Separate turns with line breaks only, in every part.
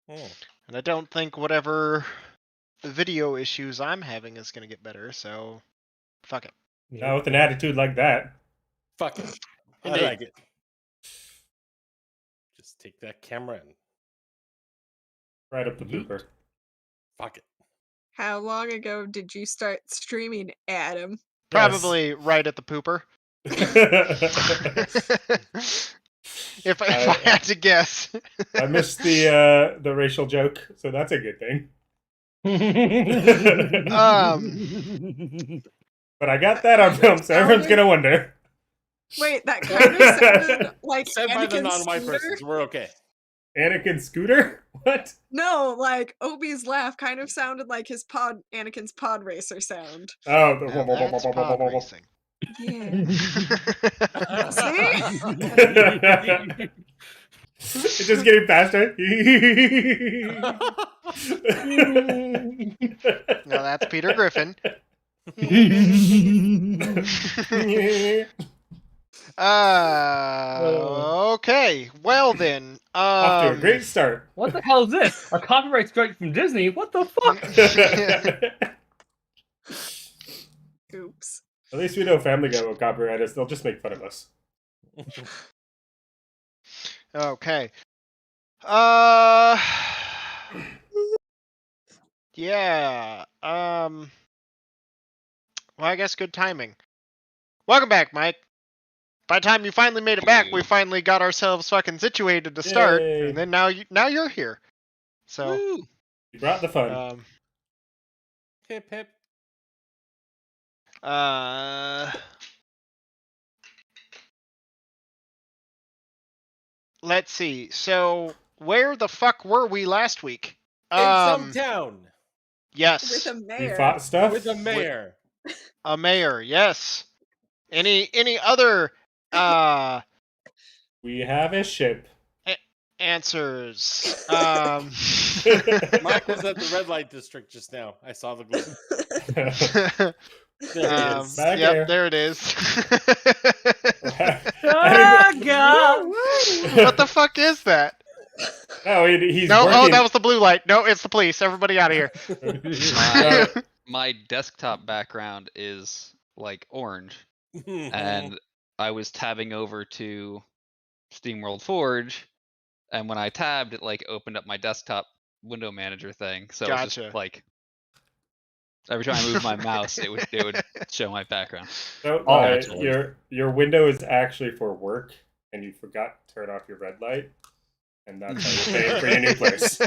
Oh.
And I don't think whatever the video issues I'm having is going to get better, so fuck it.
Not with an attitude like that.
Fuck it. I
Indeed.
like it. Just take that camera and
Right up the pooper.
fuck it.
How long ago did you start streaming, Adam?
Probably right at the pooper. if I had to guess.
I missed the racial joke, so that's a good thing. But I got that on film, so everyone's gonna wonder.
Wait, that kind of sounded like
Said by the
Anakin
non-white
Scooter.
person, so we're okay.
Anakin Scooter? What?
No, like Obi's laugh kind of sounded like his Anakin's pod racer sound.
Oh,
Now that's pod racing.
Yeah. See?
It's just getting faster.
Now that's Peter Griffin. Okay. Well then.
Off to a great start.
What the hell is this? A copyright strike from Disney? What the fuck?
Oops.
At least we know Family Guy will copyright us. They'll just make fun of us.
Okay. Yeah. Well, I guess good timing. Welcome back, Mike. By the time you finally made it back, we finally got ourselves fucking situated to start,
Yay.
and then now you're here. So
You brought the fun.
Hip hip.
Let's see. So where the fuck were we last week?
In some town.
Yes.
With a
You
mayor.
fought stuff?
With a mayor.
A mayor, yes. Any other
We have a ship.
answers?
Mike was at the red light district just now. I saw the glow. There it is.
Back
yep,
here.
there it is. What the fuck is that?
No, he's
No,
working.
oh, that was the blue light. No, it's the police. Everybody out of here.
My desktop background is like orange, and I was tabbing over to SteamWorld Forge, and when I tabbed, it like opened up my desktop window manager thing. So it was
Gotcha.
just like every time I moved my mouse, it would show my background.
So,
naturally.
your window is actually for work, and you forgot to turn off your red light, and that's how you're paying for your new place.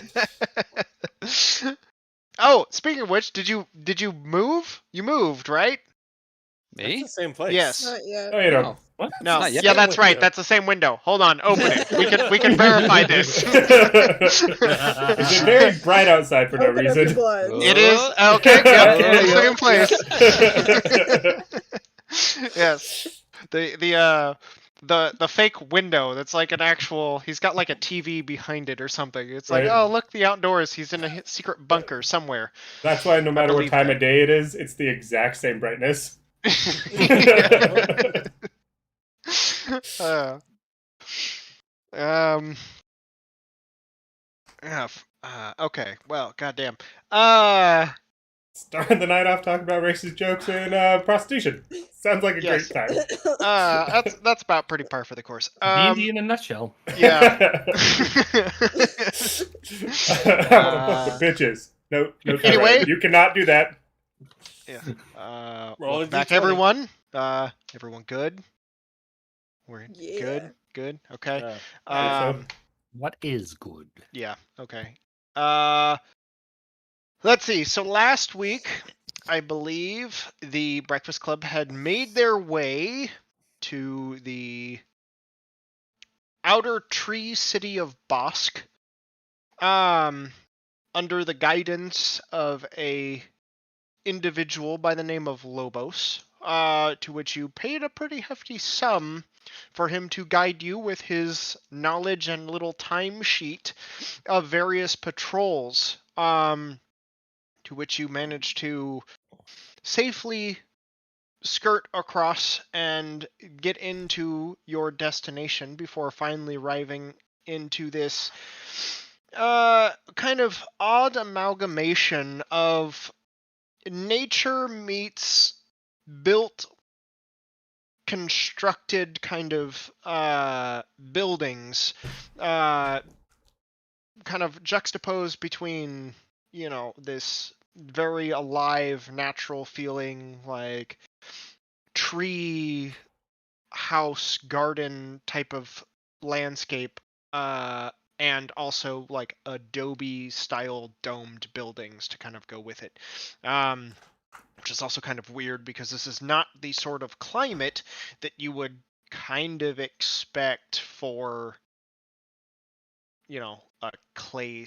Oh, speaking of which, did you move? You moved, right?
It's
Me?
the same place.
Yes.
Not yet.
No, you don't.
Oh,
What?
No.
Not yet.
Yeah, that's right.
Window.
That's the same window. Hold on. Open it. We can verify this.
It's very bright outside for no
Open up your
reason.
blinds.
It is okay. Yep, it's the same place. Yes, the fake window that's like an actual. He's got like a TV behind it or something. It's like,
Right.
oh look, the outdoors. He's in a secret bunker somewhere.
That's why no matter what
believe
time
that.
of day it is, it's the exact same brightness.
Uh, okay. Well, goddamn.
Starting the night off talking about racist jokes and prostitution. Sounds like a
Yes.
great time.
That's about pretty par for the course.
D&D in a nutshell.
Yeah.
I wanna fuck the bitches. No,
Anyway.
you cannot do that.
Yeah.
Roll a
Welcome back,
D20.
everyone. Everyone good? We're
Yeah.
good. Okay.
Yeah.
What is good?
Yeah. Okay. Let's see. So last week, I believe the Breakfast Club had made their way to the outer tree city of Bosk, under the guidance of a individual by the name of Lobos, to which you paid a pretty hefty sum for him to guide you with his knowledge and little timesheet of various patrols, to which you managed to safely skirt across and get into your destination before finally arriving into this kind kind of odd amalgamation of nature meets built, constructed kind of buildings, kind of juxtaposed between, this very alive, natural feeling, like tree, house, garden type of landscape, and also like adobe style domed buildings to kind of go with it. Which is also kind of weird because this is not the sort of climate that you would kind of expect for, a clay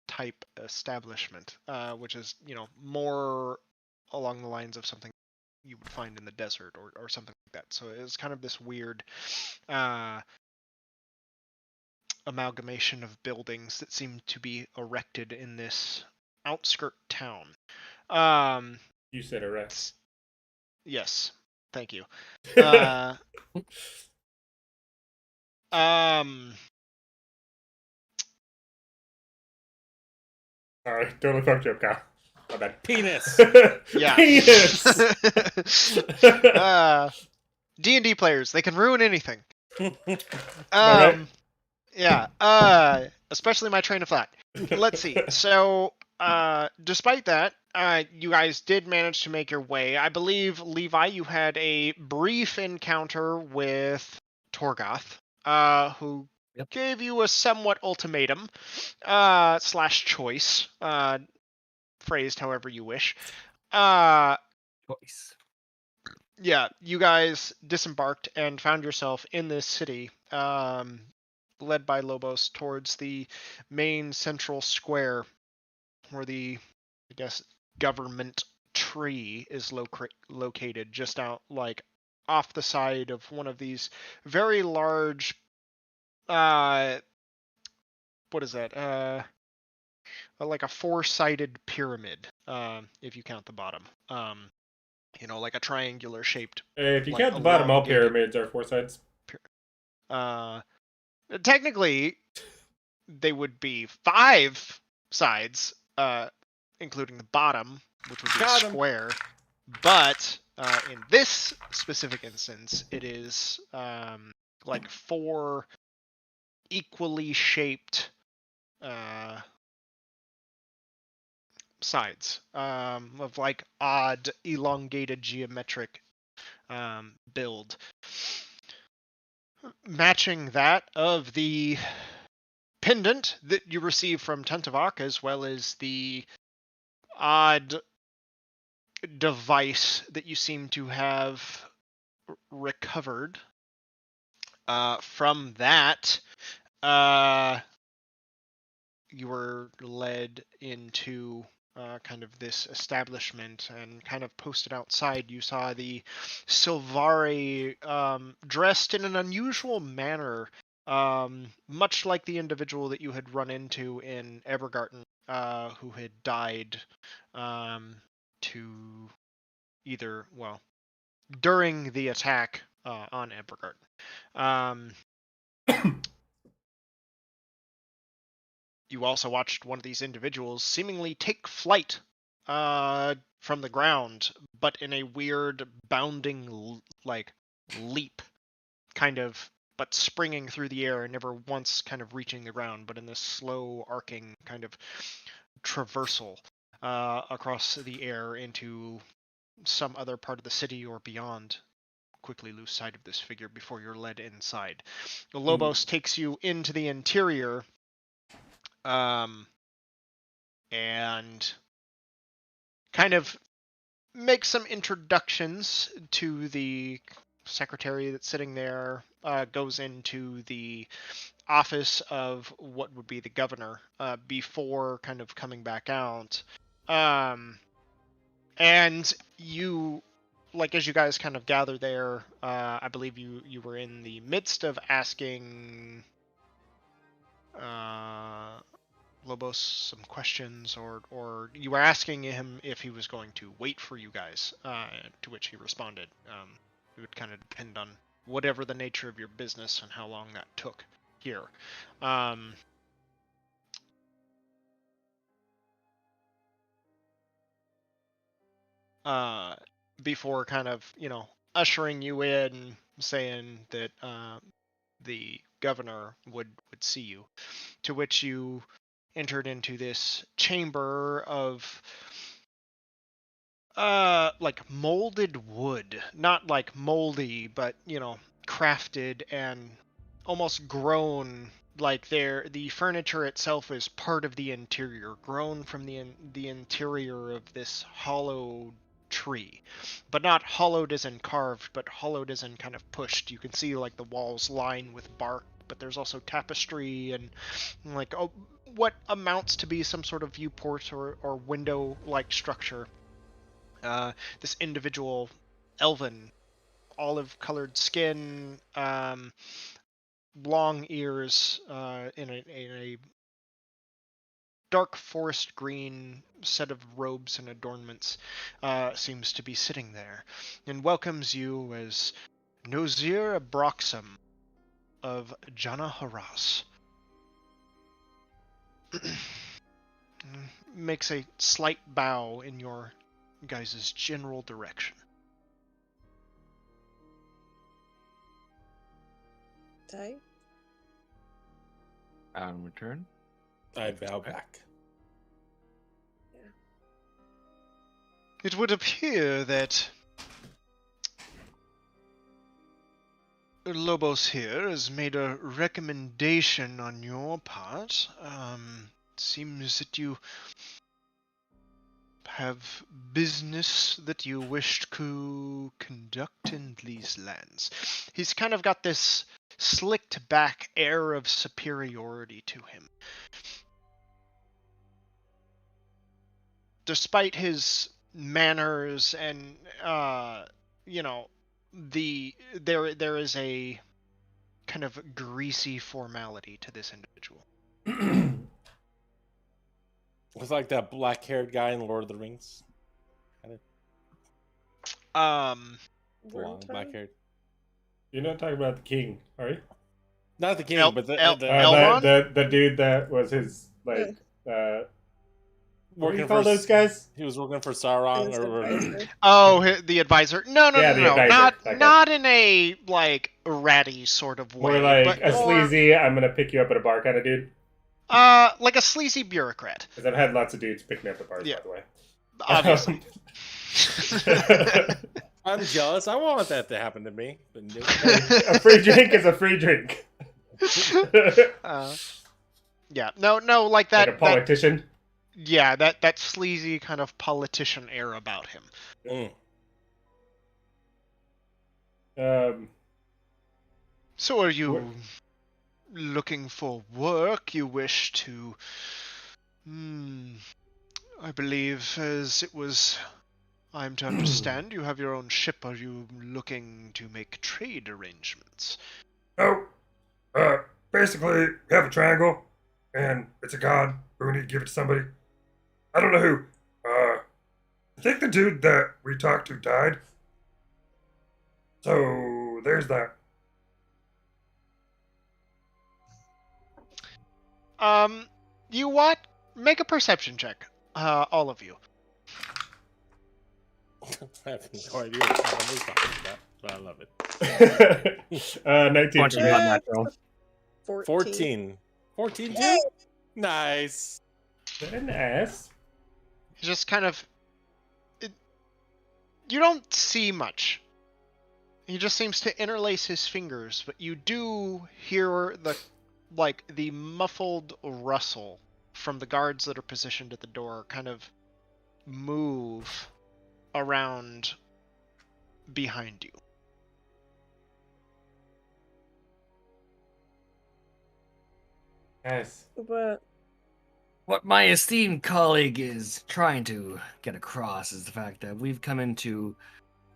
type establishment, which is, more along the lines of something you would find in the desert or something like that. So it's kind of this weird amalgamation of buildings that seem to be erected in this outskirt town.
You said erect.
Yes, thank you. Sorry,
totally fucked you up, Kyle. My bad.
Penis.
yeah.
Penis.
D&D players, they can ruin anything.
Alright.
Yeah. Especially my train of thought. Let's see. So, despite that, you guys did manage to make your way. I believe, Levi, you had a brief encounter with Torgoth, who gave you a somewhat ultimatum, / choice, phrased however you wish.
Choice.
Yeah, you guys disembarked and found yourself in this city, led by Lobos towards the main central square where the, I guess, government tree is located just out, like, off the side of one of these very large, what is that? Like a four-sided pyramid, if you count the bottom. Like a triangular shaped.
If you
like,
count the bottom, all
elongated-
pyramids are four sides.
Technically, they would be 5 sides, including the bottom, which would be
Got
a
'em.
square. But in this specific instance, it is like 4 equally shaped sides, of like odd, elongated geometric build. Matching that of the pendant that you receive from Tentavok, as well as the odd device that you seem to have recovered. From that, you were led into kind of this establishment and kind of posted outside. You saw the Silvari dressed in an unusual manner, much like the individual that you had run into in Evergarden, who had died to either, during the attack on Evergarden. You also watched one of these individuals seemingly take flight from the ground, but in a weird bounding leap, kind of, but springing through the air and never once kind of reaching the ground, but in this slow arcing kind of traversal across the air into some other part of the city or beyond. Quickly lose sight of this figure before you're led inside. Lobos takes you into the interior, and kind of make some introductions to the secretary that's sitting there, goes into the office of what would be the governor, before kind of coming back out. And you, as you guys kind of gather there, I believe you were in the midst of asking Lobos some questions, or you were asking him if he was going to wait for you guys, to which he responded. It would kind of depend on whatever the nature of your business and how long that took here. before kind of, ushering you in, saying that the governor would see you. To which you entered into this chamber of like molded wood, not like moldy, but crafted and almost grown. Like the furniture itself is part of the interior, grown from the interior of this hollow tree, but not hollowed as in carved, but hollowed as in kind of pushed. You can see like the walls lined with bark, but there's also tapestry and like what amounts to be some sort of viewport or window-like structure. This individual elven, olive-colored skin, long ears, in a dark forest green set of robes and adornments, seems to be sitting there, and welcomes you as Nozir Abroxam of Jana Haras. Makes a slight bow in your guys' general direction.
Day?
On return.
I bow back.
It would appear that Lobos here has made a recommendation on your part. Seems that you have business that you wish to conduct in these lands. He's kind of got this slicked back air of superiority to him. Despite his manners and there is a kind of greasy formality to this individual.
It's like that black-haired guy in Lord of the Rings.
Um,
Long, black-haired.
You're not talking about the king, are you?
Not the king, but the
Elrond?
The dude that was his what do
working
you call
for
those guys?
He was working for Sauron,
His
or
advisor.
Oh, the advisor. No,
Yeah, the advisor, that guy.
not in a like ratty sort of way,
More like
but
a sleazy, I'm gonna pick you up at a bar kind of dude.
like a sleazy bureaucrat.
Because I've had lots of dudes pick me up at bars,
Yeah.
by the way.
Obviously.
I'm jealous. I want that to happen to me. But no.
A free drink is a free drink.
Yeah, no, like that.
Like a politician.
That sleazy kind of politician air about him. So are you looking for work? You wish to... I believe, as it was... I'm to understand, you have your own ship. Are you looking to make trade arrangements?
Oh, basically, we have a triangle, and it's a god, but we need to give it to somebody. I don't know who. I think the dude that we talked to died. So, there's that.
You what? Make a perception check. All of you.
I have no idea what he's talking about, but I love it.
19
Bunch
for
of
me.
unnatural.
14.
14
Yay!
too? Nice.
Very nice.
Just kind of... you don't see much. He just seems to interlace his fingers, but you do hear the muffled rustle from the guards that are positioned at the door kind of move around behind you.
Nice.
But
What my esteemed colleague is trying to get across is the fact that we've come into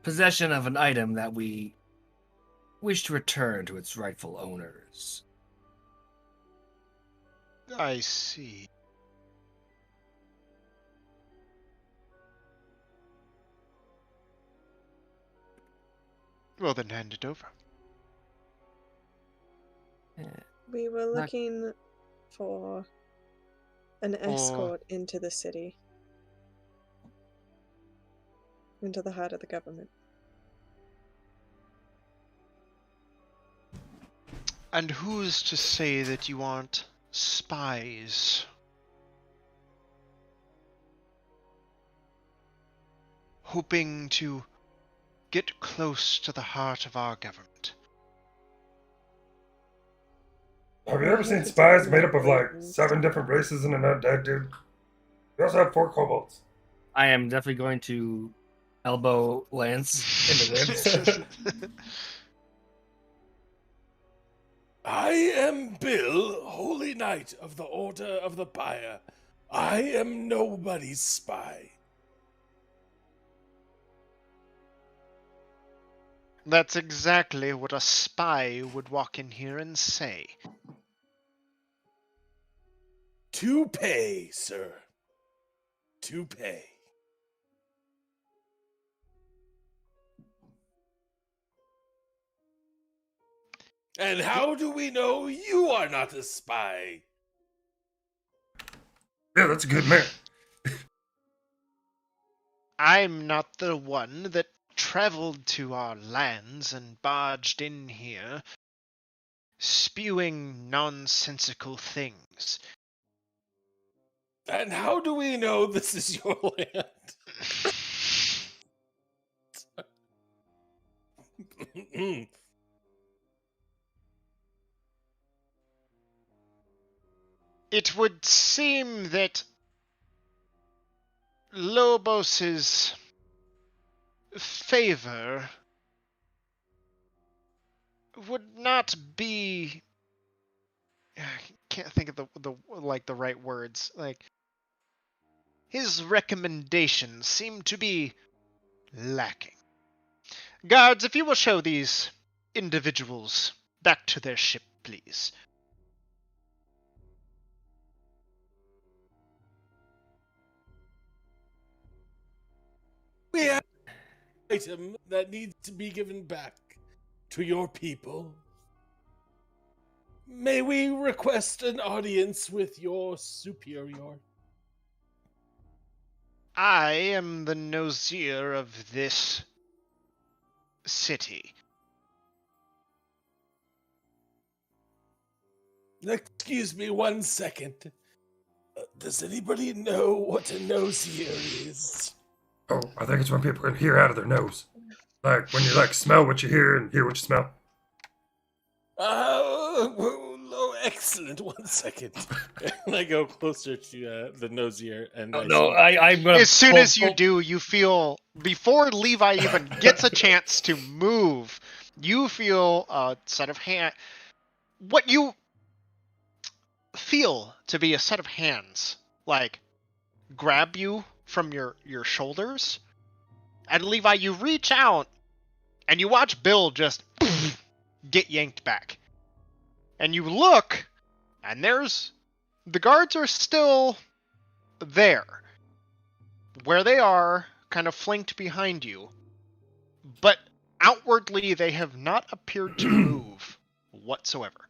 possession of an item that we wish to return to its rightful owners.
I see. Well, then hand it over.
we were looking for an escort into the city. into the heart of the government.
And who's to say that you aren't spies? Hoping to get close to the heart of our government.
Have you ever seen spies made up of like 7 different races and an undead dude? We also have 4 kobolds.
I am definitely going to elbow Lance in the ribs.
I am Bill, Holy Knight of the Order of the Pyre. I am nobody's spy.
That's exactly what a spy would walk in here and say.
To pay, sir. To pay. And how do we know you are not a spy?
Yeah, that's a good man.
I'm not the one that traveled to our lands and barged in here, spewing nonsensical things.
And how do we know this is your land?
It would seem that Lobos's favor would not be. I can't think of the right words. Like, his recommendations seem to be lacking. Guards, if you will show these individuals back to their ship, please.
We have an item that needs to be given back to your people. May we request an audience with your superior?
I am the Nosier of this city.
Excuse me 1 second. Does anybody know what a nosier is?
Oh, I think it's when people can hear out of their nose. Like when you like smell what you hear and hear what you smell.
Oh, excellent. 1 second. And I go closer to the nosier and
I'm gonna.
As soon
pull-
as you do, you feel, before Levi even gets a chance to move, you feel a set of what you feel to be a set of hands, like, grab you from your shoulders. And Levi, you reach out, and you watch Bill just get yanked back. And you look, and the guards are still there. Where they are, kind of flanked behind you. But outwardly, they have not appeared to move whatsoever.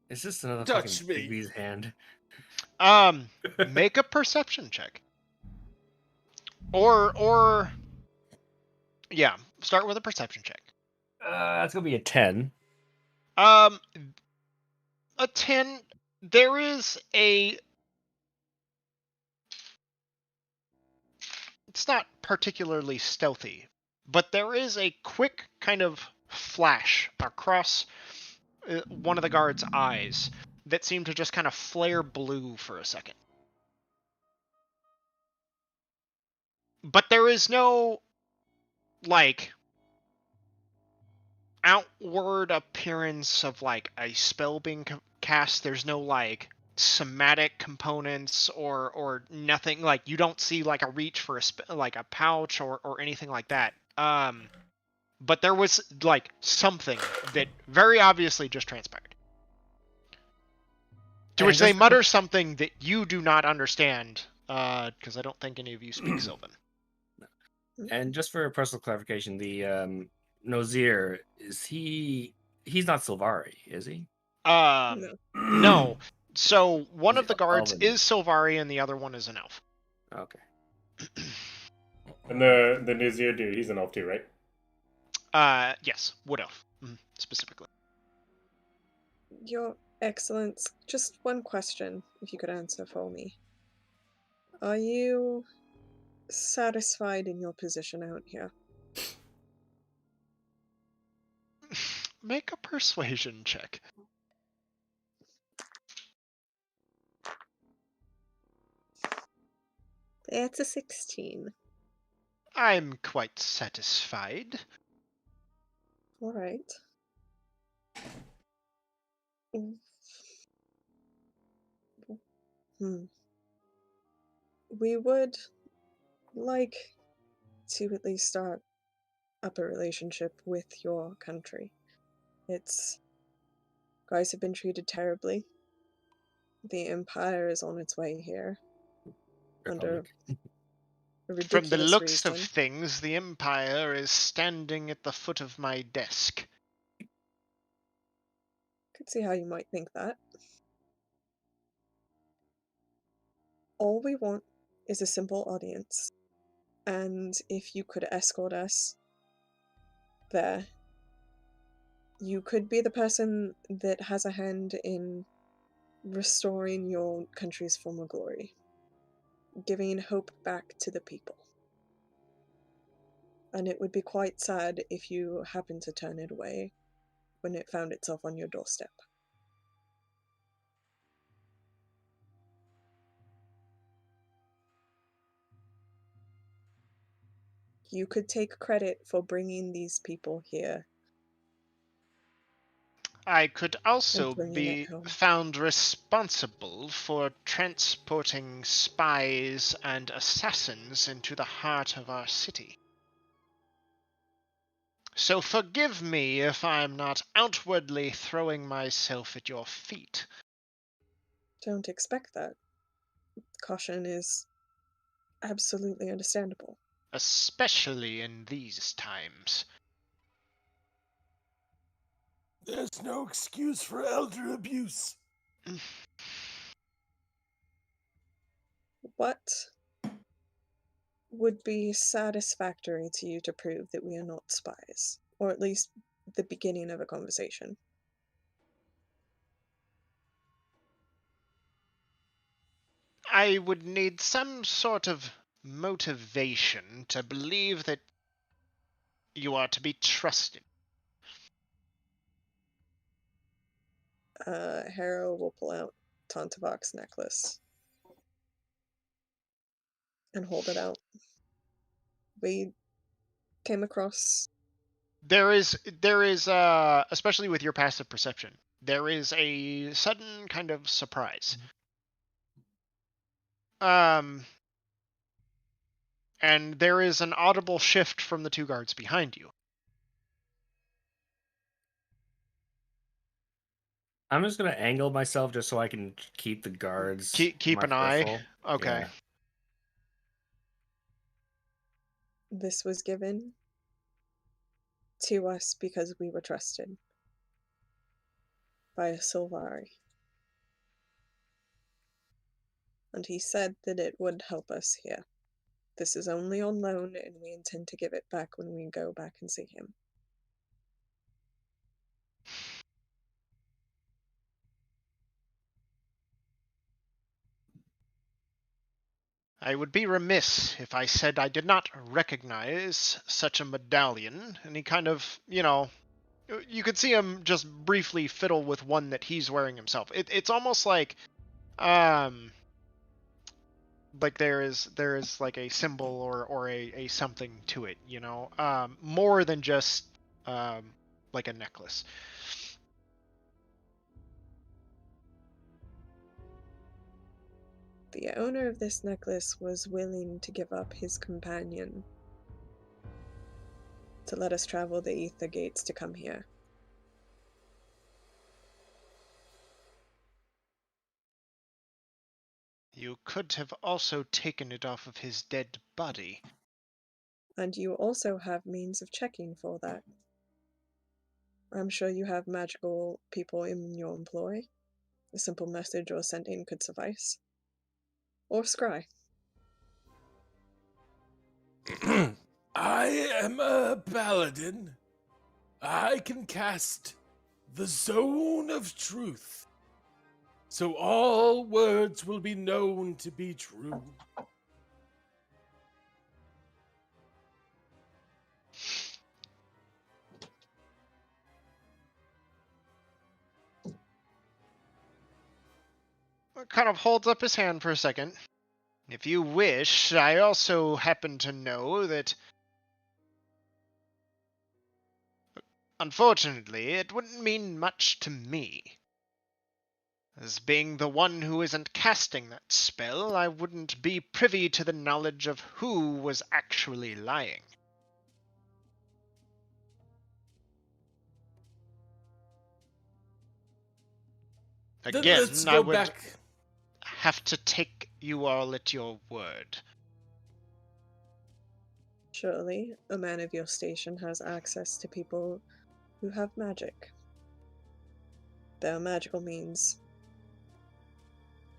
Is this another
Touch
fucking
me.
Bigby's hand?
Make a perception check. Or yeah, start with a perception check.
That's gonna be a 10.
A 10. There is it's not particularly stealthy, but there is a quick kind of flash across one of the guards' eyes that seemed to just kind of flare blue for a second. But there is no, like, outward appearance of, like, a spell being cast. There's no, like, somatic components or nothing. Like, you don't see, like, a reach for a pouch or anything like that. But there was, like, something that very obviously just transpired. To which they mutter something that you do not understand, because I don't think any of you speak Sylvan.
And just for personal clarification, the Nosier, he's not Sylvari, is he?
No. So one
Is
of the
he
guards
elven?
is Sylvari and the other one is an elf.
Okay.
And the Nazir dude, he's an elf too, right?
Yes, wood elf, specifically.
Your Excellence, just one question, if you could answer for me. Are you satisfied in your position out here?
Make a persuasion check.
That's a 16.
I'm quite satisfied.
All right. We would like to at least start up a relationship with your country. Guys have been treated terribly. The Empire is on its way here under a
From the
ridiculous
looks of
reason.
things, the Empire is standing at the foot of my desk.
Could see how you might think that. All we want is a simple audience, and if you could escort us there, you could be the person that has a hand in restoring your country's former glory, giving hope back to the people. And it would be quite sad if you happened to turn it away when it found itself on your doorstep. You could take credit for bringing these people here
I could also
and bringing it
be
home.
found responsible for transporting spies and assassins into the heart of our city. So forgive me if I'm not outwardly throwing myself at your feet.
Don't expect that. Caution is absolutely understandable.
Especially in these times.
There's no excuse for elder abuse.
What would be satisfactory to you to prove that we are not spies? Or at least the beginning of a conversation.
I would need some sort of motivation to believe that you are to be trusted.
Harrow will pull out Tontavok's necklace and hold it out. We came across...
There is, especially with your passive perception, there is a sudden kind of surprise. And there is an audible shift from the two guards behind you.
I'm just gonna angle myself just so I can keep the guards.
Keep
my
an eye.
peripheral.
Okay.
Yeah.
This was given to us because we were trusted by a Sylvari. And he said that it would help us here. This is only on loan, and we intend to give it back when we go back and see him.
I would be remiss if I said I did not recognize such a medallion. And he kind of, you could see him just briefly fiddle with one that he's wearing himself. It's almost like there is like a symbol or a something to it, more than just like a necklace.
The owner of this necklace was willing to give up his companion to let us travel the ether gates to come here.
You could have also taken it off of his dead body.
And you also have means of checking for that. I'm sure you have magical people in your employ. A simple message or sending could suffice. Or scry.
I am a paladin. I can cast the Zone of Truth, so all words will be known to be true.
Kind of holds up his hand for a second. If you wish, I also happen to know that, unfortunately, it wouldn't mean much to me. As being the one who isn't casting that spell, I wouldn't be privy to the knowledge of who was actually lying.
Then
Again,
let's
I
go
would
back.
have to take you all at your word.
Surely, a man of your station has access to people who have magic. There are magical means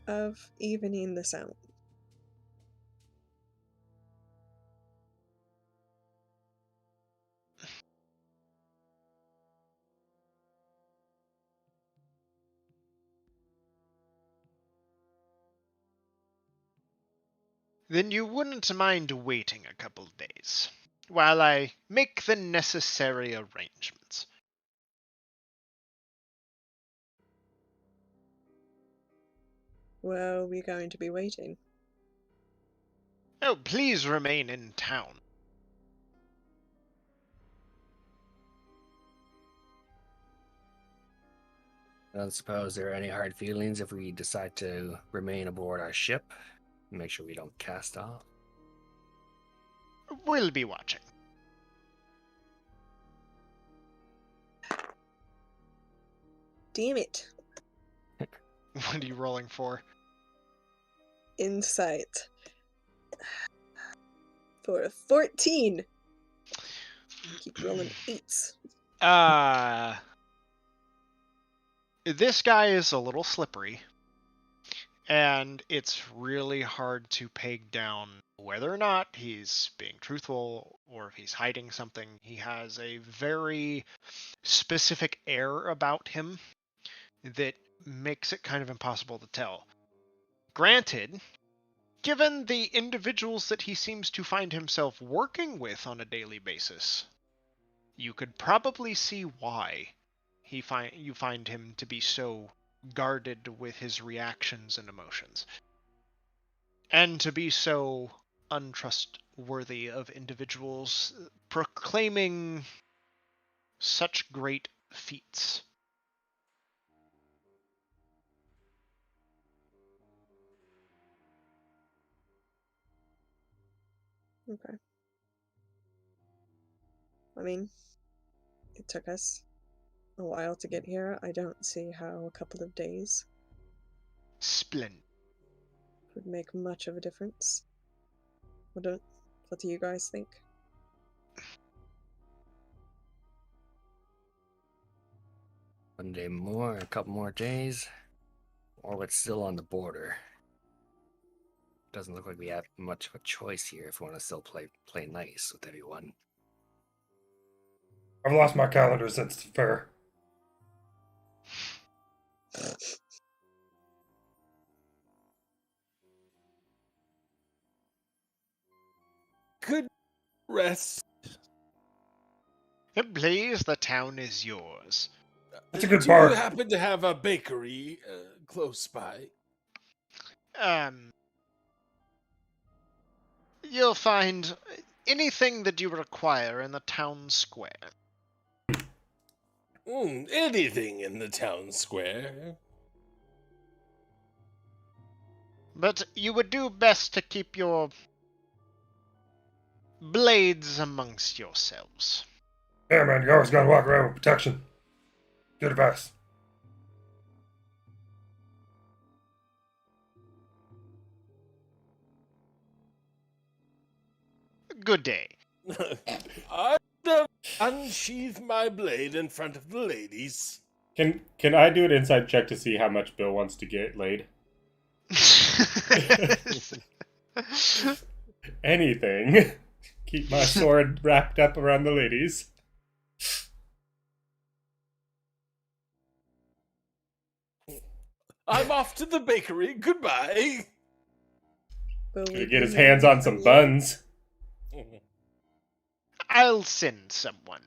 of evening the sound.
Then you wouldn't mind waiting a couple days, while I make the necessary arrangements.
Where are we going to be waiting?
Oh, please remain in town.
I don't suppose there are any hard feelings if we decide to remain aboard our ship. Make sure we don't cast off.
We'll be watching.
Damn it.
What are you rolling for?
Insight. For a 14. Keep rolling 8s.
This guy is a little slippery, and it's really hard to peg down whether or not he's being truthful or if he's hiding something. He has a very specific air about him that makes it kind of impossible to tell. Granted, given the individuals that he seems to find himself working with on a daily basis, you could probably see why you find him to be so guarded with his reactions and emotions, and to be so untrustworthy of individuals proclaiming such great feats.
Okay. I mean, it took us a while to get here. I don't see how a couple of days
Splendid.
would make much of a difference. What do you guys think?
One day more, a couple more days, or what's still on the border. Doesn't look like we have much of a choice here if we want to still play nice with everyone.
I've lost my calendar since the fair.
Good rest.
Please, the town is yours.
That's a good
Do
bar.
you happen to have a bakery close by?
You'll find anything that you require in the town square.
Anything in the town square.
But you would do best to keep your blades amongst yourselves.
Yeah, man, you always gotta walk around with protection. Good advice.
Good day.
I don't unsheath my blade in front of the ladies.
Can I do an inside check to see how much Bill wants to get laid? Anything. keep my sword wrapped up around the ladies.
I'm off to the bakery. Goodbye.
Will we
Gonna get
be
his hands
hearing
on
from
some
you?
buns.
I'll send someone.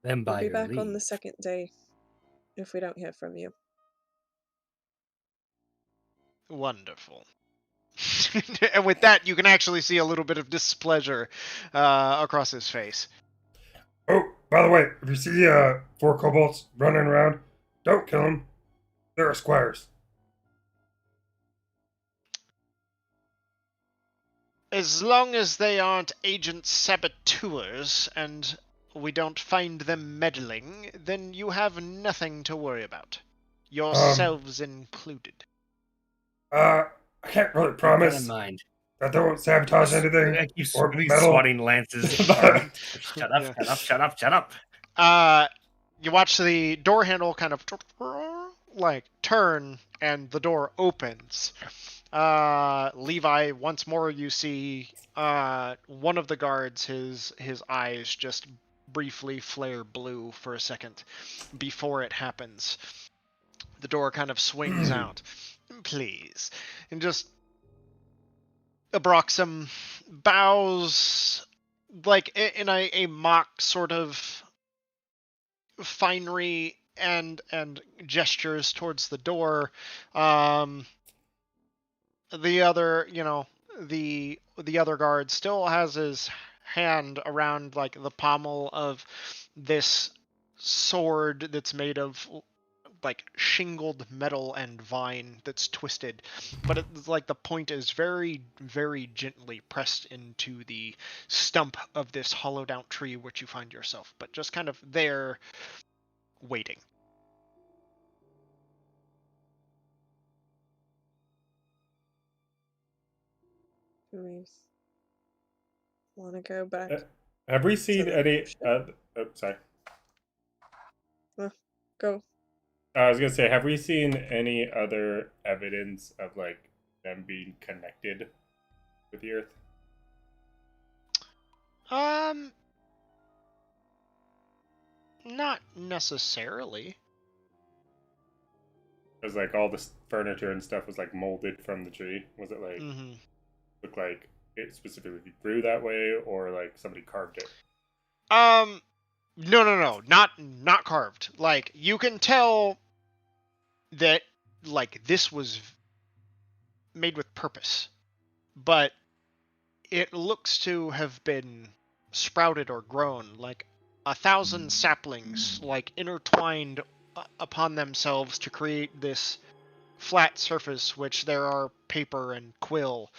Then
We'll
by
be
your
back on
leave.
the second day if we don't hear from you.
Wonderful. And with that, you can actually see a little bit of displeasure across his face.
Oh, by the way, if you see 4 kobolds running around, don't kill them. They're our squires.
As long as they aren't agent saboteurs and we don't find them meddling, then you have nothing to worry about. Yourselves included.
I can't really
Keep that in
promise
mind.
that they won't sabotage anything
I keep
or
these
metal.
swatting lances.
But
Shut up,
Yeah.
shut up, shut up, shut up.
You watch the door handle kind of like turn and the door opens. Levi, once more you see one of the guards, his eyes just briefly flare blue for a second before it happens. The door kind of swings out. Please. And just Abroxim bows like in a mock sort of finery and gestures towards the door. The other, the other guard still has his hand around like the pommel of this sword that's made of like shingled metal and vine that's twisted, but it's like the point is very, very gently pressed into the stump of this hollowed out tree which you find yourself, but just kind of there waiting.
Do we want to go back?
Have we
to
seen
the
any?
ship?
Oh, sorry.
Go.
I was gonna say, have we seen any other evidence of like them being connected with the Earth?
Not necessarily.
Because like all this furniture and stuff was like molded from the tree. Was it like look like it specifically grew that way, or like somebody carved it?
No, not carved. Like you can tell that like this was made with purpose, but it looks to have been sprouted or grown like 1,000 saplings like intertwined upon themselves to create this flat surface which there are paper and quill,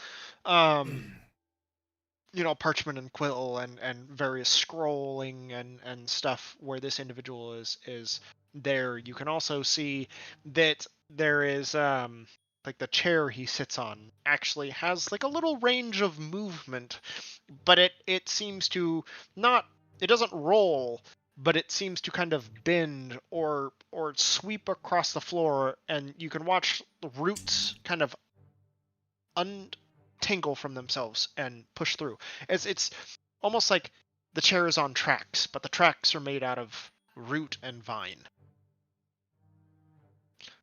parchment and quill and various scrolling and stuff where this individual is there. You can also see that there is like the chair he sits on actually has like a little range of movement, but it seems to not, it doesn't roll, but it seems to kind of bend or sweep across the floor, and you can watch the roots kind of untangle from themselves and push through. It's almost like the chair is on tracks, but the tracks are made out of root and vine.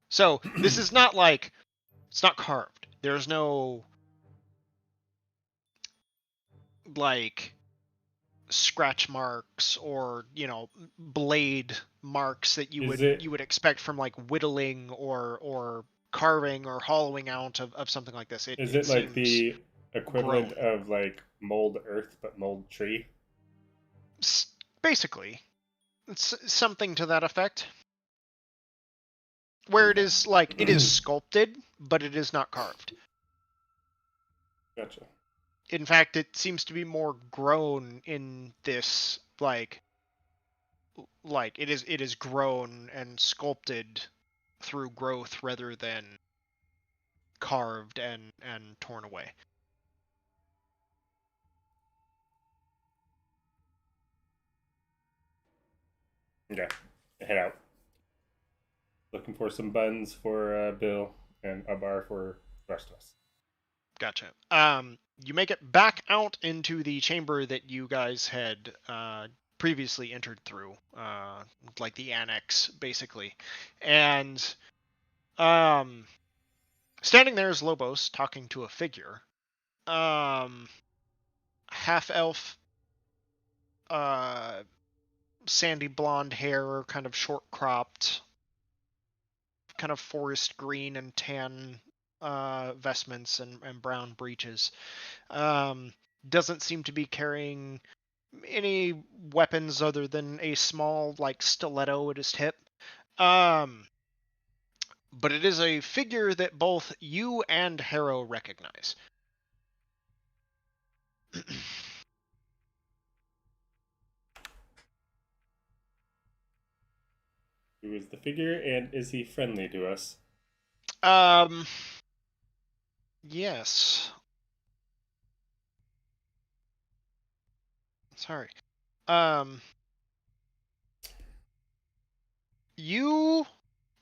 So this is not like, it's not carved. There's no like scratch marks or blade marks that you would expect from like whittling or carving or hollowing out of something like this.
Is
it
it like
seems
the equivalent
grown.
of like mold earth but mold tree?
Basically, it's something to that effect. Where it is like it is sculpted, but it is not carved.
Gotcha.
In fact, it seems to be more grown in this like it is grown and sculpted through growth rather than carved and torn away.
Okay, head out. Looking for some buns for Bill and a bar for the rest of us.
Gotcha. You make it back out into the chamber that you guys had previously entered through, like the annex, basically. And standing there is Lobos talking to a figure. Half-elf, sandy blonde hair, kind of short-cropped, kind of forest green and tan vestments and brown breeches. Doesn't seem to be carrying any weapons other than a small, like, stiletto at his hip. But it is a figure that both you and Harrow recognize.
Who is the figure, and is he friendly to us?
Yes. Sorry. You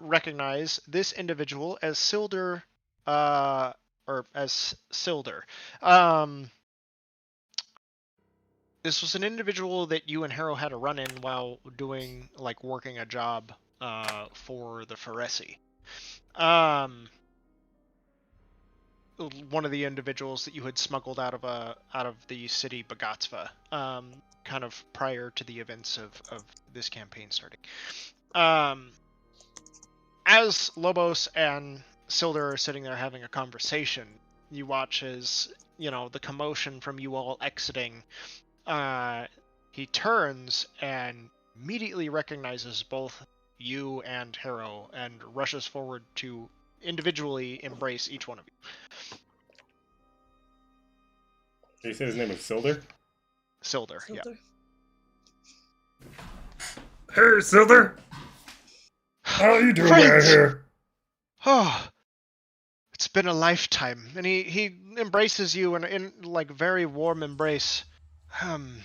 recognize this individual as Silder, or as Silder. This was an individual that you and Harrow had a run-in while doing, like, working a job, for the Pharesi. One of the individuals that you had smuggled out of the city Bagatsva, kind of prior to the events of this campaign starting. As Lobos and Silder are sitting there having a conversation, you watch as, the commotion from you all exiting, he turns and immediately recognizes both you and Harrow and rushes forward to individually embrace each one of you.
Did you say his name was Silder?
Silder, yeah.
Hey, Silver! How you doing out here?
Oh, it's been a lifetime. And he embraces you in like very warm embrace. Kind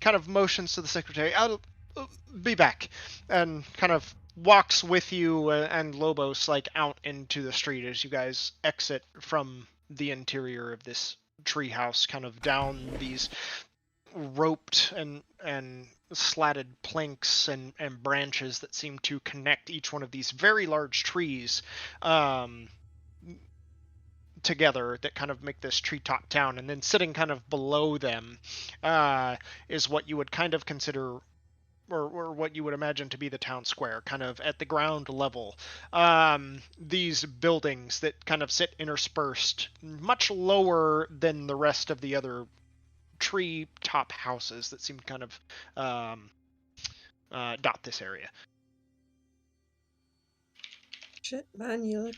of motions to the secretary. I'll be back. And kind of walks with you and Lobos like out into the street as you guys exit from the interior of this treehouse, kind of down these roped and slatted planks and branches that seem to connect each one of these very large trees together that kind of make this treetop town. And then sitting kind of below them is what you would kind of consider or what you would imagine to be the town square, kind of at the ground level. These buildings that kind of sit interspersed, much lower than the rest of the other tree top houses that seem to kind of dot this area.
Shit, man, you look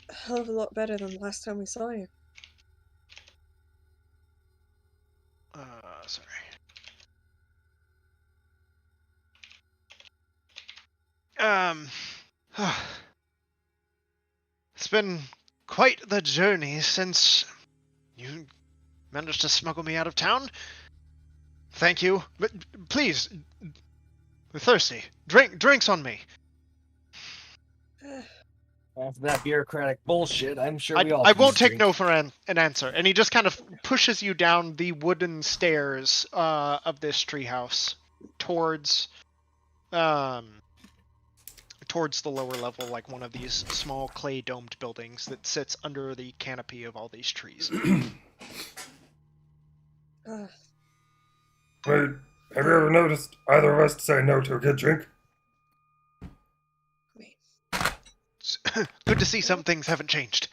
a hell of a lot better than the last time we saw you.
Sorry. It's been quite the journey since you managed to smuggle me out of town. Thank you, but please, we're thirsty. Drinks on me.
After that bureaucratic bullshit, I'm sure we all.
I won't take no for an answer. And he just kind of pushes you down the wooden stairs of this treehouse towards the lower level, like one of these small clay domed buildings that sits under the canopy of all these trees.
Wait, have you ever noticed either of us say no to a good drink?
Wait.
Good to see some things haven't changed.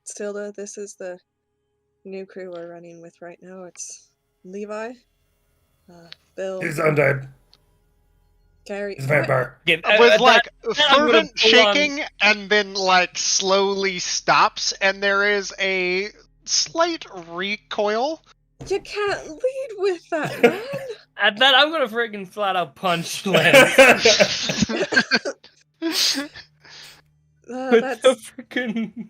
Stilda, this is the new crew we're running with right now. It's Levi, Bill.
He's undead.
Gary.
He's a vampire.
With like fervent shaking and then like slowly stops, and there is a slight recoil.
You can't lead with that, man.
At that, I'm gonna friggin' flat out punch Lance.
That's
The freaking.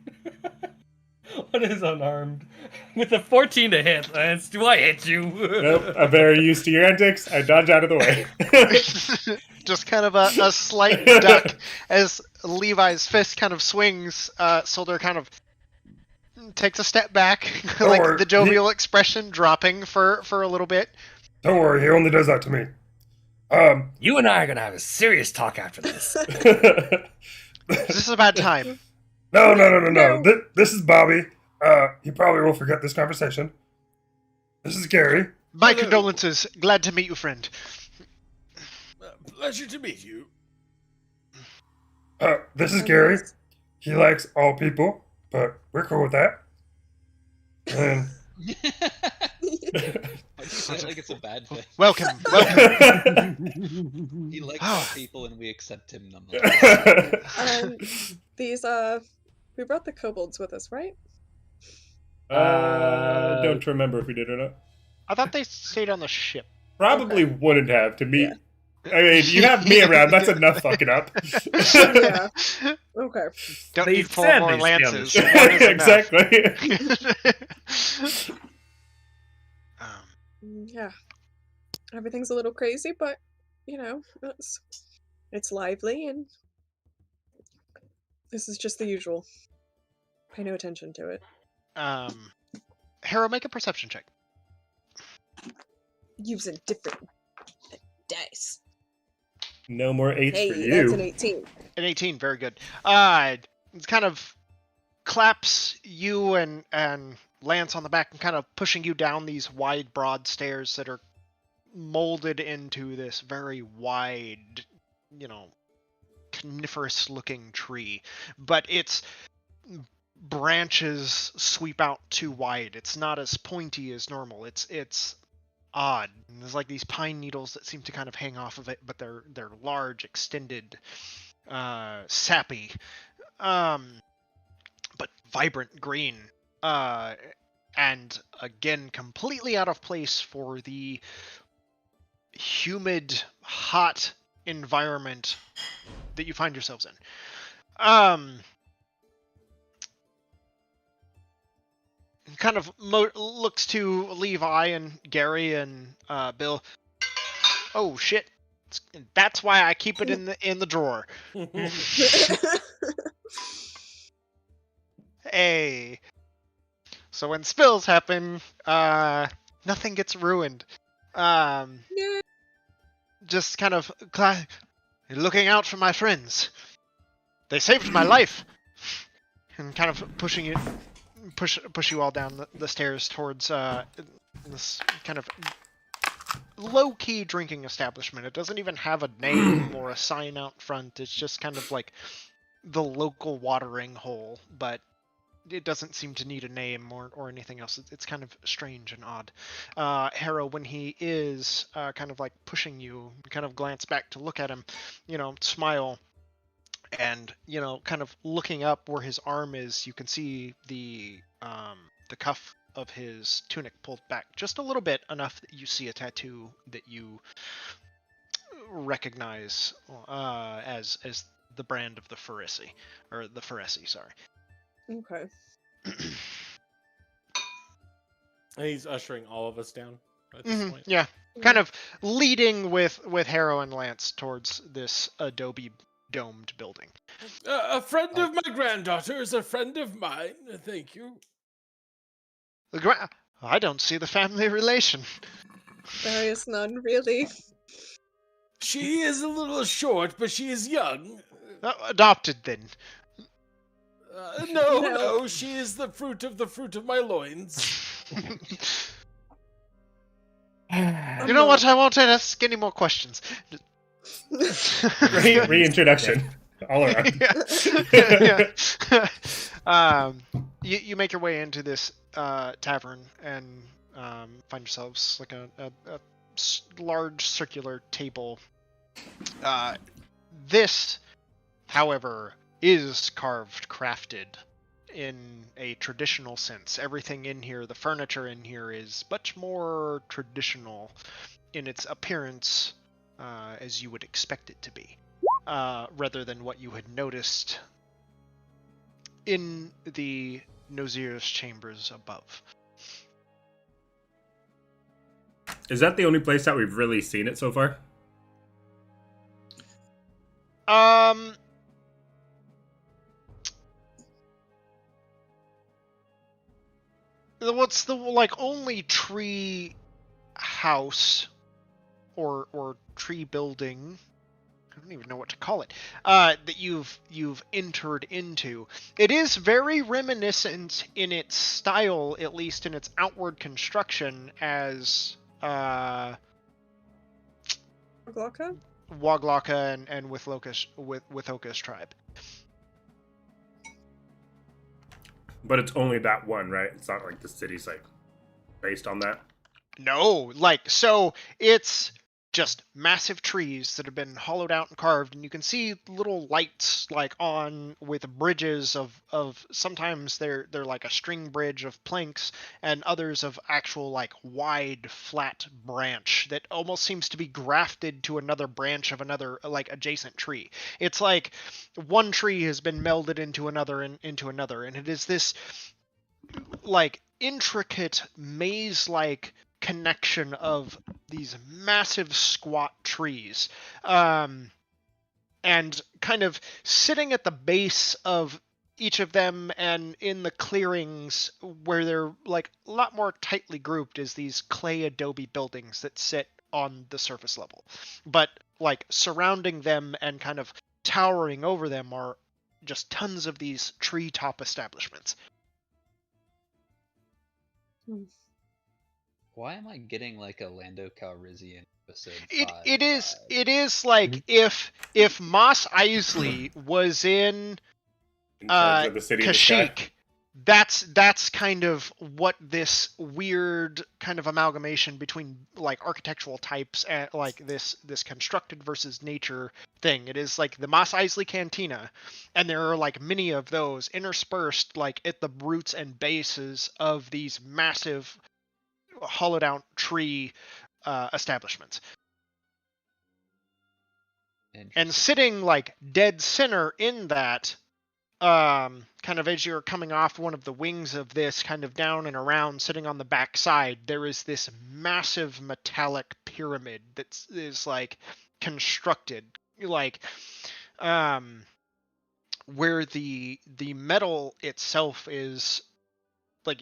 What is unarmed? With a 14 to hit, Lance. Do I hit you?
Nope, I'm very used to your antics. I dodge out of the way.
Just kind of a slight duck as Levi's fist kind of swings. Solder kind of takes a step back, like
worry,
the jovial expression dropping for a little bit.
Don't worry, he only does that to me.
You and I are gonna have a serious talk after this.
Is this a bad time?
No. This is Bobby. He probably will forget this conversation. This is Gary.
My
Hello.
condolences. Glad to meet you, friend.
Pleasure to meet you.
This is Gary. He likes all people, but we're cool with that. And
I feel like it's a bad thing.
Welcome.
He likes all people, and we accept him nonetheless.
These we brought the kobolds with us, right?
Don't remember if we did or not.
I thought they stayed on the ship.
Probably wouldn't have to meet. I mean, you have me around. That's enough fucking up.
Yeah. Okay.
Don't
They
need 4
said
more
they stay on the
lances.
ship.
One is enough.
Exactly.
Yeah. Everything's a little crazy, but you know, it's lively, and this is just the usual. Pay no attention to it.
Harrow, make a perception check.
Using different dice.
No more eights
Hey,
for
that's an
you.
18.
An 18, very good. It kind of claps you and Lance on the back and kind of pushing you down these wide, broad stairs that are molded into this very wide, coniferous-looking tree. But its branches sweep out too wide. It's not as pointy as normal. It's odd. And there's like these pine needles that seem to kind of hang off of it, but they're large, extended, sappy, but vibrant green, and again completely out of place for the humid, hot environment that you find yourselves in. Kind of looks to Levi and Gary and Bill. Oh shit! That's why I keep it in the drawer. Hey. So when spills happen, nothing gets ruined. Just kind of looking out for my friends. They saved my life. And kind of push you all down the stairs towards this kind of low-key drinking establishment. It doesn't even have a name or a sign out front. It's just kind of like the local watering hole, but it doesn't seem to need a name or anything else. It's kind of strange and odd. Harrow, when he is kind of like pushing you, kind of glance back to look at him, smile, and kind of looking up where his arm is, you can see the cuff of his tunic pulled back just a little bit, enough that you see a tattoo that you recognize as the brand of the Pharisee, or the Pharisee, sorry.
Okay.
And he's ushering all of us down at this point.
Yeah, kind of leading with Harrow and Lance towards this adobe domed building.
A friend of my granddaughter is a friend of mine. Thank you.
I don't see the family relation.
There is none, really.
She is a little short, but she is young.
Adopted, then.
No, she is the fruit of my loins.
You know what? I won't ask any more questions.
Reintroduction. All around.
Yeah. You make your way into this tavern and find yourselves like a large circular table. This, however, is crafted in a traditional sense. Everything in here, the furniture in here, is much more traditional in its appearance, as you would expect it to be, rather than what you had noticed in the Nozir's chambers above.
Is that the only place that we've really seen it so far?
What's the only tree house or tree building? I don't even know what to call it. That you've entered into. It is very reminiscent in its style, at least in its outward construction, as
Glocka?
Woglocka and with Oka's tribe.
But it's only that one, right? It's not like the city's like based on that.
No, so it's just massive trees that have been hollowed out and carved, and you can see little lights on with bridges of sometimes they're like a string bridge of planks, and others of actual wide flat branch that almost seems to be grafted to another branch of another adjacent tree. It's like one tree has been melded into another and into another, and it is this intricate maze-like connection of these massive squat trees, and kind of sitting at the base of each of them and in the clearings where they're a lot more tightly grouped is these clay adobe buildings that sit on the surface level, but surrounding them and kind of towering over them are just tons of these treetop establishments.
Why am I getting a Lando Calrissian episode 5?
It is if Mos Eisley was in
charge of the city in the sky.
Kashyyyk, that's kind of what this weird kind of amalgamation between architectural types and this constructed versus nature thing. It is the Mos Eisley Cantina, and there are many of those interspersed at the roots and bases of these massive hollowed out tree establishments. And sitting dead center in that, kind of as you're coming off one of the wings of this, kind of down and around, sitting on the back side, there is this massive metallic pyramid that is constructed where the metal itself is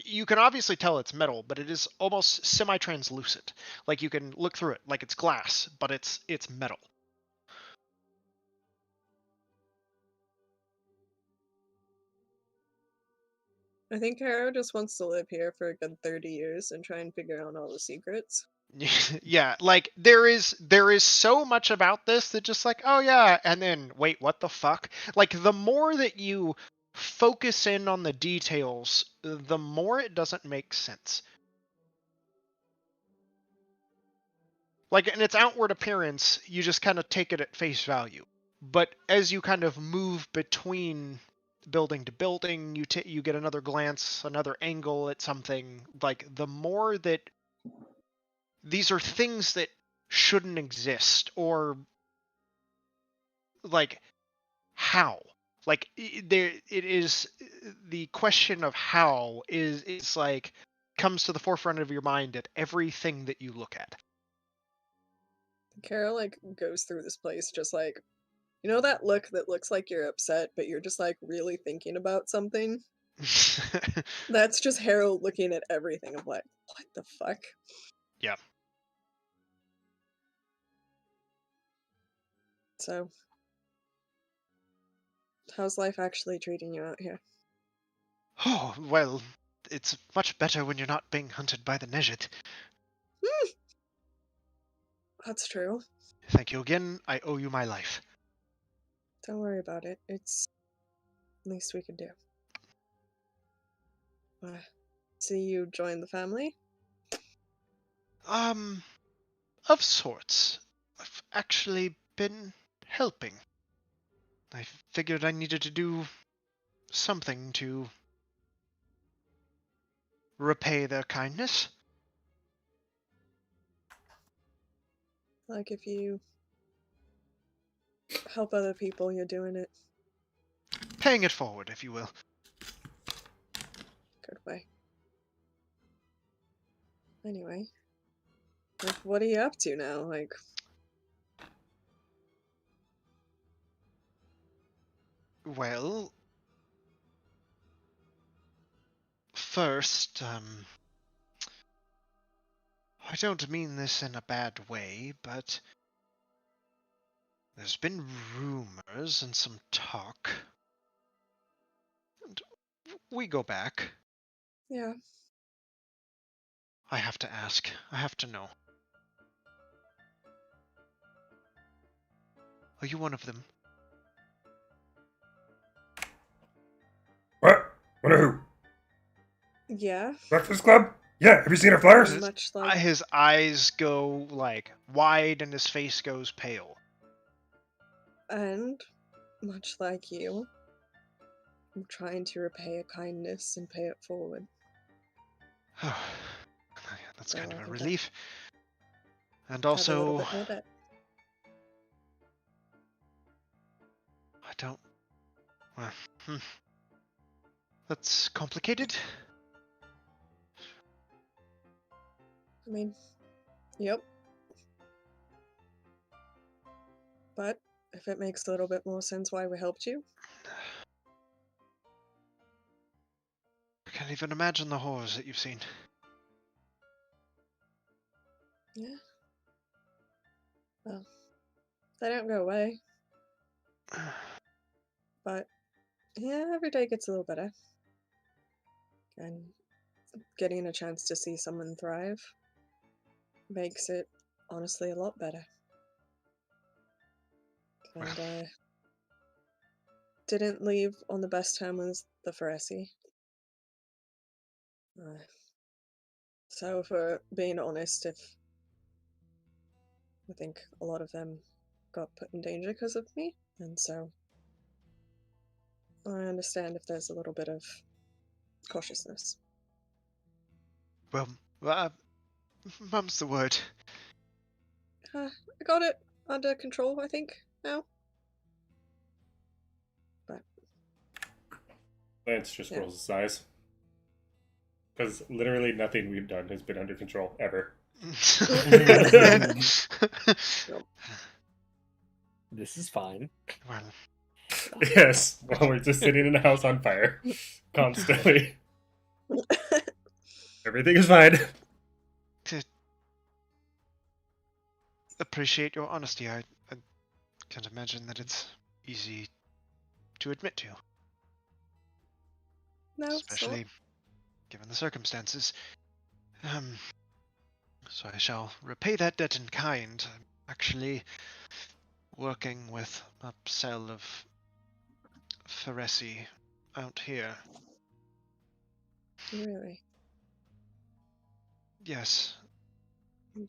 you can obviously tell it's metal, but it is almost semi-translucent. You can look through it like it's glass, but it's metal.
I think Caro just wants to live here for a good 30 years and try and figure out all the secrets.
Yeah, there is so much about this that just oh yeah, and then wait, what the fuck? The more that you focus in on the details, the more it doesn't make sense. In its outward appearance, you just kind of take it at face value. But as you kind of move between building to building, you get another glance, another angle at something, the more that these are things that shouldn't exist, or how? There it is, the question of how is comes to the forefront of your mind at everything that you look at.
Caro goes through this place just you know that look that looks like you're upset, but you're just really thinking about something? That's just Harold looking at everything of what the fuck?
Yeah.
So, how's life actually treating you out here?
Oh, well, it's much better when you're not being hunted by the Nejit.
That's true.
Thank you again. I owe you my life.
Don't worry about it. It's the least we could do. See, you joined the family?
Of sorts. I've actually been helping. I figured I needed to do something to repay their kindness.
If you help other people, you're doing it.
Paying it forward, if you will.
Good way. Anyway, what are you up to now?
Well, first, I don't mean this in a bad way, but there's been rumors and some talk. And we go back.
Yeah.
I have to ask. I have to know. Are you one of them?
What? One of who?
Yeah.
Breakfast Club? Yeah, have you seen our flyers?
Much like
His eyes go like wide and his face goes pale.
and much like you, I'm trying to repay a kindness and pay it forward.
That's
So
kind of
I
a
think I
relief. And
have a little
also,
bit more debt.
I don't. Well, that's complicated.
I mean, yep. But if it makes a little bit more sense why we helped you,
I can't even imagine the horrors that you've seen.
yeah. Well, they don't go away. But yeah, every day gets a little better. And getting a chance to see someone thrive makes it honestly a lot better. And I didn't leave on the best term with the Pharisee. So for being honest, if I think a lot of them got put in danger because of me, and so I understand if there's a little bit of cautiousness.
Well, mum's the word.
I got it under control, I think, now. But
Lance just
Yeah.
rolls his eyes. Because literally nothing we've done has been under control, ever.
This is fine.
Well,
Yes, while we're just sitting in a house on fire. Constantly. Everything is fine.
to appreciate your honesty, I can't imagine that it's easy to admit to.
no, it's not.
Especially given the circumstances. So I shall repay that debt in kind. I'm actually working with a cell of Pharisee out here.
Really.
Yes,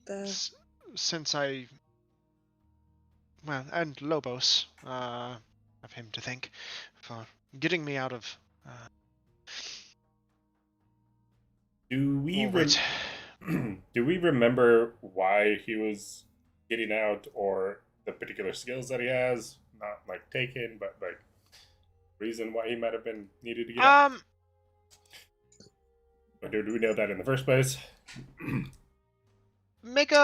The
since I... Well, and Lobos, have him to thank for getting me out of...
Do we
Walgreens.
do we remember why he was getting out, or the particular skills that he has? Not like taken, but like reason why he might have been needed to get out. Or do we know that in the first place?
Make a...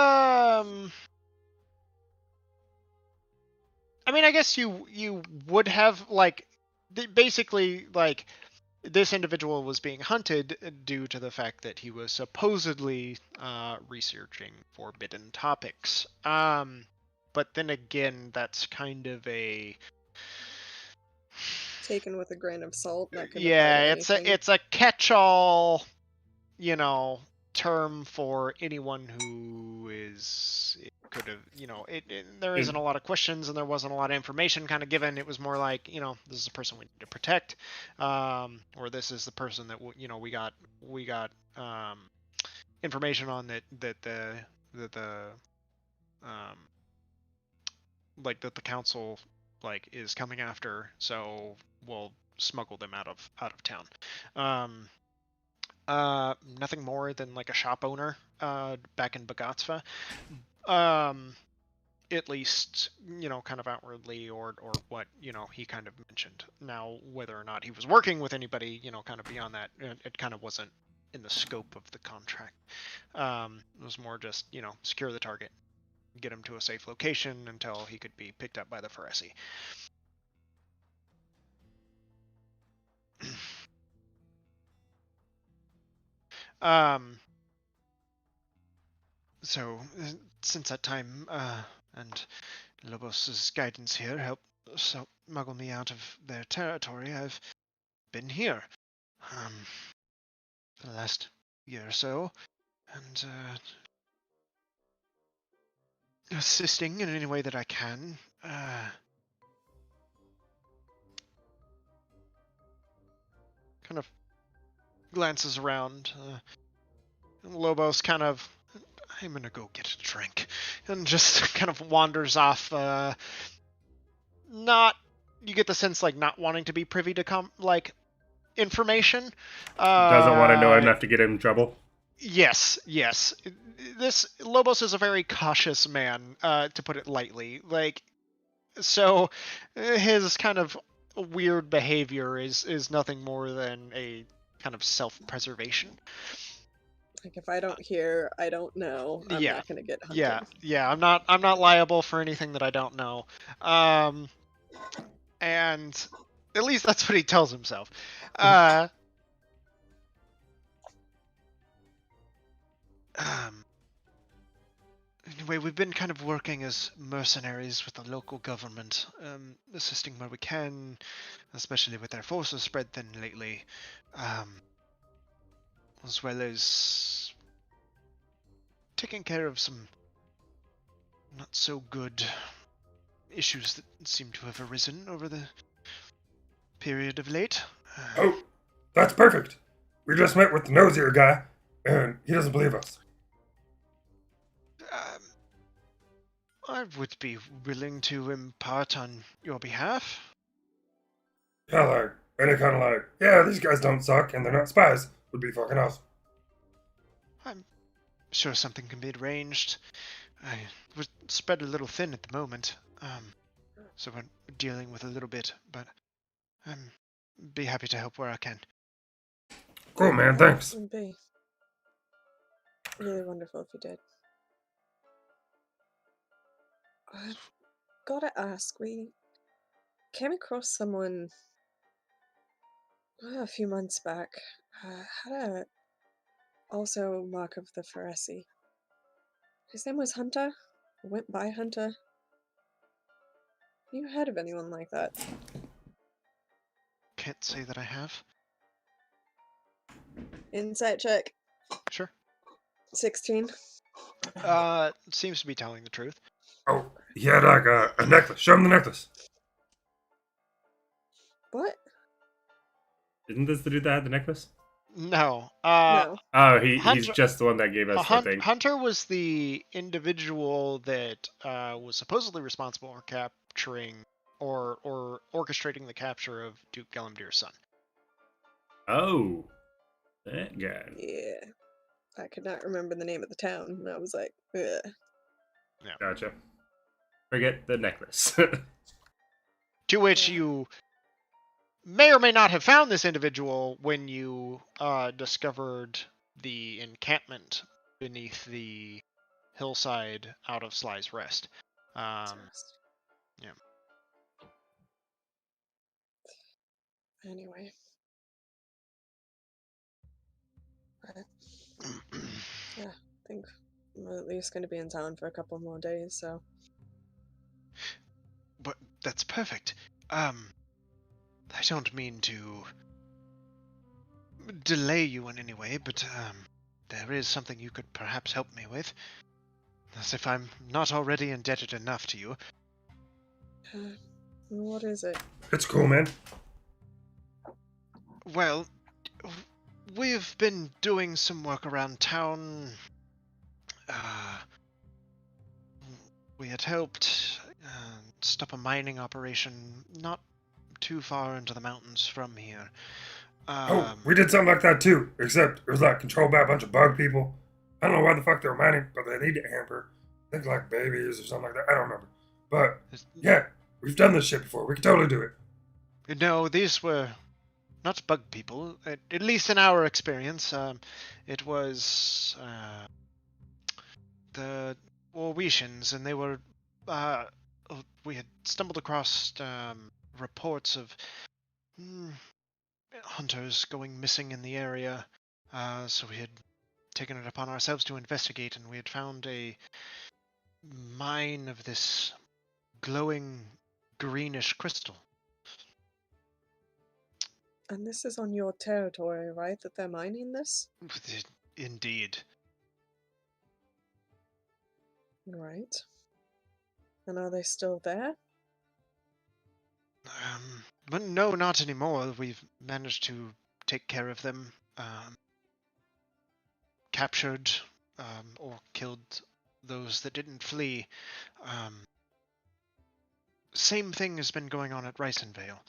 I mean, I guess you would have, like, basically, like, this individual was being hunted due to the fact that he was supposedly researching forbidden topics. But then again, that's kind of a...
taken with a grain of salt. That could
Yeah,
apply to anything.
it's a catch-all, term for anyone who is... It could have, there isn't a lot of questions and there wasn't a lot of information kind of given. It was more like, this is the person we need to protect, or this is the person that we got information on that the that the council is coming after, so we'll smuggle them out of town. Nothing more than like a shop owner back in Bagatsva. At least, kind of outwardly, or what, he kind of mentioned. Now, whether or not he was working with anybody, kind of beyond that, it kind of wasn't in the scope of the contract. It was more just, secure the target, get him to a safe location until he could be picked up by the Pharisee. So since that time, and Lobos's guidance here helped smuggle me out of their territory, I've been here, for the last year or so, and assisting in any way that I can. Kind of glances around. Lobos kind of, I'm gonna go get a drink, and just kind of wanders off. Not, you get the sense like not wanting to be privy to information.
Doesn't want to know enough to get him in trouble.
Yes. This Lobos is a very cautious man, to put it lightly. So his kind of weird behavior is nothing more than a kind of self-preservation.
Like, if I don't hear, I don't know. I'm
Yeah.
not gonna get hunted.
Yeah. I'm not liable for anything that I don't know. And at least that's what he tells himself. Anyway, we've been kind of working as mercenaries with the local government, assisting where we can, especially with their forces spread thin lately, as well as taking care of some not so good issues that seem to have arisen over the period of late.
Oh, that's perfect. We just met with the nosier guy, and he doesn't believe us.
I would be willing to impart on your behalf.
Yeah, like, any kind of like, yeah, these guys don't suck and they're not spies would be fucking awesome.
I'm sure something can be arranged. I was spread a little thin at the moment, so we're dealing with a little bit, but I'm be happy to help where I can.
Cool, man, thanks.
It would be really wonderful if you did. I've gotta ask, we came across someone a few months back. Had a also mark of the Pharisee. His name was Hunter. Went by Hunter. Have you heard of anyone like that?
Can't say that I have.
Insight check.
Sure.
16.
Seems to be telling the truth.
Oh, he had like a necklace. Show him the necklace.
What?
Isn't this the dude that had the necklace?
No.
No.
Oh, he's
Hunter-
just the one that gave us the thing.
Hunter was the individual that was supposedly responsible for capturing or orchestrating the capture of Duke Gellamdir's son.
Oh, that guy.
Yeah. I could not remember the name of the town, and I was like, ugh.
Gotcha. Forget the necklace.
To which
Yeah.
you may or may not have found this individual when you discovered the encampment beneath the hillside out of Sly's Rest. Yeah.
Anyway. Yeah, I think I'm at least going to be in town for a couple more days, so.
But that's perfect. I don't mean to delay you in any way, but there is something you could perhaps help me with. As if I'm not already indebted enough to you.
What is it?
It's cool, man.
Well, we've been doing some work around town. We had helped stop a mining operation not too far into the mountains from here.
Oh, we did something like that too, except it was like controlled by a bunch of bug people. I don't know why the fuck they were mining, but they need to hamper. I think like babies or something like that. I don't remember. But yeah, we've done this shit before. We can totally do it.
No, these were not bug people, at least in our experience. It was the Orwetians, and they were. We had stumbled across reports of hunters going missing in the area, so we had taken it upon ourselves to investigate, and we had found a mine of this glowing greenish crystal.
And this is on your territory, right? That they're mining this?
Indeed.
Right. And are they still there?
But no, not anymore. We've managed to take care of them. Captured or killed those that didn't flee. Same thing has been going on at Ricenvale.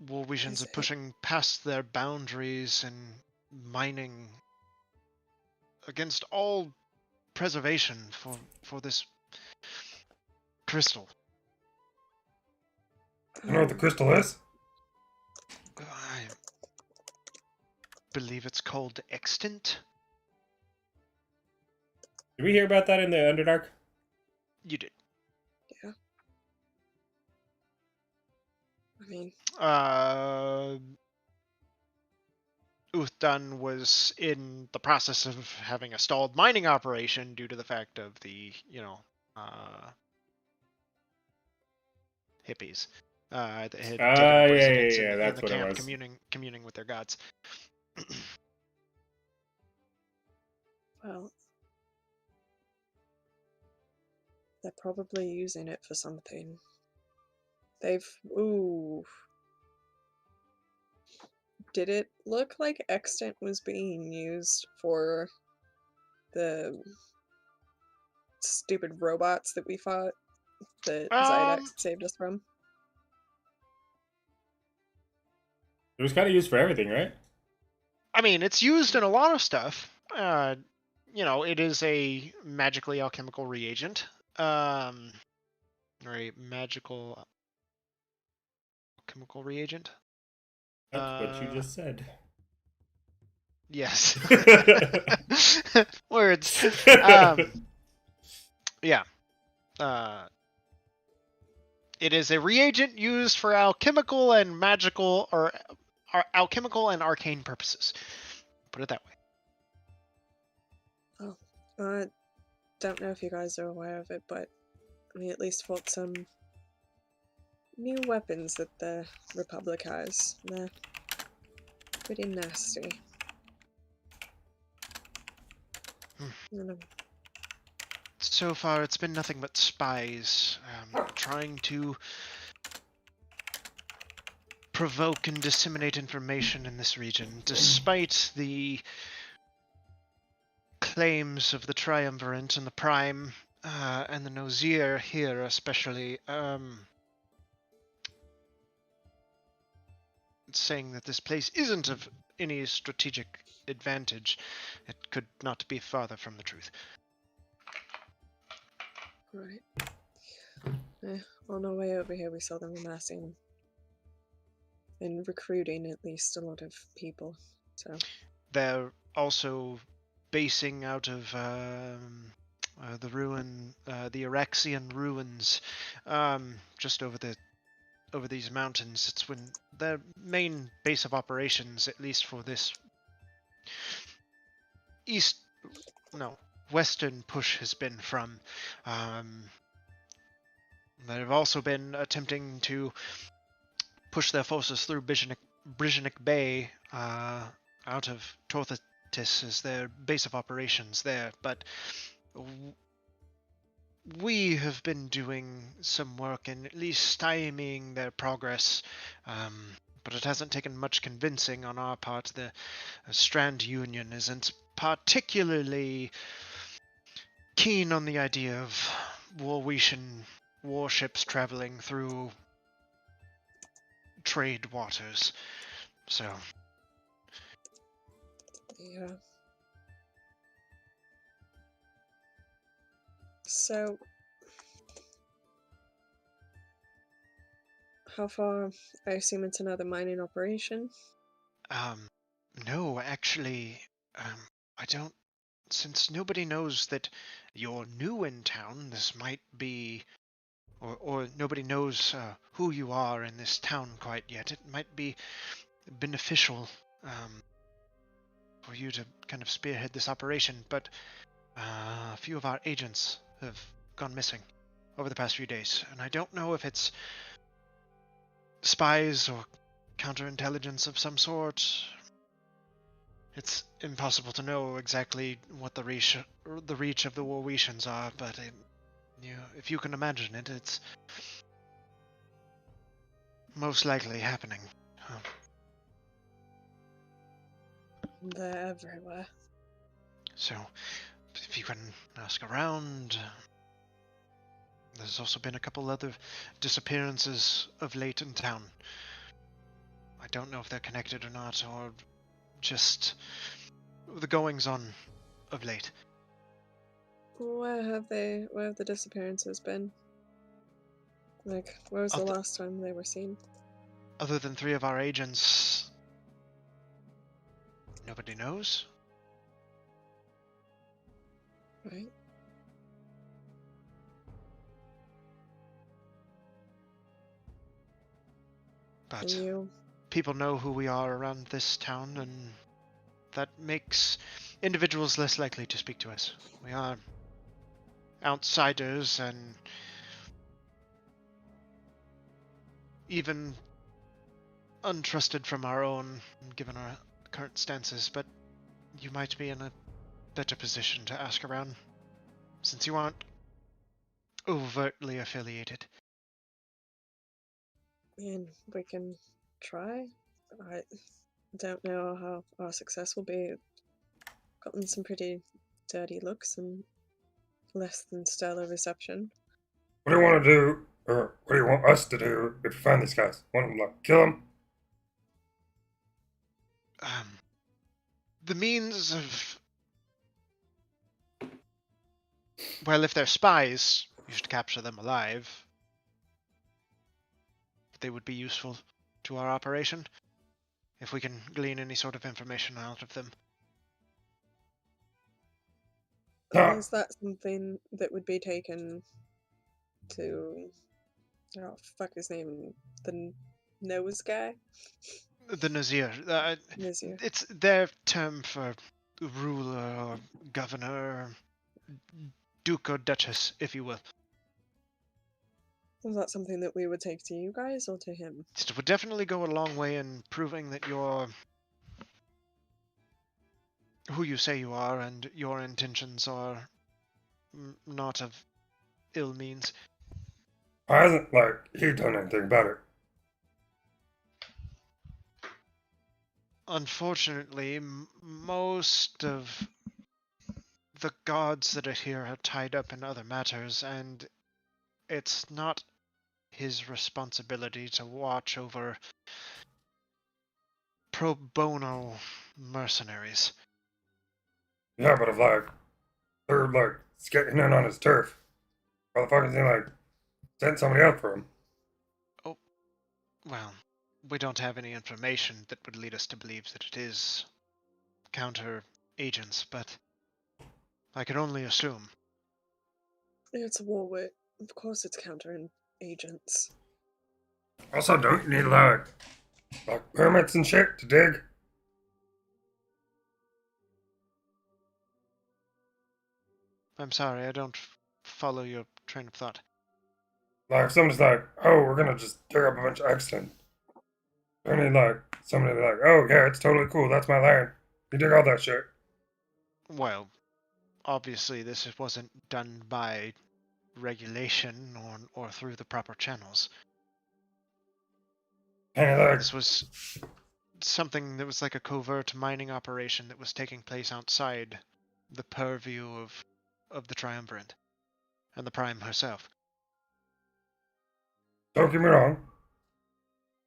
Warvisions
Is
are
it-
pushing past their boundaries and mining against all preservation for this crystal.
You know what the crystal is?
I believe it's called extant.
Did we hear about that in the Underdark?
You did.
Yeah. I mean,
Uthdan was in the process of having a stalled mining operation due to the fact of the, hippies that had taken residence in
That's
the
what it
camp,
was.
communing with their gods.
well, they're probably using it for something. Ooh. Did it look like extant was being used for the stupid robots that we fought that Zydex saved us from?
It was kind of used for everything, right?
I mean, it's used in a lot of stuff. It is a magically alchemical reagent. Or a magical alchemical reagent.
That's what you just said.
Yes. Words. Yeah. It is a reagent used for alchemical and magical, or alchemical and arcane purposes. Put it that way.
Oh, don't know if you guys are aware of it, but we at least fought some new weapons that the Republic has. They're pretty nasty.
So far, it's been nothing but spies trying to provoke and disseminate information in this region, despite the claims of the Triumvirate and the Prime and the Nozir here, especially, saying that this place isn't of any strategic advantage. It could not be farther from the truth.
Right. On our way over here, we saw them amassing and recruiting at least a lot of people. So
they're also basing out of the Erexian ruins, just over these mountains. It's when their main base of operations, at least for this western push, has been from. They've also been attempting to push their forces through Brizhnik Bay out of Torthatis as their base of operations there, but we have been doing some work in at least stymieing their progress, but it hasn't taken much convincing on our part. The Strand Union isn't particularly keen on the idea of Warwetian warships traveling through trade waters. So
yeah. So how far? I assume it's another mining operation.
No, actually, I don't. Since nobody knows that you're new in town, this might be, or nobody knows who you are in this town quite yet. It might be beneficial for you to kind of spearhead this operation, but a few of our agents have gone missing over the past few days, and I don't know if it's spies or counterintelligence of some sort. It's impossible to know exactly what the reach of the Warwetians are, but if you can imagine it, it's most likely happening.
They're everywhere.
So, if you can ask around. There's also been a couple other disappearances of late in town. I don't know if they're connected or not, or just the goings-on of late.
Where have the disappearances been? Like, where was the last time they were seen?
Other than 3 of our agents, nobody knows.
Right.
But
You?
people know who we are around this town, and that makes individuals less likely to speak to us. We are outsiders and even untrusted from our own, given our current stances, but you might be in a better position to ask around, since you aren't overtly affiliated.
I mean, we can try. I don't know how our success will be. Gotten some pretty dirty looks and less than stellar reception.
What do you want to do, or what do you want us to do if you find these guys? Want them, like, kill them?
The means of... Well, if they're spies, you should capture them alive. They would be useful to our operation, if we can glean any sort of information out of them.
Is that something that would be taken to... Oh, fuck his name. The nose guy?
The Nazir.
Nazir.
It's their term for ruler or governor, duke or duchess, if you will.
Was that something that we would take to you guys or to him?
It would definitely go a long way in proving that you're who you say you are and your intentions are not of ill means.
Why hasn't, like, he done anything about it?
Unfortunately, most of the gods that are here are tied up in other matters, and it's not his responsibility to watch over pro bono mercenaries.
Yeah, but if, like, they're, like, skating in on his turf, why the fuck is he, like, send somebody out for him?
Oh, well, we don't have any information that would lead us to believe that it is counter agents, but I can only assume.
It's a war. Of course it's countering agents.
Also, don't you need, like permits and shit to dig?
I'm sorry, I don't follow your train of thought.
Like, if somebody's like, oh, we're gonna just dig up a bunch of extant. Don't need, like, somebody like, oh, yeah, it's totally cool, that's my land. You dig all that shit.
Well, obviously this wasn't done by regulation or through the proper channels.
And, like,
This was something that was like a covert mining operation that was taking place outside the purview of the Triumvirate and the Prime herself.
don't get me wrong.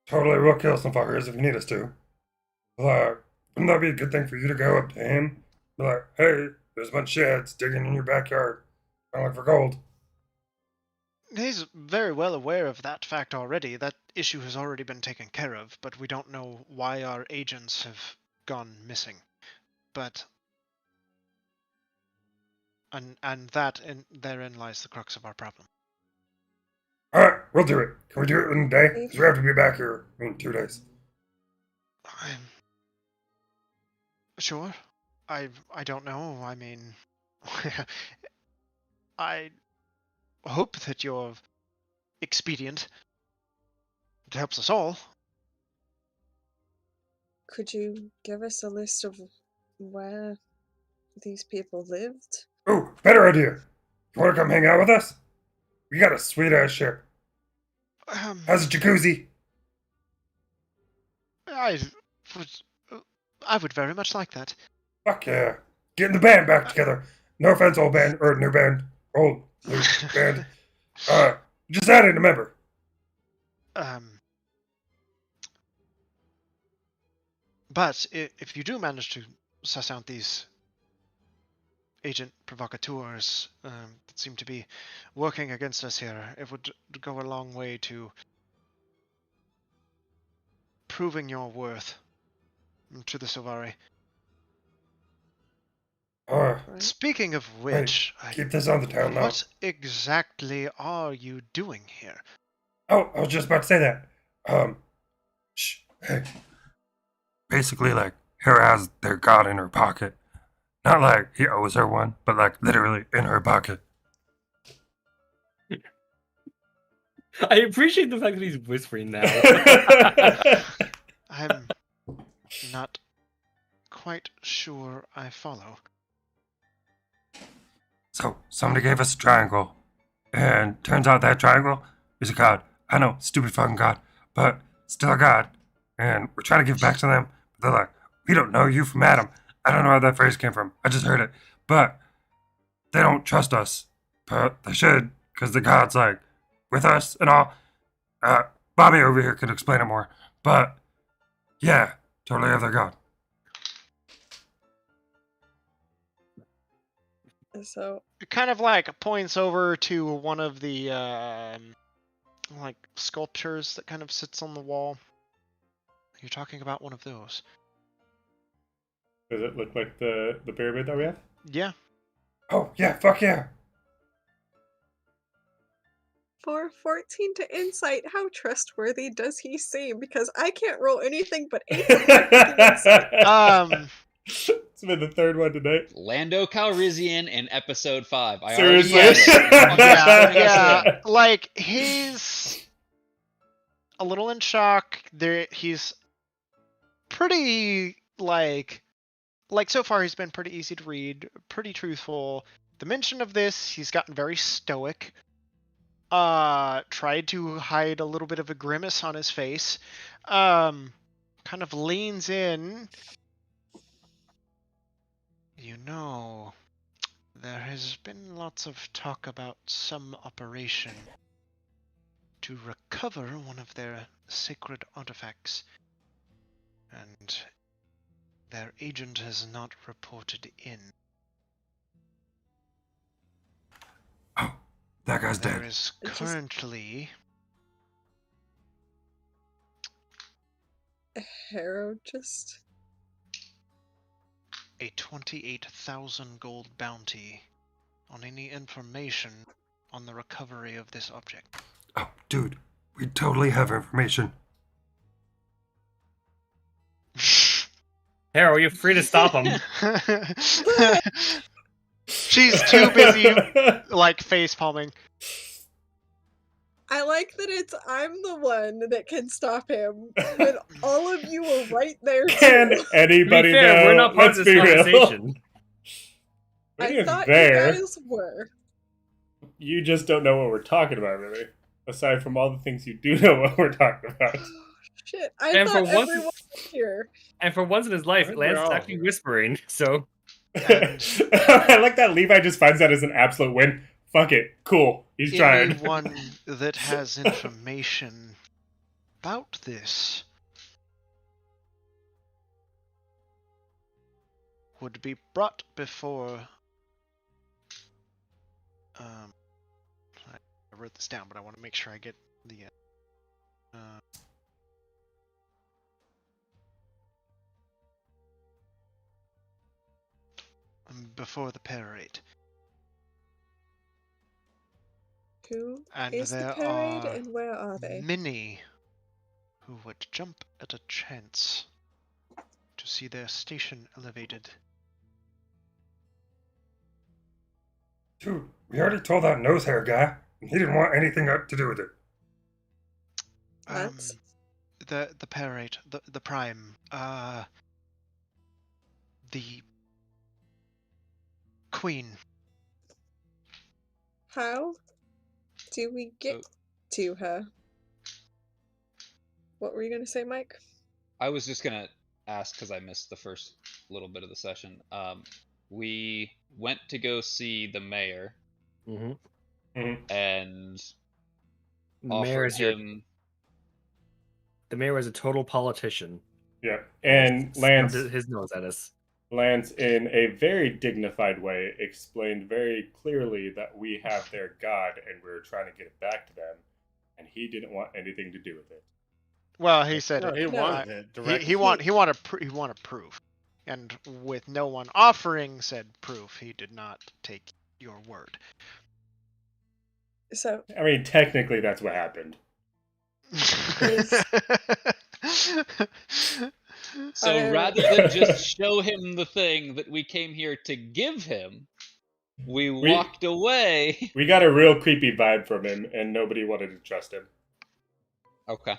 Totally will kill some fuckers if you need us to. Like, wouldn't that be a good thing for you to go up to him? Be like, hey, there's a bunch of sheds digging in your backyard. Trying to look for gold.
He's very well aware of that fact already. That issue has already been taken care of, but we don't know why our agents have gone missing. But and therein lies the crux of our problem.
Alright, we'll do it. Can we do it in a day? Because we have to be back here in 2 days.
Sure. I don't know. I mean, I hope that you're expedient. It helps us all.
Could you give us a list of where these people lived?
Ooh, better idea. You want to come hang out with us? We got a sweet ass ship. How's a jacuzzi?
I would, I would very much like that.
Fuck yeah. Getting the band back together. No offense, old band, or new band. Old, new band. Just added a member.
But if you do manage to suss out these agent provocateurs that seem to be working against us here, it would go a long way to proving your worth to the Silvari.
Uh,
Speaking of which,
keep this on the town now.
what exactly are you doing here?
Oh, I was just about to say that. Shh, hey. Basically, like, Hera has their god in her pocket. Not like he owes her one, but like literally in her pocket.
I appreciate the fact that he's whispering now.
I'm not quite sure I follow.
So, somebody gave us a triangle, and turns out that triangle is a god. I know, stupid fucking god, but still a god. And we're trying to give back to them, but they're like, we don't know you from Adam. I don't know where that phrase came from. I just heard it. But they don't trust us. But they should, because the god's like with us and all. Bobby over here can explain it more. But yeah, totally have their god.
So
It kind of like points over to one of the like sculptures that kind of sits on the wall. You're talking about one of those.
Does it look like the pyramid that we have?
Yeah.
Oh, yeah, fuck yeah.
for 14 to insight, how trustworthy does he seem? Because I can't roll anything but 8 to fucking insight.
It's been the third one tonight.
Lando Calrissian in episode 5. I
Seriously?
already said it.
Yeah. Like he's a little in shock. He's pretty like so far he's been pretty easy to read, pretty truthful. The mention of this, he's gotten very stoic. Tried to hide a little bit of a grimace on his face. Kind of leans in. You know, there has been lots of talk about some operation to recover one of their sacred artifacts, and their agent has not reported in.
Oh, that guy's
There
dead.
is currently
Harrow just...
a 28,000 gold bounty on any information on the recovery of this object.
Oh, dude, we totally have information.
Harold, you're free to stop him.
She's too busy, like, face palming.
I like that it's I'm the one that can stop him when all of you were right there too.
Can anybody
To be fair,
know?
we're not part
Let's
of this
be real.
conversation.
I thought
there.
you guys were.
You just don't know what we're talking about, really. Aside from all the things you do know what we're talking about.
Shit, I
And
thought
for once-
everyone was here.
And for once in his life,
I think we're
Lance is
all
actually
here.
whispering, so...
I like that Levi just finds that as an absolute win. Fuck it. Cool. He's trying.
Anyone that has information about this would be brought before. I wrote this down, but I want to make sure I get the. Before the parade.
Who
And
is the
there
parade
are
and where are they?
many who would jump at a chance to see their station elevated.
Dude, we already told that nose hair guy, and he didn't want anything to do with it.
Lance?
The Parate, the Prime, the Queen.
How do we get to her? What were you going to say, Mike?
I was just gonna ask because I missed the first little bit of the session. We went to go see the mayor and
The
offered
mayor is
him.
The mayor is a total politician.
Yeah, and
Stubbed his nose at us.
Lance, in a very dignified way, explained very clearly that we have their god and we're trying to get it back to them, and he didn't want anything to do with it.
Well, he said
No,
it.
he wanted it directly.
He wanted proof, and with no one offering said proof, he did not take your word.
So,
I mean, technically, that's what happened.
So rather than just show him the thing that we came here to give him, we walked away.
We got a real creepy vibe from him, and nobody wanted to trust him.
Okay.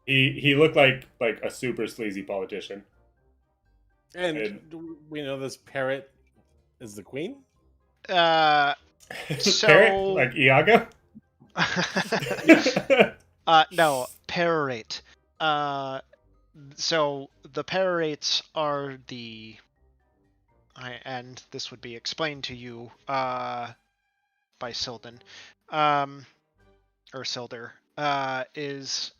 He looked like a super sleazy politician.
And do we know this parrot is the queen?
So
Parrot? Like Iago?
no, Parate. So the Parates are and this would be explained to you by Silden, or Silder, is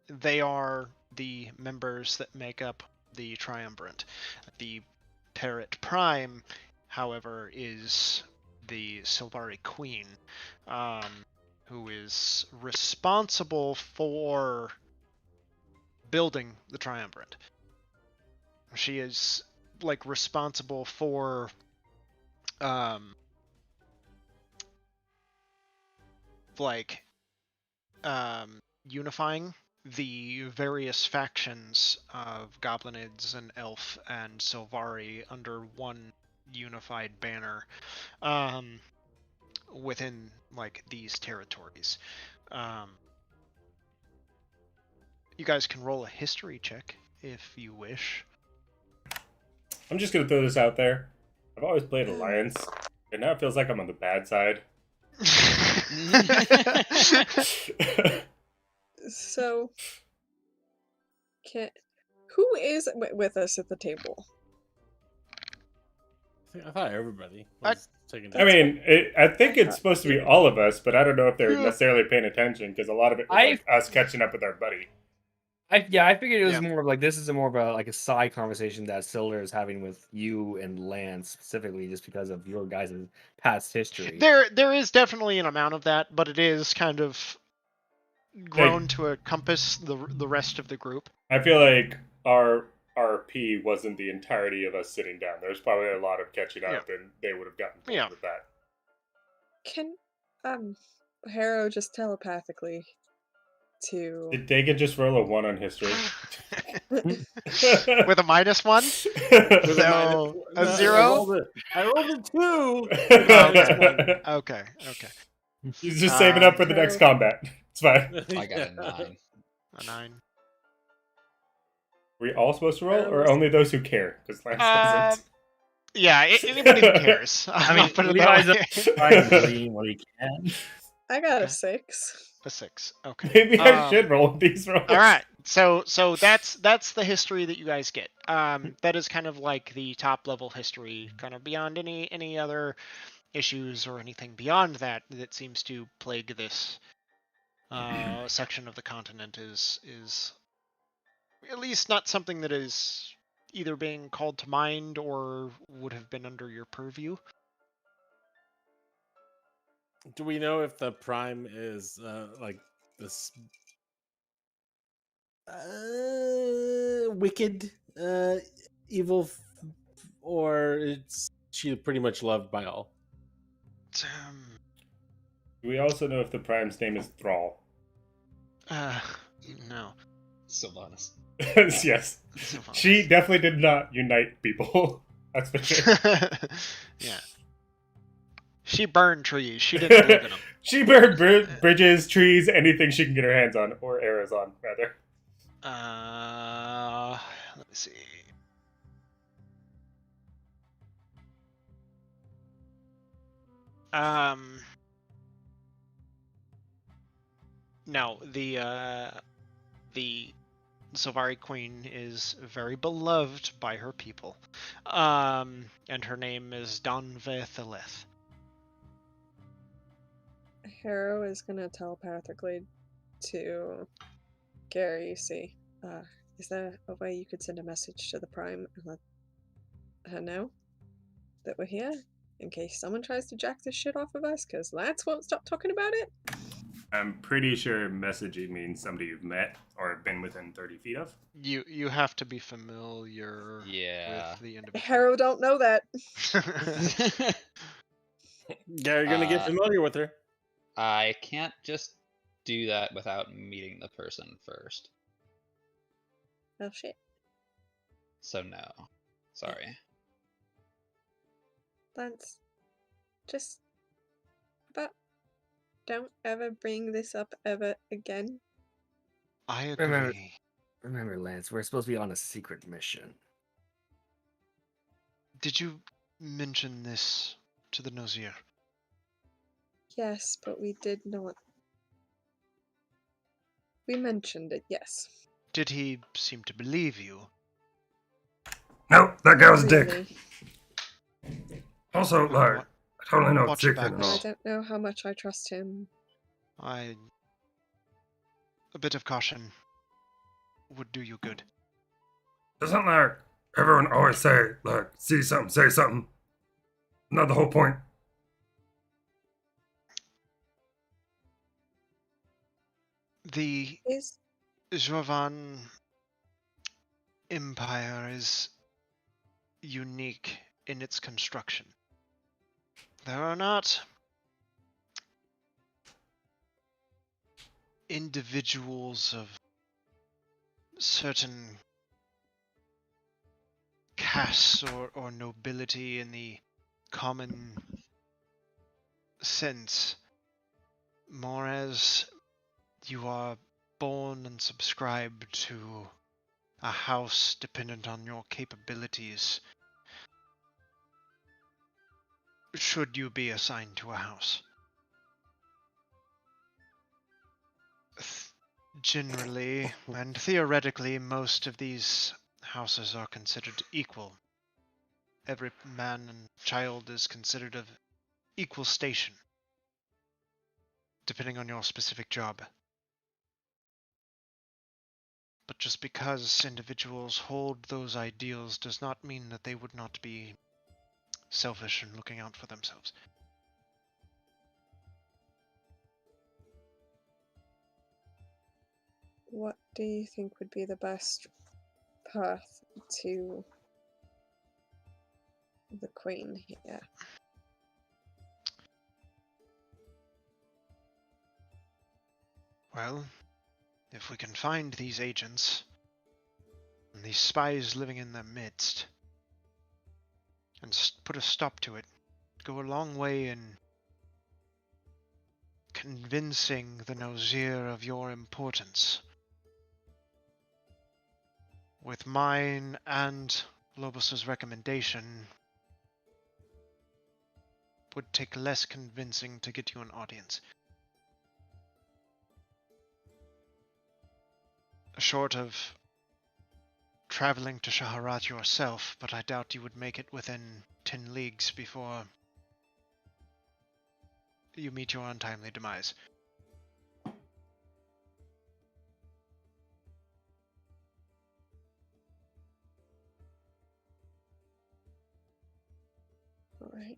they are the members that make up the Triumvirate. The Parrot Prime, however, is the Silvari Queen, who is responsible for building the Triumvirate. She is responsible for unifying the various factions of Goblinids and Elf and Silvari under one unified banner within these territories. You guys can roll a history check if you wish.
I'm just gonna throw this out there. I've always played Alliance, and now it feels like I'm on the bad side.
So, who is with us at the table?
I thought everybody was taking.
I mean, I think it's supposed to be all of us, but I don't know if they're necessarily paying attention because a lot of it was us catching up with our buddy.
I figured it was more of this is more of a side conversation that Silder is having with you and Lance specifically, just because of your guys' past history.
There is definitely an amount of that, but it is kind of grown to encompass the rest of the group.
I feel like our RP wasn't the entirety of us sitting down. There's probably a lot of catching up, and they would have gotten involved with that.
Can Harrow just telepathically to...
Did Dagan just roll a 1 on history?
With a -1? So, a 0?
I rolled a 2!
Okay.
He's just saving up for the next combat. It's fine.
I got a 9.
A 9.
Were we all supposed to roll, or only those who care? Because Lance doesn't.
Yeah, anybody who cares.
I mean,
Levi's
doing what he can.
I got a 6.
A 6. Okay.
Maybe I should roll these rolls.
All right. So that's the history that you guys get. That is kind of the top level history, kind of beyond any other issues or anything beyond that seems to plague this section of the continent is at least not something that is either being called to mind or would have been under your purview.
Do we know if the Prime is this wicked, evil, or is she pretty much loved by all?
Do we also know if the Prime's name is Thrall?
No.
Sylvanas.
Yes. She definitely did not unite people. That's for sure.
Yeah. She burned trees. She didn't live in them.
She burned bridges, trees, anything she can get her hands on, or arrows on, rather.
Let me see. No, the Sylvari Queen is very beloved by her people. And her name is Donve Thalith.
Harrow is gonna telepathically to Gary, see, is there a way you could send a message to the Prime and let her know that we're here? In case someone tries to jack this shit off of us, because Lance won't stop talking about it?
I'm pretty sure messaging means somebody you've met or been within 30 feet of.
You have to be familiar
Yeah.
with the individual.
Harrow don't know that.
Gary gonna get familiar with her.
I can't just do that without meeting the person first.
Oh shit.
So no. Sorry.
Lance, just don't ever bring this up ever again.
I agree.
Remember, Lance, we're supposed to be on a secret mission.
Did you mention this to the Nosier?
Yes, but we did not. We mentioned it, yes.
Did he seem to believe you?
Nope, that guy was a dick.
Really.
Also, like, I totally know it's
Watch your
secret and
backs.
all.
I don't know how much I trust him.
A bit of caution would do you good.
Doesn't like everyone always say, like, see something, say something? Not the whole point.
The
Is
Jovan Empire is unique in its construction. There are not individuals of certain castes or nobility in the common sense, more as you are born and subscribe to a house dependent on your capabilities, should you be assigned to a house. Generally, and theoretically, most of these houses are considered equal. Every man and child is considered of equal station, depending on your specific job. But just because individuals hold those ideals does not mean that they would not be selfish and looking out for themselves.
what do you think would be the best path to the Queen here?
Well, if we can find these agents and these spies living in their midst and put a stop to it, go a long way in convincing the Nosier of your importance. With mine and Lobos's recommendation, would take less convincing to get you an audience. Short of traveling to Shaharat yourself, but I doubt you would make it within 10 leagues before you meet your untimely demise.
Alright.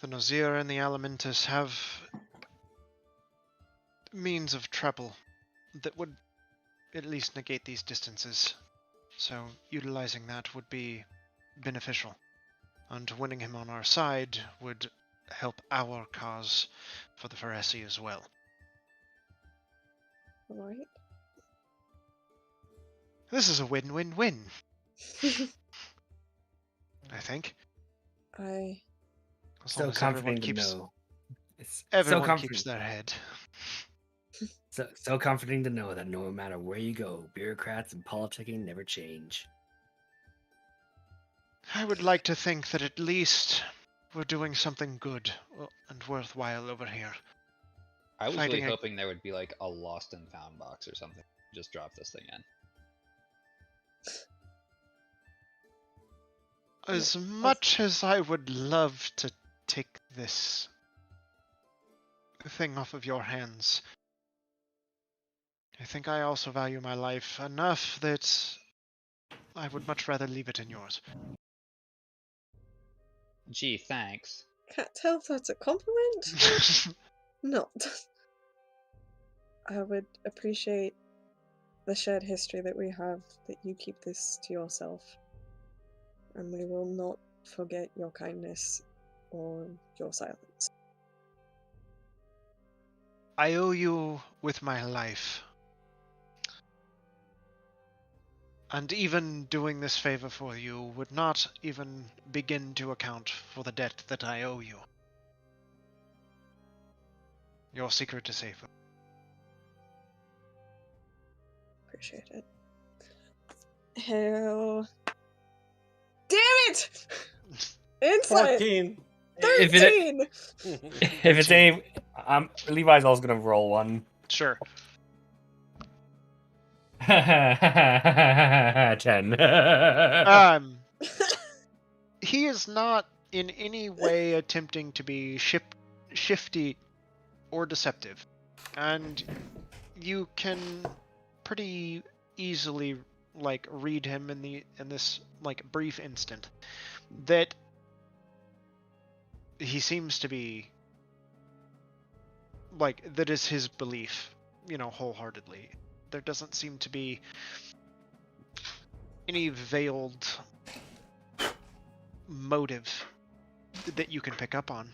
The Nosier and the Alimentus have means of travel that would at least negate these distances, so utilizing that would be beneficial, and winning him on our side would help our cause for the Pharisee as well.
Alright.
This is a win-win-win, I think.
I
As
So
long as everyone
comforting to
keeps
know. It's
everyone keeps their head.
So comforting to know that no matter where you go, bureaucrats and politicking never change.
I would like to think that at least we're doing something good and worthwhile over here.
I was
Fighting
really
a-
hoping there would be like a lost and found box or something. Just drop this thing in.
As much as I would love to take this thing off of your hands, I think I also value my life enough that I would much rather leave it in yours.
Gee, thanks.
can't tell if that's a compliment. Not. I would appreciate the shared history that we have, that you keep this to yourself. And we will not forget your kindness or your silence.
I owe you with my life. And even doing this favor for you would not even begin to account for the debt that I owe you. Your secret is safe.
Appreciate it. Hell. Damn it! Insight!
14.
If
13!
If it's any, Levi's also gonna roll one.
Sure.
10.
He is not in any way attempting to be shifty or deceptive, and you can pretty easily read him in this brief instant that he seems to be that is his belief, wholeheartedly. There doesn't seem to be any veiled motive that you can pick up on.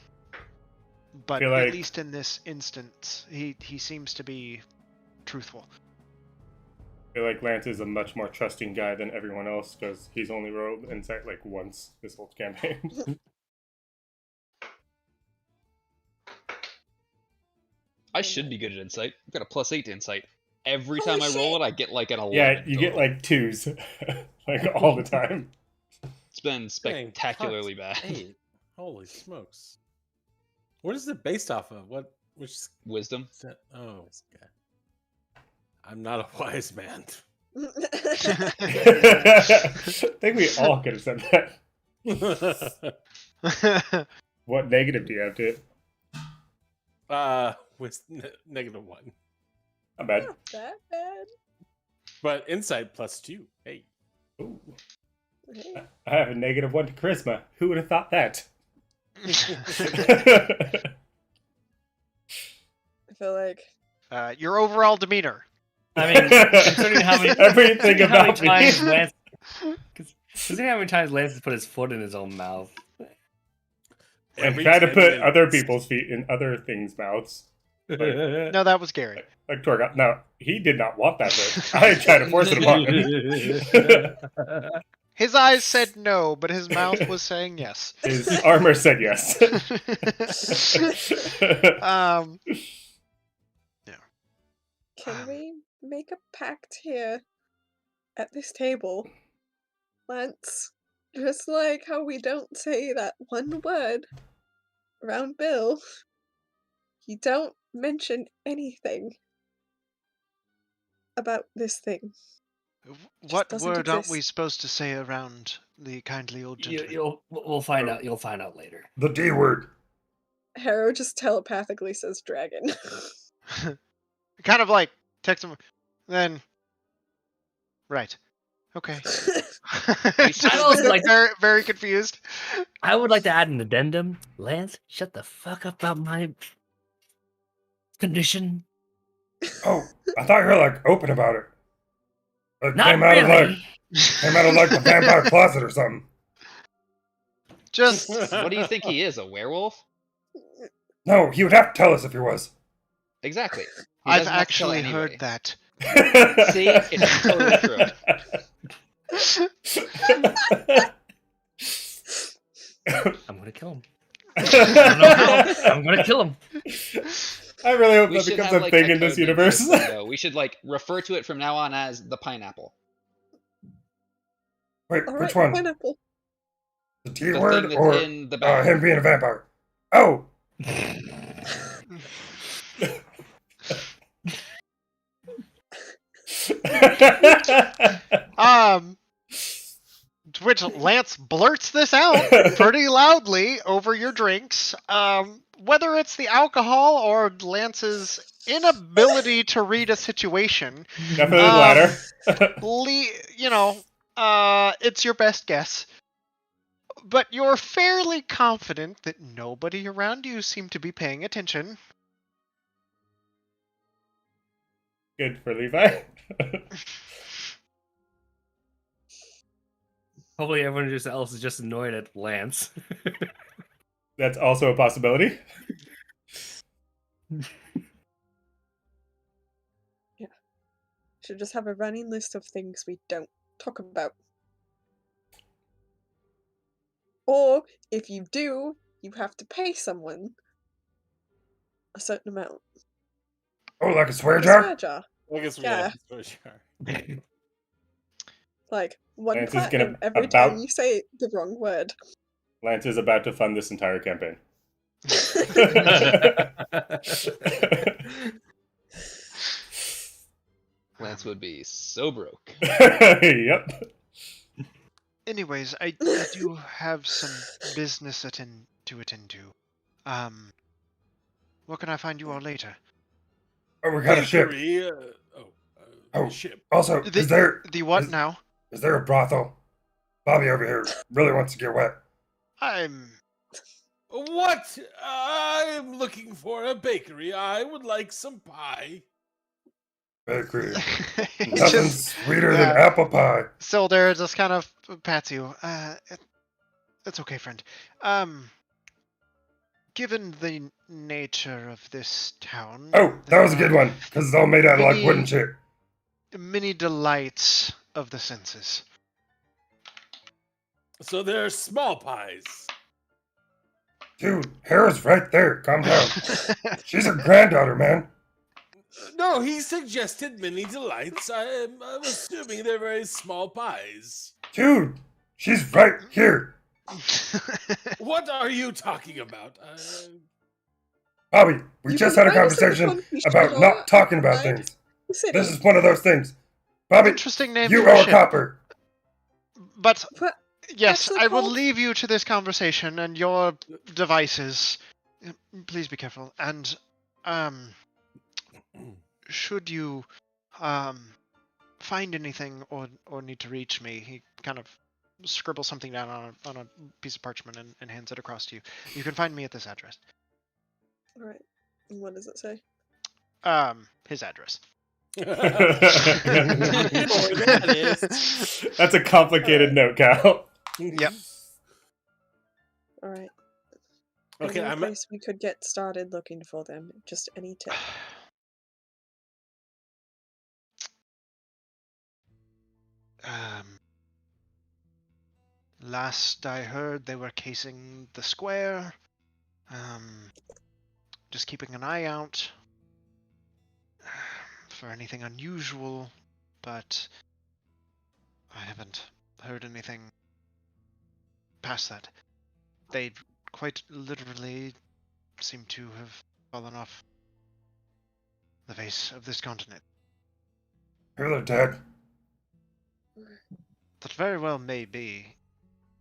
But at least in this instance, he seems to be truthful.
I feel like Lance is a much more trusting guy than everyone else because he's only rolled insight once this whole campaign.
I should be good at insight. I've got a +8 to insight. Every
Holy
time I roll
shit.
it, I get an 11.
Yeah, you
total.
get 2s all the time.
It's been
Dang,
spectacularly bad.
Hey, holy smokes. What is it based off of? Which
Wisdom.
set? Oh, okay. I'm not a wise man.
I think we all could have said that. What negative do you have to it?
With -1.
Not bad.
Not that bad.
But insight +2. Hey.
Ooh.
Hey.
I have a -1 to charisma. Who would have thought that?
I feel like
Your overall demeanor.
I mean, considering how many,
Everything
considering how many
about me.
times Lance, considering how many times Lance has put his foot in his own mouth.
And
Every
try to
10
put
minutes.
other people's feet in other things' mouths.
No, that was Gary.
Like Torgot. No, he did not want that bit. I tried to force it upon him.
His eyes said no, but his mouth was saying yes.
His armor said yes.
Can we make a pact here at this table, Lance? Just like how we don't say that one word around Bill, you don't mention anything about this thing.
What
doesn't
word aren't
exist.
we supposed to say around the kindly old gentleman?
We'll find out. You'll find out later.
The D word.
Harrow just telepathically says dragon.
Kind of text him, then. Right. Okay. Just
I also like-
very, very confused.
I would like to add an addendum. Lance, shut the fuck up about my condition.
Oh, I thought you were open about it.
Not
came out
really.
came out of the vampire closet or something.
Just
What do you think he is, a werewolf?
No, he would have to tell us if he was.
Exactly. He
I've
doesn't have to tell
actually
anybody.
heard that.
See? It's totally true.
I'm gonna kill him. I don't know how. I'm gonna kill him.
I really hope
We
that
should
becomes
have,
a
like,
thing
a
in this
code name
universe.
system, though. We should like refer to it from now on as the pineapple.
Wait,
All
which
right,
one?
pineapple.
The T
The
word
thing that's
or
in the bag.
him being a vampire? Oh,
To which Lance blurts this out pretty loudly over your drinks. Whether it's the alcohol or Lance's inability to read a situation,
Definitely the latter.
it's your best guess. But you're fairly confident that nobody around you seemed to be paying attention.
Good for Levi.
Hopefully, everyone else is just annoyed at Lance.
That's also a possibility.
Should just have a running list of things we don't talk about. Or if you do, you have to pay someone a certain amount.
oh, like a swear
A
jar?
swear jar.
I guess we
Yeah.
got a sure.
Like, one
Lance is
platinum
gonna
every
about-
time you say the wrong word.
Lance is about to fund this entire campaign.
Lance would be so broke.
Yep.
Anyways, I do have some business to attend to. What can I find you all later?
Oh, we got a ship.
Bakery,
Oh.
ship.
Also, is there
The what
is-
now?
is there a brothel? Bobby over here really wants to get wet.
What? I'm looking for a bakery. I would like some pie.
Bakery.
He's
Nothing
just
sweeter than apple pie.
Silder just kind of pats you. It's okay, friend. Given the nature of this town,
Oh, that was a
there
good one, because it's all made out of like wooden
Mini-
shit.
are many delights of the senses.
So they're small pies.
Dude, Hera's right there. Calm down. She's her granddaughter, man.
No, he suggested mini delights. I'm assuming they're very small pies.
Dude, she's right here.
What are you talking about?
Bobby, we
You
just
can
had a
find us in the
conversation
country
about
store
not talking about
outside
things.
the city.
This is one of those things. Bobby,
Interesting name
you
for a
are a
ship.
copper.
But
What?
yes,
Actually
I will
called-
leave you to this conversation and your devices. Please be careful. And should you find anything or need to reach me, he kind of scribbles something down on a piece of parchment and hands it across to you. You can find me at this address.
Alright. And what does it say?
His address.
That is.
That's a complicated note, Cal.
Yep.
Alright.
Okay,
Any
I'm.
place we could get started looking for them. Just any tip.
Last I heard, they were casing the square. Just keeping an eye out for anything unusual, but I haven't heard anything past that. They quite literally seem to have fallen off the face of this continent.
Here they're dead.
That very well may be,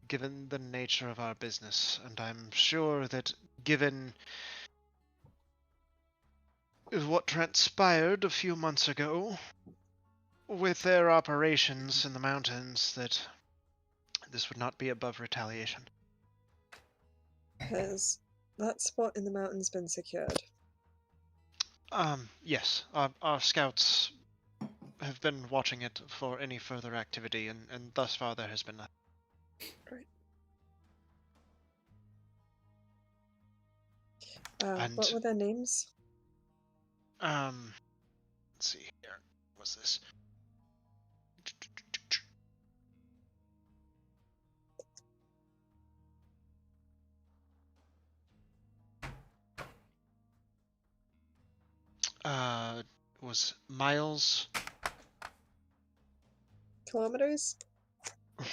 given the nature of our business, and I'm sure that given what transpired a few months ago with their operations in the mountains, that this would not be above retaliation.
Has that spot in the mountains been secured?
Yes, our scouts have been watching it for any further activity, and thus far there has been nothing. And-
What were their names?
Let's see here. What's this? Was Miles?
Kilometers?
Uh,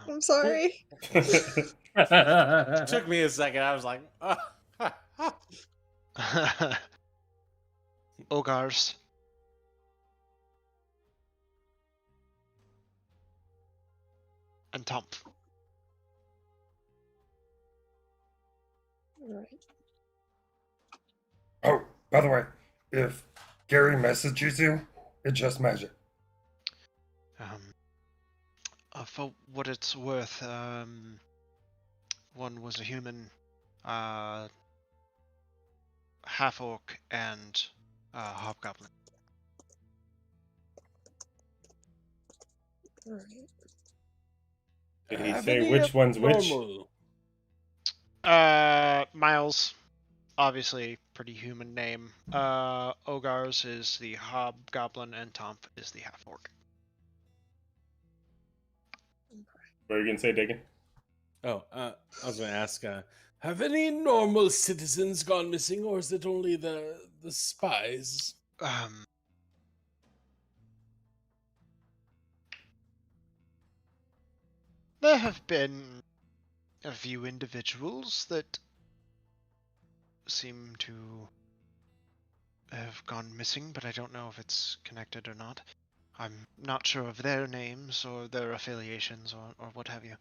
I'm sorry.
It took me a second. I was like,
Ogars. And Tomp.
Right.
Oh, by the way, if Gary messages you, it's just magic.
For what it's worth, one was a human, half orc, and hobgoblin.
Alright.
Did he
"Have
say
any
which one's which?
abnormal?"
Miles, obviously pretty human name. Ogars is the hobgoblin, and Tomp is the half orc.
What are you gonna say, Dagan?
Oh, I was going to ask, have any normal citizens gone missing, or is it only the spies?
There have been a few individuals that seem to have gone missing, but I don't know if it's connected or not. I'm not sure of their names or their affiliations or what have you.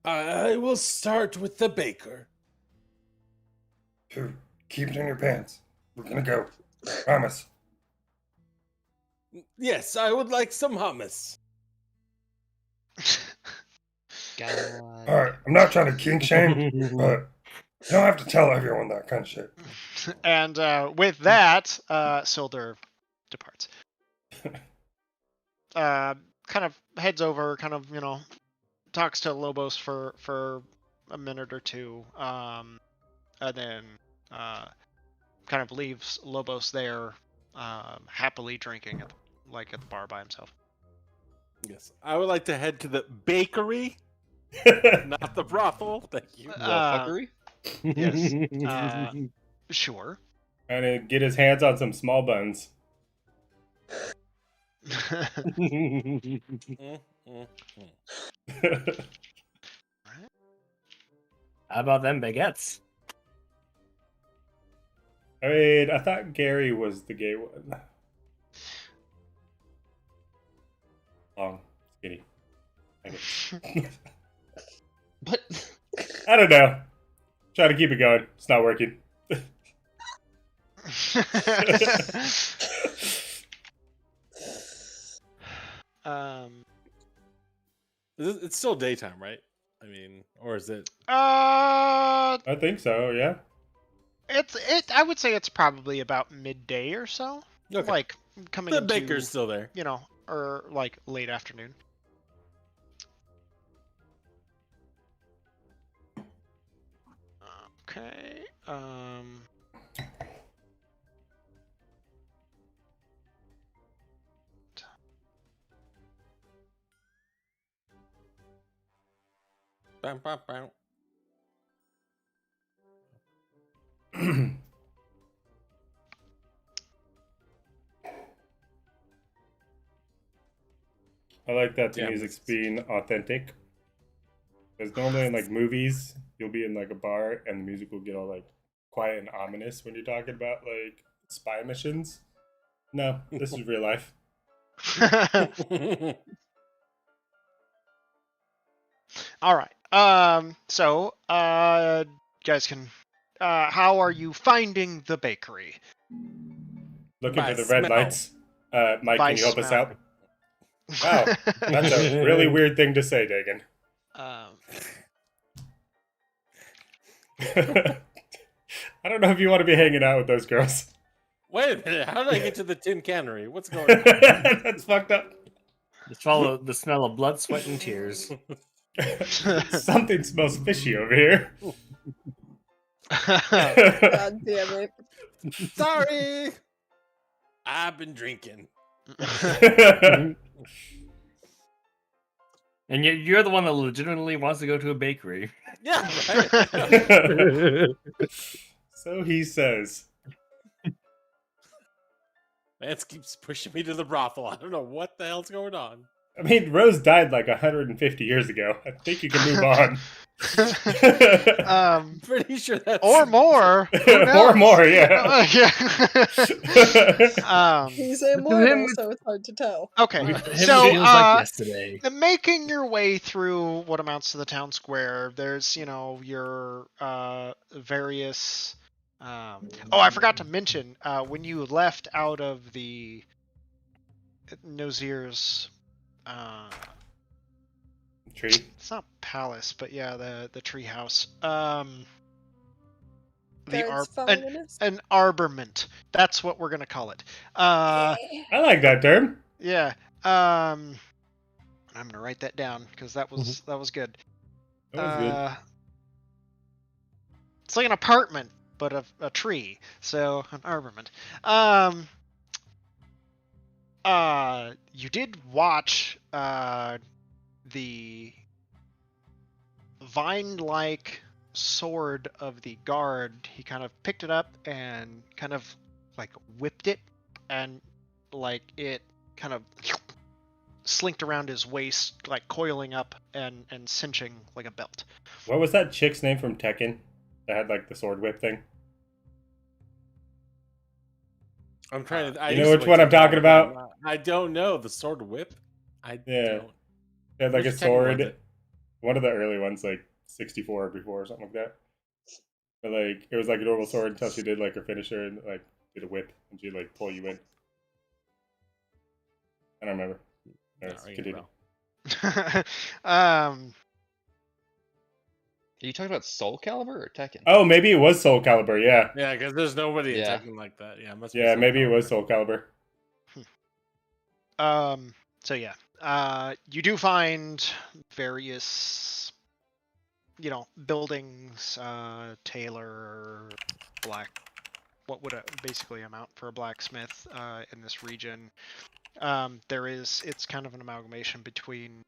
I will start with the baker.
Dude, keep it in your pants. We're gonna go. Promise.
Yes, I would like some hummus.
God.
Alright, I'm not trying to kink shame, but you don't have to tell everyone that kind of shit.
And with that, Silder departs. Kind of heads over, kind of, talks to Lobos for a minute or two, and then kind of leaves Lobos there, happily drinking at the bar by himself.
Yes, I would like to head to the bakery, not the brothel. Thank you.
Fuckery?
Yes. Sure.
Trying to get his hands on some small buns.
Mm, mm, mm.
How about them baguettes?
I mean, I thought Gary was the gay one. Long, skinny. I guess.
But
I don't know. Try to keep it going. It's not working.
It's still daytime, right? I mean, or is it?
Uh,
I think so, yeah.
I would say it's probably about midday or so.
Okay.
Like coming
The
into,
baker's still there.
or like late afternoon. Okay.
Bam, bam, bam.
I like that the
Yeah,
music's
it's-
being authentic. Because normally in like movies, you'll be in like a bar and the music will get all like quiet and ominous when you're talking about like spy missions. No, this is real life.
All right. So, you guys can. How are you finding the bakery?
Looking
By
for the red
smell.
lights. Mike,
By
can you help us
smell.
out? Wow, that's a really weird thing to say, Dagan. I don't know if you want to be hanging out with those girls.
Wait a minute. How did I get to the tin cannery? What's going on?
That's fucked up.
Just follow the smell of blood, sweat, and tears.
Something smells fishy over here.
God damn it.
Sorry. I've been drinking.
And yet you're the one that legitimately wants to go to a bakery.
Yeah, right.
So he says.
Lance keeps pushing me to the brothel. I don't know what the hell's going on.
I mean, Rose died like 150 years ago. I think you can move on.
I'm pretty sure that's
Or more. Who
Or
knows?
more, yeah.
He's
him,
immortal,
it's-
so it's hard to tell.
Okay,
Him
so
feels like yesterday.
making your way through what amounts to the town square, there's your various. Oh, I forgot to mention when you left out of the Nozir's.
Tree.
It's not palace, but yeah, the treehouse.
Guards following us?
An arborment. That's what we're gonna call it.
I like that term.
Yeah. I'm gonna write that down because that was good.
That was good.
It's like an apartment, but a tree. So an arborment. You did watch the vine-like sword of the guard. He kind of picked it up and kind of like whipped it, and like it kind of slinked around his waist, like coiling up and cinching like a belt.
What was that chick's name from Tekken that had like the sword whip thing?
I'm trying to.
You know which one I'm talking about?
I don't know. The sword whip? I
Yeah.
don't.
They had like
Which
a
Tekken was
sword.
it?
One of the early ones, like 64 or before or something like that. But like it was like a normal sword until she did like her finisher and like did a whip and she'd like pull you in. I don't remember. Anyways,
Not ringing a
continue.
bell.
Are you talking about Soul Calibur or Tekken?
Oh, maybe it was Soul Calibur. Yeah,
Yeah, because there's nobody in
Yeah.
Tekken like that. Yeah, it must be
yeah,
Soul
maybe it was
Calibur.
Soul Calibur.
So yeah, you do find various, buildings, tailor, what would basically amount for a blacksmith in this region. It's kind of an amalgamation between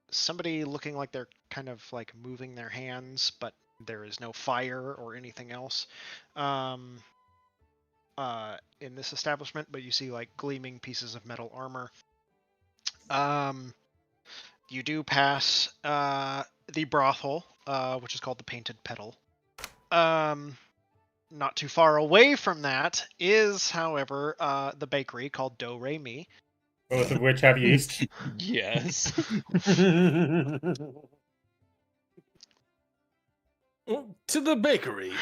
somebody looking like they're kind of like moving their hands, but there is no fire or anything else. In this establishment, but you see like gleaming pieces of metal armor. You do pass the brothel, which is called the Painted Petal. Not too far away from that is, however, the bakery called Do Re Mi.
Both of which have yeast.
Yes.
To the bakery.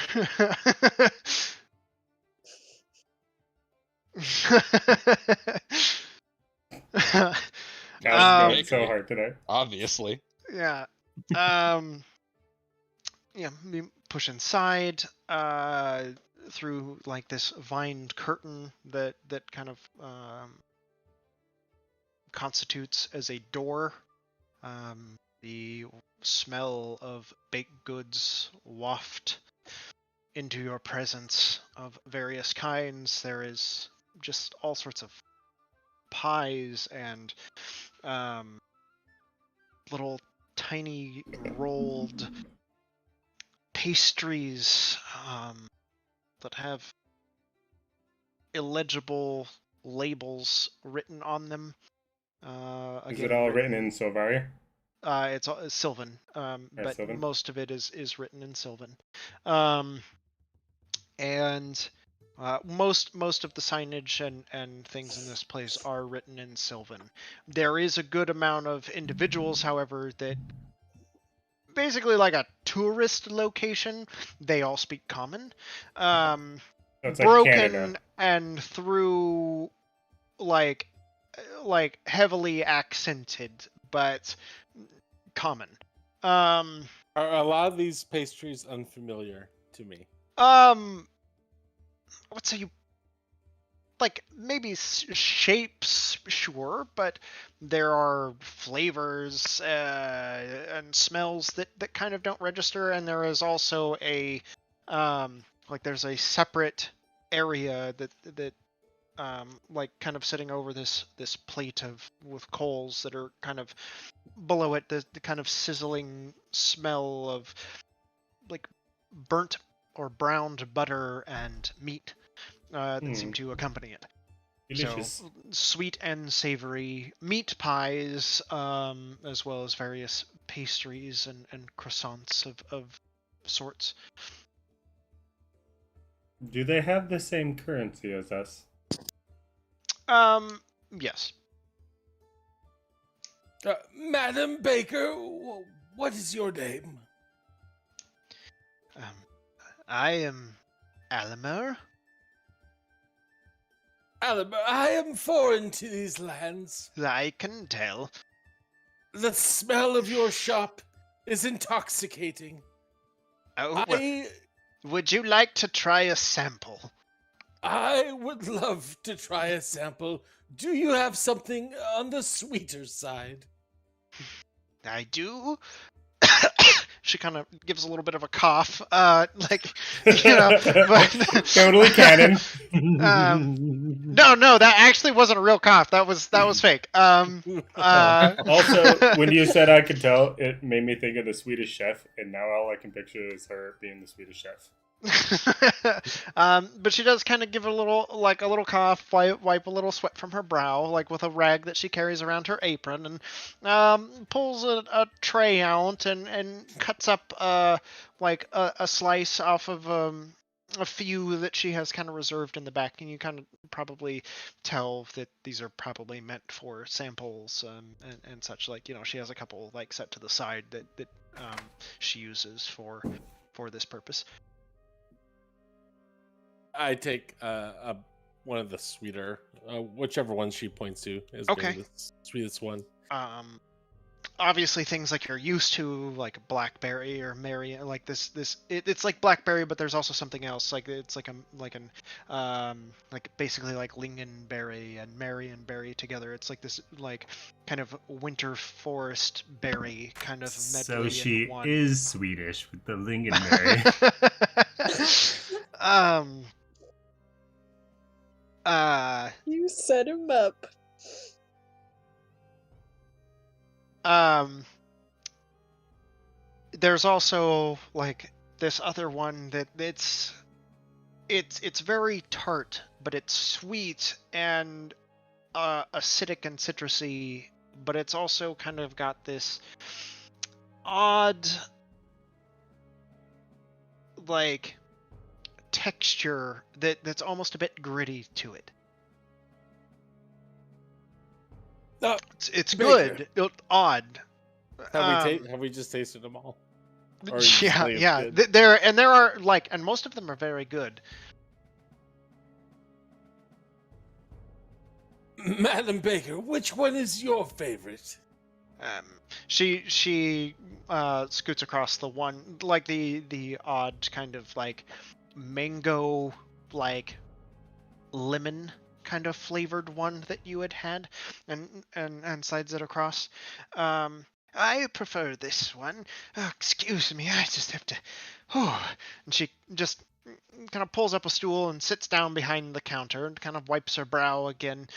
God, it's going so
Bakery.
hard today.
Obviously.
Yeah. We push inside through like this vined curtain that kind of constitutes as a door. The smell of baked goods waft into your presence of various kinds. There is just all sorts of pies and little tiny rolled pastries that have illegible labels written on them.
Is it all written in Silvaria?
It's Sylvan, but
Sylvan?
most of it is written in Sylvan. And most of the signage and things in this place are written in Sylvan. There is a good amount of individuals, however, that basically like a tourist location. They all speak common.
So it's like
Broken
Canada.
and through like heavily accented, but common.
Are a lot of these pastries unfamiliar to me?
I would say you like maybe shapes, sure, but there are flavors and smells that kind of don't register, and there is also a like there's a separate area that like kind of sitting over this plate of with coals that are kind of below it, the kind of sizzling smell of like burnt or browned butter and meat that seem to accompany it.
Delicious.
So sweet and savory meat pies, as well as various pastries and croissants of sorts.
Do they have the same currency as us?
Yes.
Madam Baker, what is your name?
I am Alamer.
Aliber, I am foreign to these lands.
I can tell.
The smell of your shop is intoxicating.
Oh, well, would you like to try a sample?
I would love to try a sample. Do you have something on the sweeter side?
I do. She kind of gives a little bit of a cough, like, but
Totally canon.
no, that actually wasn't a real cough. That was fake.
Also, when you said I could tell, it made me think of the Swedish Chef, and now all I can picture is her being the Swedish Chef.
But she does kind of give a little cough, wipe a little sweat from her brow, like with a rag that she carries around her apron, and pulls a tray out and cuts up like a slice off of a few that she has kind of reserved in the back, and you kind of probably tell that these are probably meant for samples and such. Like, she has a couple like set to the side that she uses for this purpose.
I take one of the sweeter, whichever one she points to as
Okay.
being the sweetest one.
Obviously things like you're used to, like blackberry or Mary, like it's like blackberry, but there's also something else. Like it's like basically like lingonberry and Marionberry together. It's like this like kind of winter forest berry kind of medley.
So she
in one.
is Swedish with the lingonberry.
You set him up.
There's also like this other one that it's very tart, but it's sweet and acidic and citrusy, but it's also kind of got this odd like texture that's almost a bit gritty to it. It's good. Odd.
Have we just tasted them all? Or you just
Yeah.
think it's good?
There are like, and most of them are very good.
Madam Baker, which one is your favorite?
She scoots across the one, like the odd kind of like mango, like lemon kind of flavored one that you had, and slides it across. I prefer this one. Oh, excuse me, I just have to. And she just kind of pulls up a stool and sits down behind the counter and kind of wipes her brow again.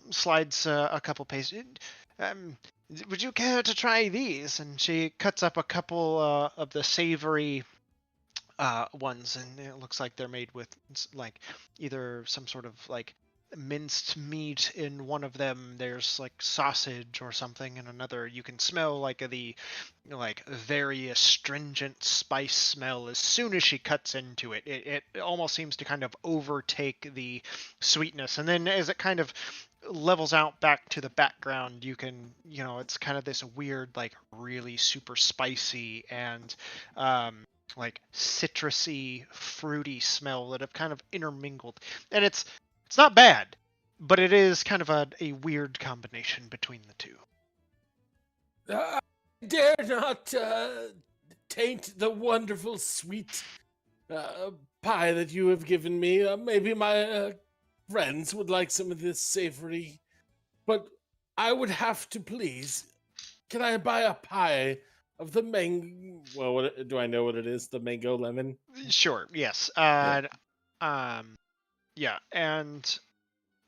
Slides a couple paces. Would you care to try these? And she cuts up a couple of the savory ones, and it looks like they're made with like either some sort of like minced meat in one of them. There's like sausage or something in another. You can smell like the like very astringent spice smell as soon as she cuts into it. It almost seems to kind of overtake the sweetness, and then as it kind of levels out back to the background, you can, it's kind of this weird like really super spicy and like citrusy, fruity smell that have kind of intermingled, and it's not bad, but it is kind of a weird combination between the two.
I dare not taint the wonderful sweet pie that you have given me. Maybe my friends would like some of this savory, but I would have to please. Can I buy a pie of the mango? Well, do I know what it is? The mango lemon.
Sure. Yes. Yeah, and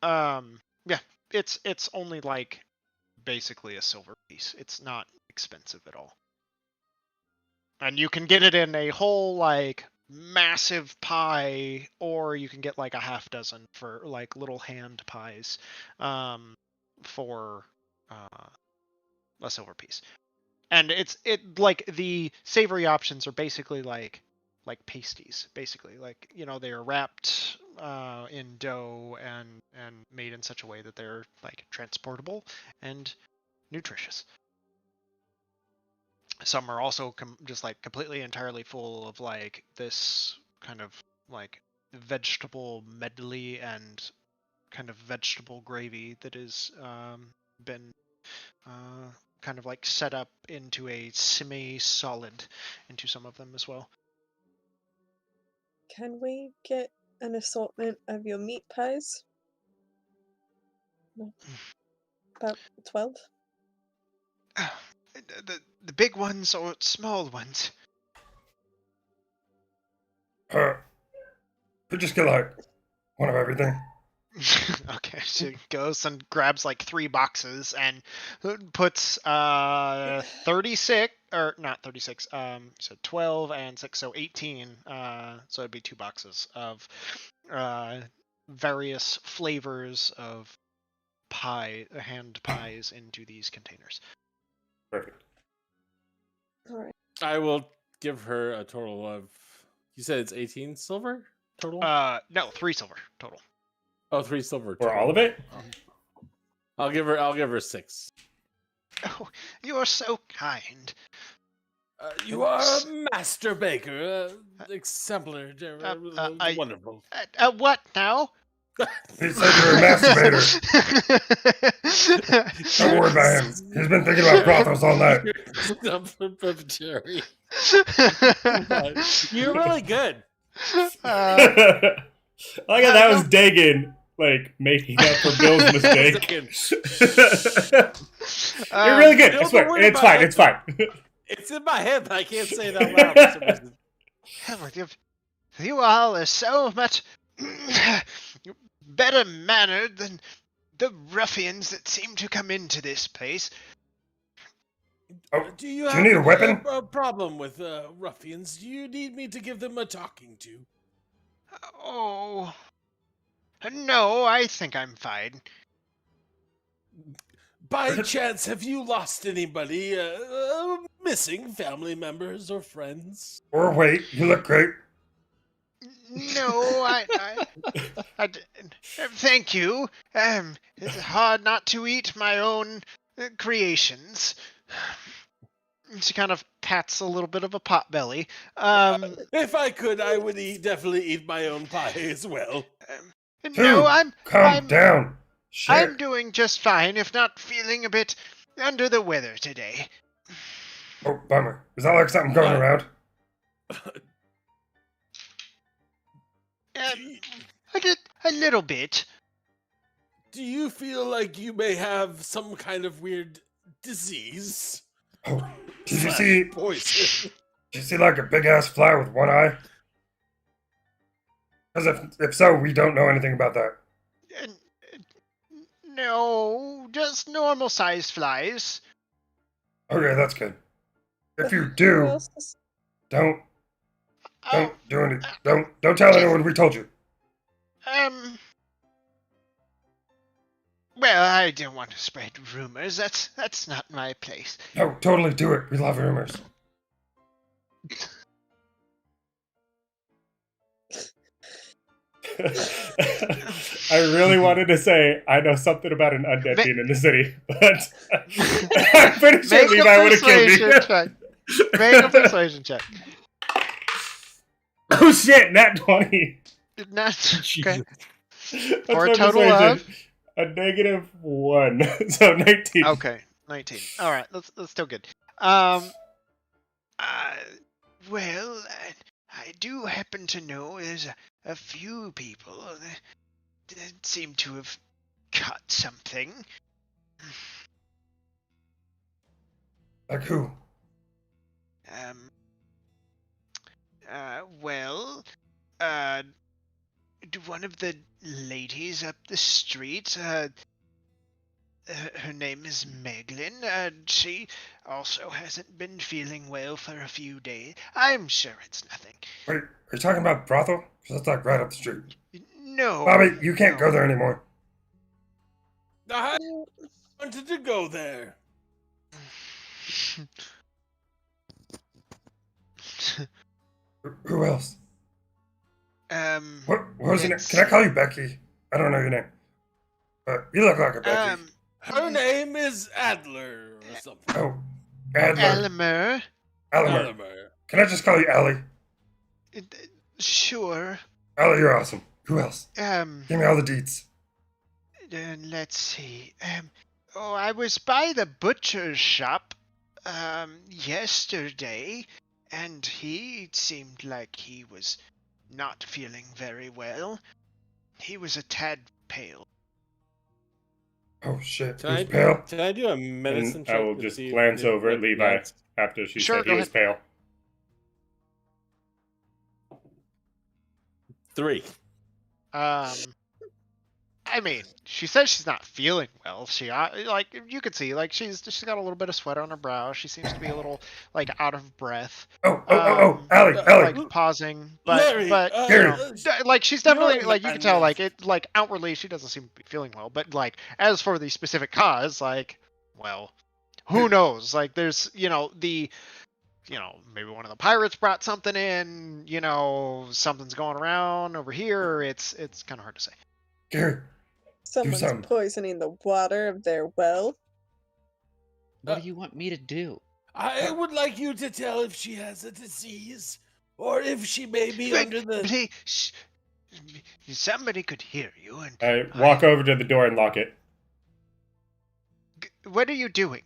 yeah, it's only like basically a silver piece. It's not expensive at all. And you can get it in a whole like massive pie, or you can get like a half dozen for like little hand pies for a silver piece. And it like the savory options are basically like pasties, basically. Like, you know, they are wrapped in dough and made in such a way that they're like transportable and nutritious. Some are also just like completely entirely full of like this kind of like vegetable medley and kind of vegetable gravy that is been kind of like set up into a semi-solid into some of them as well.
Can we get an assortment of your meat pies? No. About 12?
The big ones or small ones?
We just get like one of everything.
Okay, so he goes and grabs like 3 boxes and puts 36 or not 36, so 12 and 6, so 18, so it'd be 2 boxes of various flavors of hand pies into these containers.
Perfect.
All right.
I will give her a total of. You said it's 18 silver total.
No, 3 silver total.
Oh, 3 silver.
For
total.
all of it?
I'll give her 6.
Oh, you are so kind.
You are a master baker, exemplary, wonderful.
What now?
He said you're a masturbator. Don't worry about him. He's been thinking about brothels all night.
You're really good.
Like that was Dagan, like making up for Bill's mistake. You're really good. I swear. It's fine. It's fine.
It's in my head, but I can't say it out loud for some reason.
You all are so much better mannered than the ruffians that seem to come into this place.
Oh,
Do you
do you need a weapon?
a problem with ruffians? Do you need me to give them a talking to?
Oh, no, I think I'm fine.
By chance, have you lost anybody missing, family members or friends?
Or wait, you look great.
No, I thank you. It's hard not to eat my own creations. She kind of pats a little bit of a potbelly.
If I could, I would definitely eat my own pie as well.
No,
Calm down. Shit.
I'm doing just fine, if not feeling a bit under the weather today.
Oh, bummer. Is that like something going around?
A little bit.
Do you feel like you may have some kind of weird disease?
Oh, did you see?
Poison?
Did you see like a big ass fly with one eye? Because if so, we don't know anything about that.
No, just normal sized flies.
Okay, that's good. If you do, don't do anything. Don't tell anyone we told you.
Well, I don't want to spread rumors. That's not my place.
No, totally do it. We love rumors.
I really wanted to say I know something about an undead being in the city, but I'm pretty sure Levi would have killed me.
Make a persuasion check.
Oh shit, nat 20.
Okay.
That's
For
my
a total
persuasion.
of
a -1, so 19.
Okay, 19. All right, that's still good. Well, I I do happen to know there's a few people that seem to have caught something.
Like who?
Well, one of the ladies up the street, her name is Meglin. She also hasn't been feeling well for a few days. I'm sure it's nothing.
Wait, are you talking about brothel? 'Cause that's like right up the street.
No.
Bobby, you can't
no.
go there anymore.
I wanted to go there.
Who else? What was your name?
let's
Can I call
see.
you Becky? I don't know your name. But you look like a Becky.
Her name is Adler or something.
Oh, Adler.
Elmer.
Alimer.
Elmer.
Can I just call you Allie?
Sure.
Allie, you're awesome. Who else?
Um,
Give me all the deets.
let's see. I was by the butcher's shop, yesterday, and he seemed like he was not feeling very well. He was a tad pale.
Oh shit,
Can
who's pale?
Can I do a medicine
And
check?
I will
to
just
see
glance
if
over at Levi
that's-
after she
Sure,
said
go
he was pale.
3.
I mean, she says she's not feeling well. Like you could see, like she's got a little bit of sweat on her brow. She seems to be a little like out of breath.
Oh, Allie, Allie.
Like pausing,
Larry,
but
Gary.
like she's definitely
you're
like you can
man
tell
with-
like it like outwardly she doesn't seem to be feeling well. But like as for the specific cause, like well, who knows? Like there's maybe one of the pirates brought something in. Something's going around over here. It's kind of hard to say.
Gary,
Someone's
something.
poisoning the water of their well.
What do you want me to do?
I would like you to tell if she has a disease or if she may be
Wait,
under the.
please, shh. Somebody could hear you. And
I walk over to the door and lock it.
what are you doing?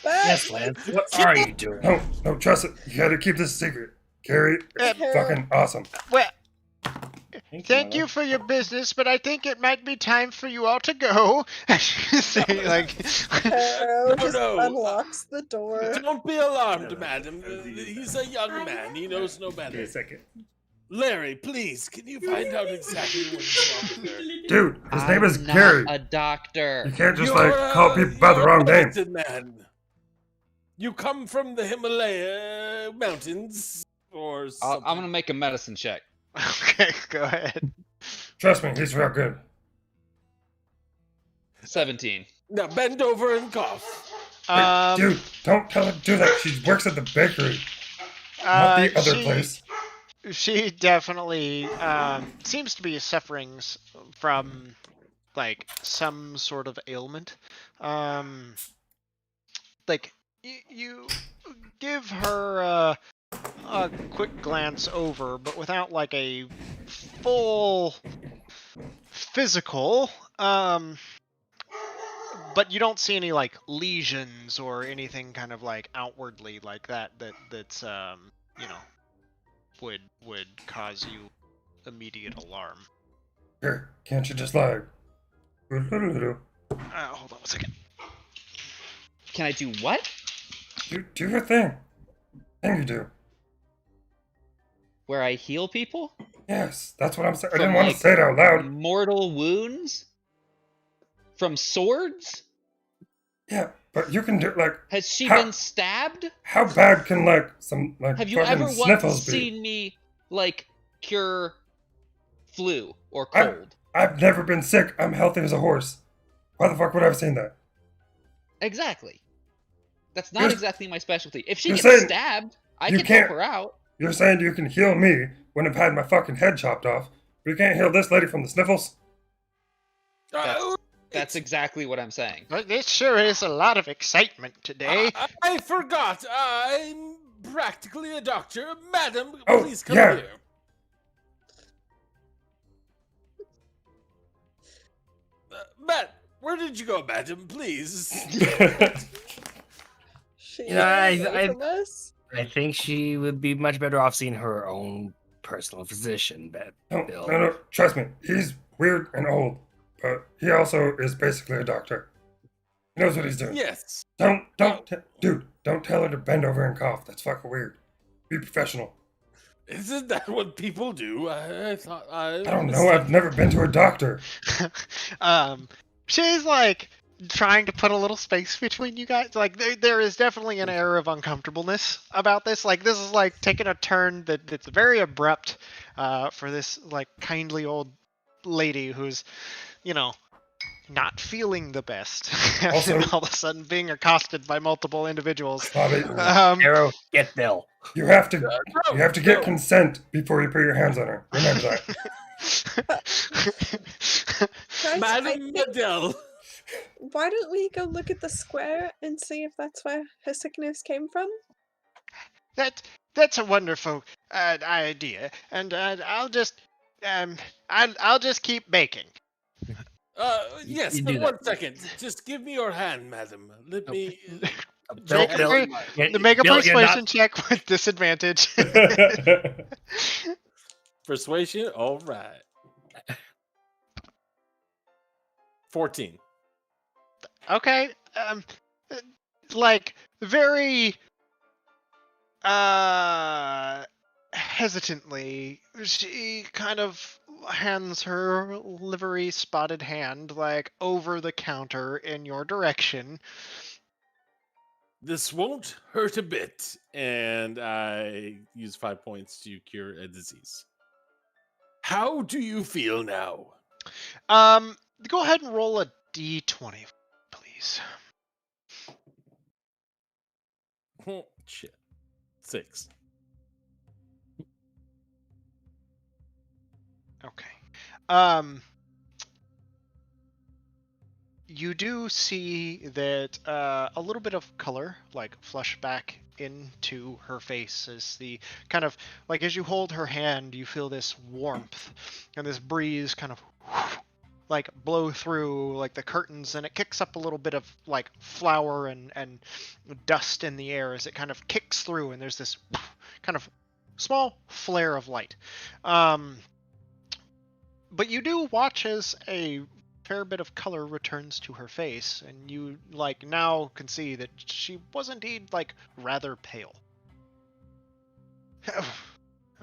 Yes, Lance. What are you doing?
No, trust it. You gotta keep this a secret. Gary, it's fucking awesome.
Well, thank
Mother.
you for your business, but I think it might be time for you all to go. Say, like,
Harrow
No,
just
no.
unlocks the door.
Don't be alarmed, madam. He's a young man. He knows no
Give me
better.
a second.
Larry, please, can you find out exactly what's wrong with her?
Dude, his name is
I'm
Gary.
not a doctor.
You can't just
You're
call people by the
you're a
wrong name.
medicine man. You come from the Himalaya mountains, or something.
I'm gonna make a medicine check.
okay, go ahead.
Trust me, he's real good.
17.
Now bend over and cough.
Dude, don't tell her to do that. She works at the bakery, not the other place.
She definitely seems to be suffering from like some sort of ailment. Like you give her a quick glance over, but without like a full physical. But you don't see any like lesions or anything kind of like outwardly like that's would cause you immediate alarm.
Here, can't you just like...
Hold on one second.
Can I do what?
Do your thing. Thing you do.
Where I heal people?
Yes, that's what I'm saying. I
From,
didn't want
like,
to say it out loud.
Mortal wounds? From swords?
Yeah, but you can do like...
Has she
How-
been stabbed?
How bad can like some like
Have you
fucking
ever once
sniffles be?
seen me like cure flu or
I-
cold?
I've never been sick. I'm healthy as a horse. Why the fuck would I have seen that?
Exactly. That's not
You're-
exactly my specialty. If she
you're
gets
saying
stabbed, I
you
can
can't-
help her out.
You're saying you can heal me when I've had my fucking head chopped off, but you can't heal this lady from the sniffles?
That's exactly what I'm saying.
But this sure is a lot of excitement today.
I forgot. I'm practically a doctor. Madam,
Oh,
please come
yeah.
here. Matt, where did you go, madam? Please.
She
You know,
ran away from us.
I think she would be much better off seeing her own personal physician, Bill.
No, trust me. He's weird and old, but he also is basically a doctor. He knows what he's doing.
Yes.
Dude, don't tell her to bend over and cough. That's fucking weird. Be professional.
Isn't that what people do? I thought
I don't know. I've never been to a doctor.
She's like trying to put a little space between you guys. Like there is definitely an air of uncomfortableness about this. Like this is like taking a turn that's very abrupt for this like kindly old lady who's, you know, not feeling the best.
Also,
and all of a sudden being accosted by multiple individuals.
Bobby,
Arrow, get Bill.
you have to get consent before you put your hands on her. Remember that.
Guys,
Madam Adele.
why don't we go look at the square and see if that's where her sickness came from?
That's a wonderful idea, and I'll just keep baking.
Yes,
You
but
do
one
that.
second. Just give me your hand, madam. Let me.
Bill,
Make a
Bill, you're
persuasion
not-
check with disadvantage.
Persuasion? All right. 14.
Okay. Like very hesitantly, she kind of hands her livery spotted hand like over the counter in your direction.
This won't hurt a bit, and I use 5 points to cure a disease. How do you feel now?
Go ahead and roll a d20, please.
Shit. 6.
Okay. You do see that a little bit of color like flush back into her face as the kind of like as you hold her hand, you feel this warmth and this breeze kind of like blow through like the curtains, and it kicks up a little bit of like flour and dust in the air as it kind of kicks through, and there's this kind of small flare of light. But you do watch as a fair bit of color returns to her face, and you like now can see that she was indeed like rather pale.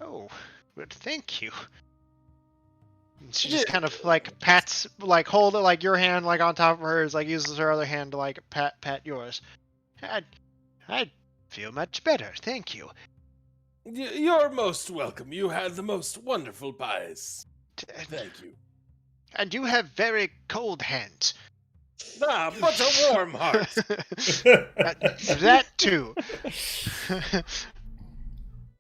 Oh, but thank you. And she just kind of like pats, like hold it like your hand like on top of hers, like uses her other hand to like pat yours. I feel much better, thank you.
You're most welcome. You had the most wonderful pies. Thank you.
And you have very cold hands.
Ah, but a warm heart.
That too.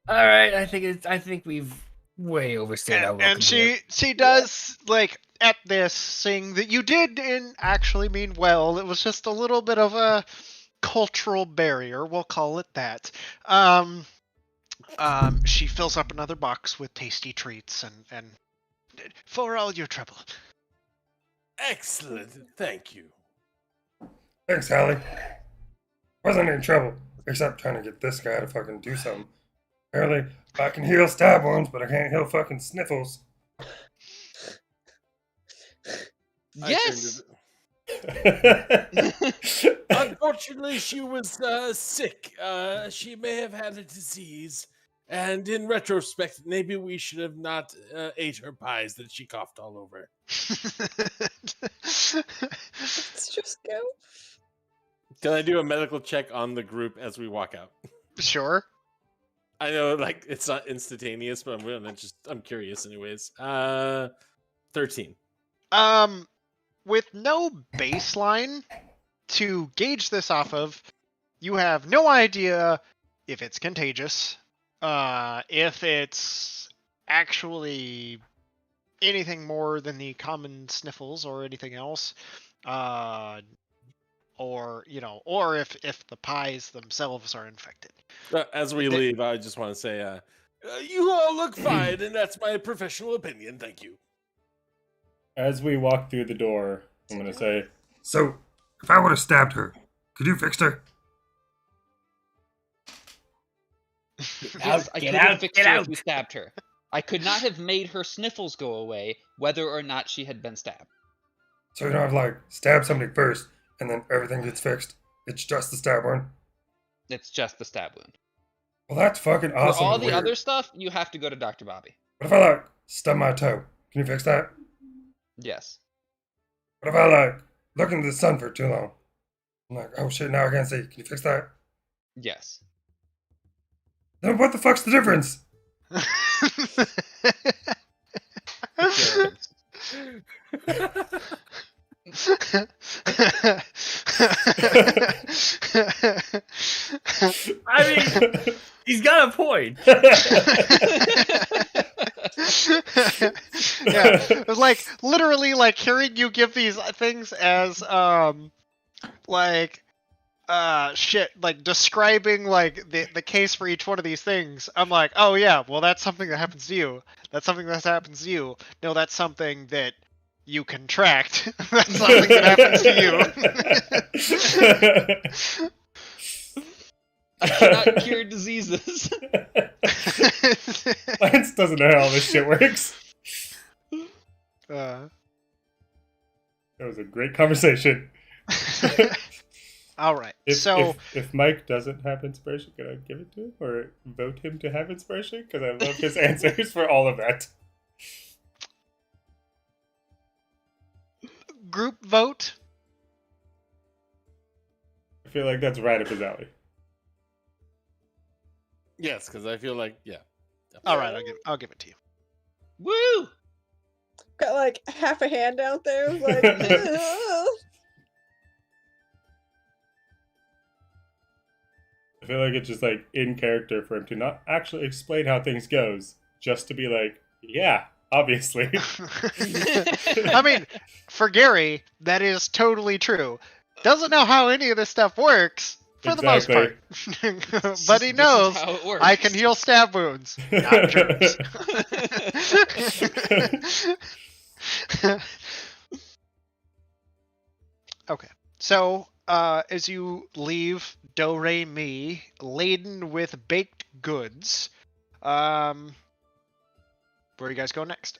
All right, I think we've way overstayed our welcome.
And she does like at this saying that you did actually mean well. It was just a little bit of a cultural barrier, we'll call it that. She fills up another box with tasty treats and for all your trouble.
Excellent. Thank you.
Thanks, Hallie. Wasn't in trouble, except trying to get this guy to fucking do something. Apparently, I can heal stab wounds, but I can't heal fucking sniffles.
Yes.
Unfortunately, she was sick. She may have had a disease, and in retrospect, maybe we should have not ate her pies that she coughed all over.
Let's just go.
Can I do a medical check on the group as we walk out?
Sure.
I know, like, it's not instantaneous, but I'm curious anyways. 13.
With no baseline to gauge this off of, you have no idea if it's contagious, if it's actually anything more than the common sniffles or anything else, or if the pies themselves are infected.
As we leave, I just want to say, you all look fine, and that's my professional opinion. Thank you.
As we walk through the door, I'm going to say,
So, if I would have stabbed her, could you fix her?
Yes, I
Get
could have
out,
fixed
get
her
out.
if you stabbed her. I could not have made her sniffles go away, whether or not she had been stabbed.
So you don't have to, like, stab somebody first, and then everything gets fixed. It's just the stab wound.
It's just the stab wound.
Well, that's fucking awesome.
For all
and
the
weird.
other stuff, you have to go to Dr. Bobby.
What if I, like, stub my toe? Can you fix that?
Yes.
What if I, like, look into the sun for too long? I'm like, oh shit, now I can't see. Can you fix that?
Yes.
Then what the fuck's the difference?
Serpents.
I mean, he's got a point.
Yeah, it was like literally like hearing you give these things as like shit, like describing like the case for each one of these things. I'm like, oh yeah, well that's something that happens to you. That's something that happens to you. No, that's something that you contract. That's something that happens to you.
I cannot cure diseases.
Lance doesn't know how all this shit works.
Uh,
That was a great conversation.
all right.
If,
So
if Mike doesn't have inspiration, can I give it to him or vote him to have inspiration? Because I love his answers for all of that.
group vote.
I feel like that's right up his alley.
Yes, because I feel like
All right, I'll give it to you.
Woo!
Got like half a hand out there. Like, "Ugh."
I feel like it's just like in character for him to not actually explain how things goes, just to be like, yeah, obviously.
I mean, for Gary, that is totally true. Doesn't know how any of this stuff works for the most part, but he
This is
knows
how it works.
I can heal stab wounds, not germs. Okay, so as you leave Do Re Mi laden with baked goods, where do you guys go next?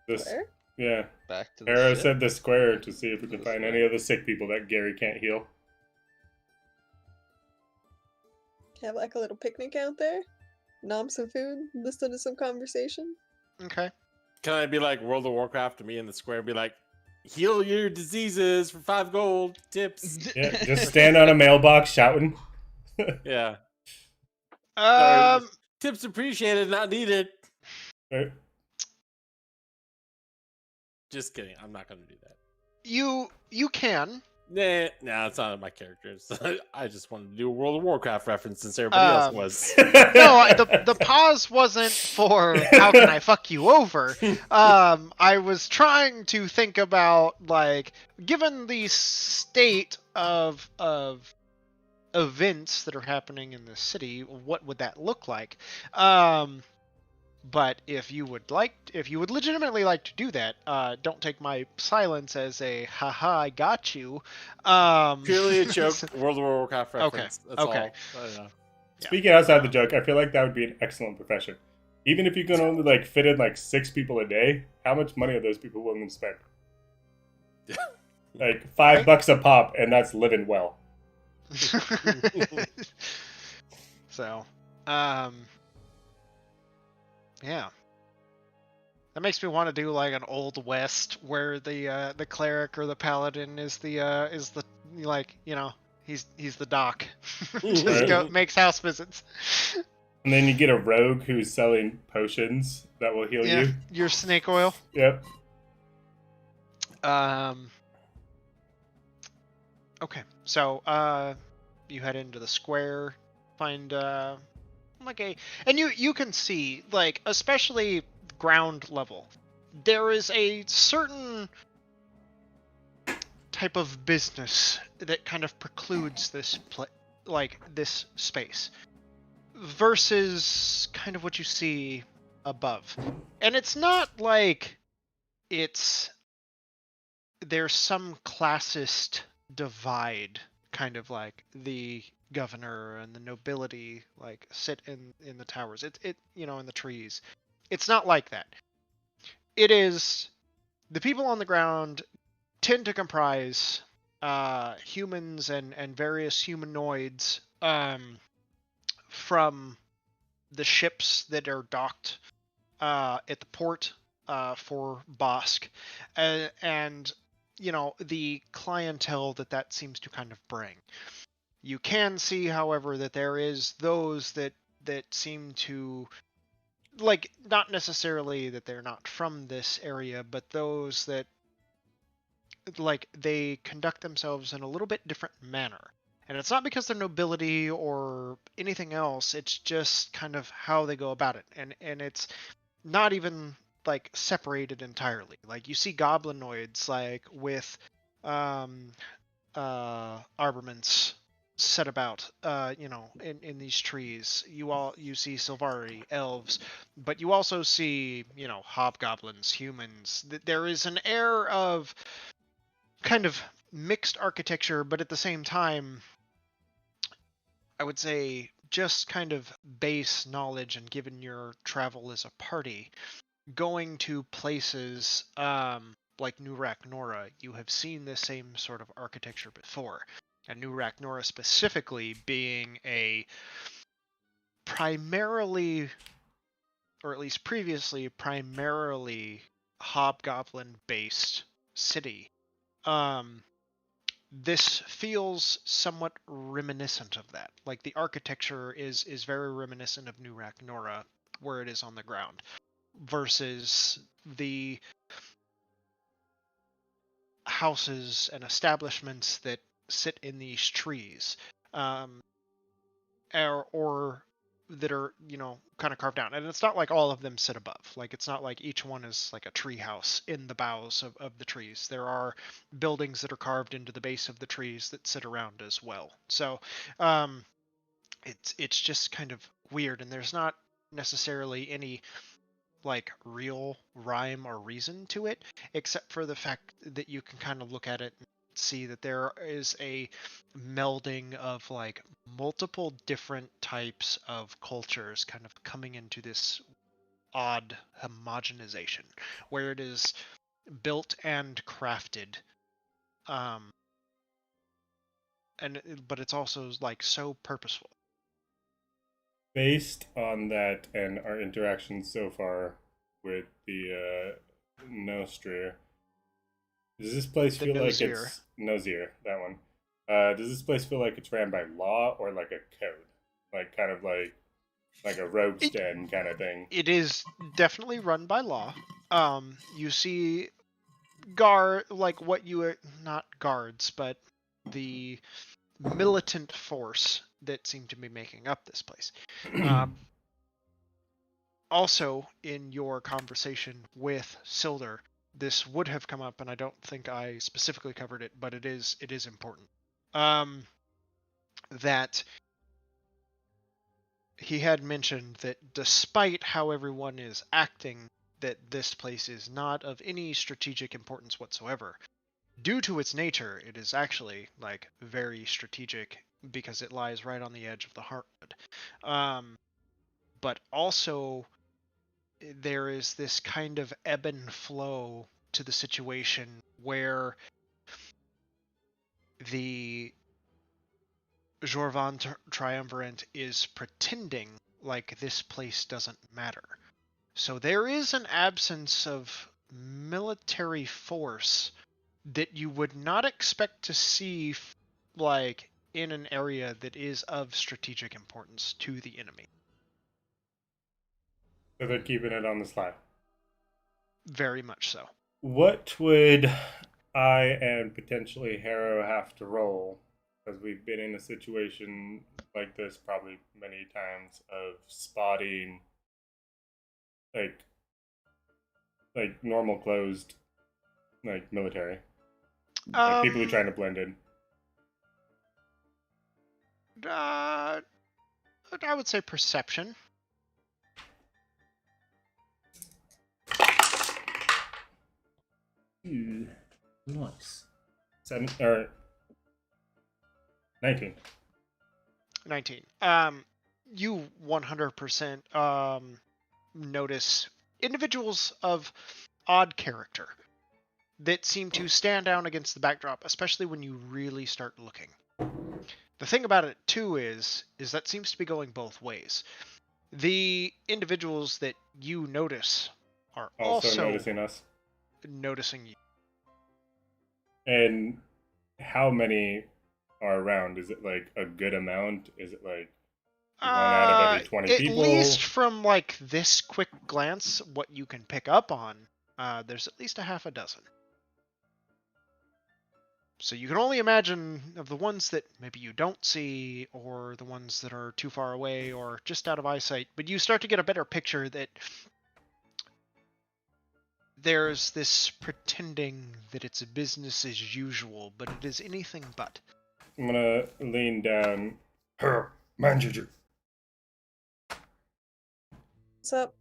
This,
Where?
yeah.
Back to the
Arrow
ship.
said the square to see if we can
The
find
square.
any of the sick people that Gary can't heal.
Have like a little picnic out there. Nom some food, listen to some conversation.
Okay.
can I be like World of Warcraft to me in the square and be like, heal your diseases for 5 gold tips?
Yeah, just stand on a mailbox shouting.
Yeah.
Um,
Tips appreciated, not needed.
Right?
Just kidding. I'm not gonna do that.
you can.
Nah, it's not in my characters. I just wanted to do a World of Warcraft reference since everybody else was.
No, the pause wasn't for how can I fuck you over. I was trying to think about like, given the state of events that are happening in the city, what would that look like? But if you would legitimately like to do that, don't take my silence as a haha, I got you.
Purely a joke. World of Warcraft reference. That's
okay.
all. I don't know.
Speaking outside the joke, I feel like that would be an excellent profession. Even if you can only like fit in like 6 people a day, how much money are those people willing to spend? Like $5 a pop, and that's living well.
So, yeah. That makes me want to do like an Old West where the cleric or the paladin is the like, you know, he's the doc. Just
Right.
makes house visits.
And then you get a rogue who's selling potions that will heal
Yeah,
you.
your snake oil.
Yep.
Okay, so you head into the square, find like and you can see, like, especially ground level, there is a certain type of business that kind of precludes this this space versus kind of what you see above. And it's not like there's some classist divide, kind of like the governor and the nobility like sit in the towers. It in the trees. It's not like that. It is the people on the ground tend to comprise humans and various humanoids from the ships that are docked at the port for Bosk, and the clientele that seems to kind of bring. You can see, however, that there is those that seem to like not necessarily that they're not from this area, but those that like they conduct themselves in a little bit different manner. And it's not because they're nobility or anything else, it's just kind of how they go about it. And it's not even like separated entirely. Like you see goblinoids like with armaments set about in these trees. You see Sylvari, elves, but you also see, hobgoblins, humans. There is an air of kind of mixed architecture, but at the same time, I would say just kind of base knowledge, and given your travel as a party, going to places like New Nora, you have seen the same sort of architecture before. And New Nora specifically being a primarily, or at least previously, primarily hobgoblin-based city. This feels somewhat reminiscent of that. Like the architecture is very reminiscent of New Nora, where it is on the ground, versus the houses and establishments that sit in these trees, or that are kind of carved out. And it's not like all of them sit above. Like it's not like each one is like a tree house in the boughs of the trees. There are buildings that are carved into the base of the trees that sit around as well. So it's just kind of weird, and there's not necessarily any like real rhyme or reason to it, except for the fact that you can kind of look at it and see that there is a melding of like multiple different types of cultures kind of coming into this odd homogenization where it is built and crafted, but it's also like so purposeful.
Based on that and our interactions so far with the Nostrir, does this place
The
feel like
Nosier.
it's Nosier? That one. Does this place feel like it's ran by law or like a code, like kind of like a rogue's den kind of thing?
It is definitely run by law. You see like what you are, not guards, but the militant force that seem to be making up this place. Also, in your conversation with Silder, this would have come up, and I don't think I specifically covered it, but it is important. That he had mentioned that despite how everyone is acting, that this place is not of any strategic importance whatsoever. Due to its nature, it is actually like very strategic because it lies right on the edge of the Heartwood. But also, there is this kind of ebb and flow to the situation where the Jorvan Triumvirate is pretending like this place doesn't matter. So there is an absence of military force that you would not expect to see like in an area that is of strategic importance to the enemy.
So they're keeping it on the slide.
Very much so.
What would I and potentially Harrow have to roll? Because we've been in a situation like this probably many times of spotting like normal closed like military. Like people who are trying to blend in.
I would say perception.
Ooh, nice.
19.
19. You 100% notice individuals of odd character that seem to stand out against the backdrop, especially when you really start looking. The thing about it too is that seems to be going both ways. The individuals that you notice are
Also noticing us.
noticing you.
And how many are around? Is it like a good amount? Is it like 1 out of every 20
at
people?
least from like this quick glance, what you can pick up on, there's at least a half a dozen. So you can only imagine of the ones that maybe you don't see, or the ones that are too far away, or just out of eyesight. But you start to get a better picture that there's this pretending that it's business as usual, but it is anything but.
I'm gonna lean down.
Her, man, Juju.
What's up?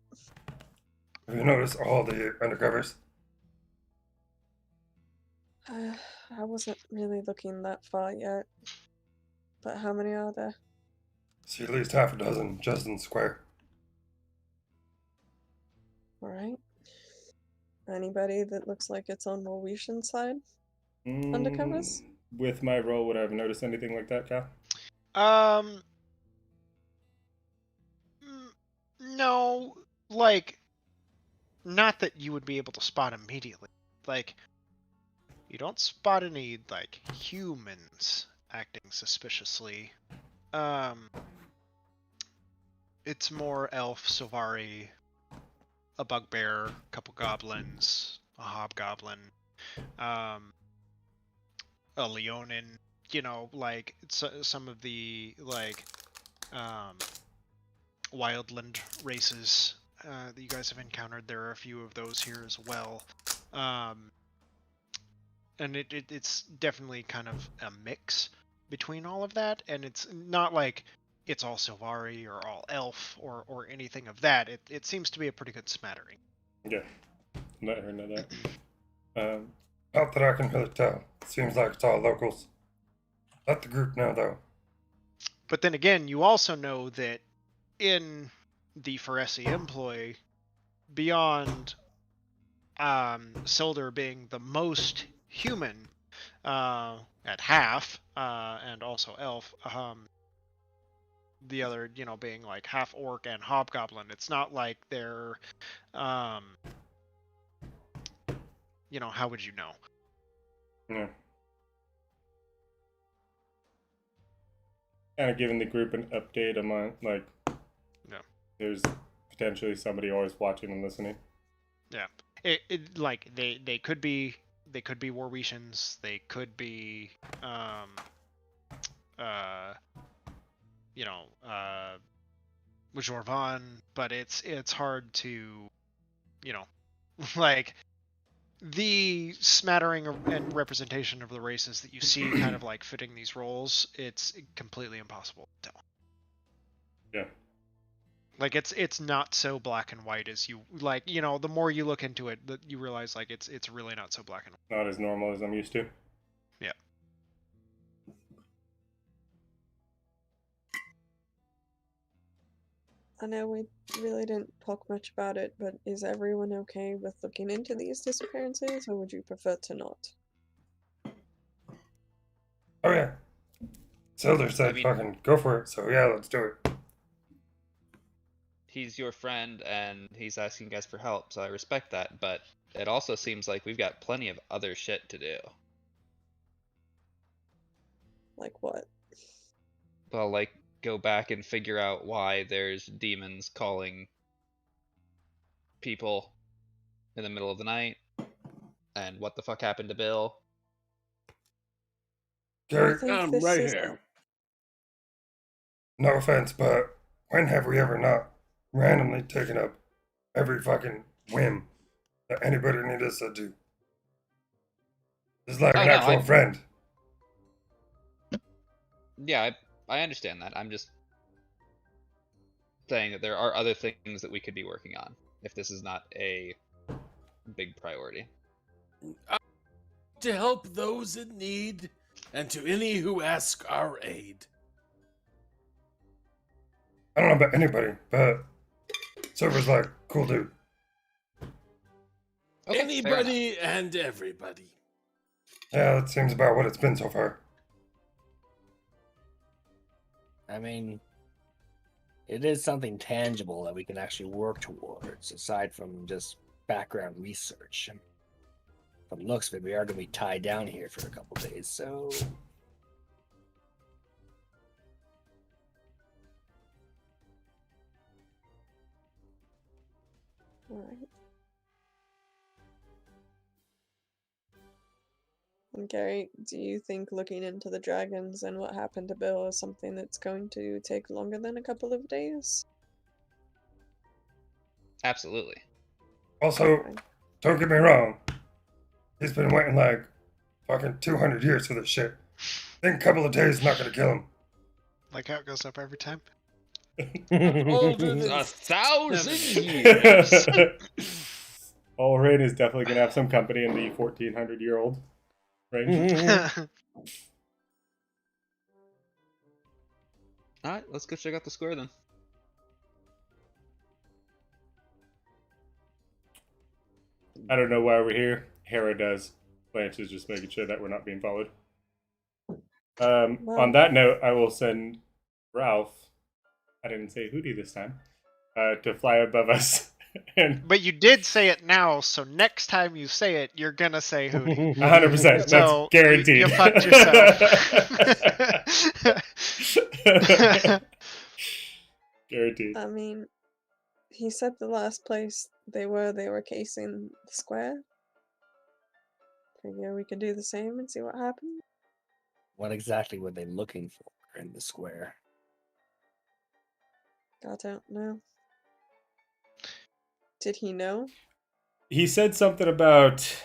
Have you noticed all the undercovers?
I wasn't really looking that far yet. But how many are there?
See at least half a dozen just in square.
Alright. Anybody that looks like it's on Norwegian side?
Mm,
Undercovers?
With my role, would I have noticed anything like that, Cal?
No, like, not that you would be able to spot immediately. Like, you don't spot any, like, humans acting suspiciously. It's more elf, Silvari, a bugbear, a couple goblins, a hobgoblin, a leonin, you know, like, some of the, like, wildland races that you guys have encountered. There are a few of those here as well. And it's definitely kind of a mix between all of that, and it's not like it's all Silvari or all elf or anything of that. It seems to be a pretty good smattering.
Yeah, let her know that.
Not that I can really tell. Seems like it's all locals. Let the group know, though.
But then again, you also know that in the Pharesi employ, beyond Silder being the most human at half, and also elf, the other, you know, being like half orc and hobgoblin, it's not like they're, you know, how would you know?
Yeah. Kind of giving the group an update among, like,
Yeah.
there's potentially somebody always watching and listening.
Yeah. Like they could be Warwetians, they could be you know, Jorvan, but it's hard to, you know, like the smattering and representation of the races that you see kind of like fitting these roles, it's completely impossible to tell.
Yeah.
Like it's not so black and white as you like, you know, the more you look into it, you realize like it's really not so black and white.
Not as normal as I'm used to.
Yeah.
I know we really didn't talk much about it, but is everyone okay with looking into these disappearances, or would you prefer to not?
Oh, yeah. Silder said fucking go for it, so yeah, let's do it.
He's your friend and he's asking you guys for help, so I respect that, but it also seems like we've got plenty of other shit to do.
Like what?
Well, like, go back and figure out why there's demons calling people in the middle of the night, and what the fuck happened to Bill.
Gary,
I'm right here.
no offense, but when have we ever not randomly taken up every fucking whim that anybody needs us to do? It's like an actual friend.
Yeah, I understand that. I'm just saying that there are other things that we could be working on if this is not a big priority.
To help those in need and to any who ask our aid.
I don't know about anybody, but Silver's like, cool dude.
Okay, fair enough.
Anybody and everybody.
Yeah, that seems about what it's been so far.
I mean, it is something tangible that we can actually work towards, aside from just background research. From the looks of it, we are going to be tied down here for a couple days, so
Alright. And Gary, do you think looking into the dragons and what happened to Bill is something that's going to take longer than a couple of days?
Absolutely.
Also,
Okay.
don't get me wrong. He's been waiting like fucking 200 years for this shit. I think a couple of days is not gonna kill him.
Like how it goes up every time.
Older than
1,000
years.
Ulrich is definitely going to have some company in the 1400-year-old range.
All right, let's go check out the square then.
I don't know why we're here. Hera does. Blanche is just making sure that we're not being followed. On that note, I will send Ralph, I didn't say Hootie this time, to fly above us. And
But you did say it now, so next time you say it, you're gonna say Hootie.
100%. That's
So
guaranteed.
you fucked yourself.
Guaranteed.
I mean, he said the last place they were casing the square. Figure we could do the same and see what happens.
what exactly were they looking for in the square?
I don't know. Did he know?
He said something about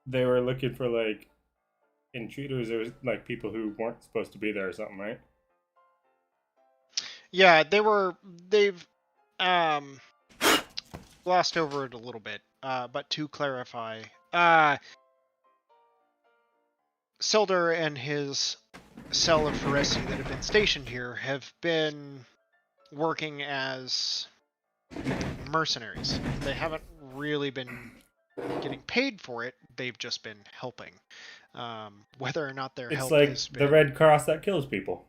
they were looking for like intruders or like people who weren't supposed to be there or something, right?
Yeah, they've glossed over it a little bit. But to clarify, Sildar and his cell of Pharessi that have been stationed here have been working as mercenaries. They haven't really been getting paid for it. They've just been helping. Whether or not their
It's
help
like
has
the
been...
Red Cross that kills people.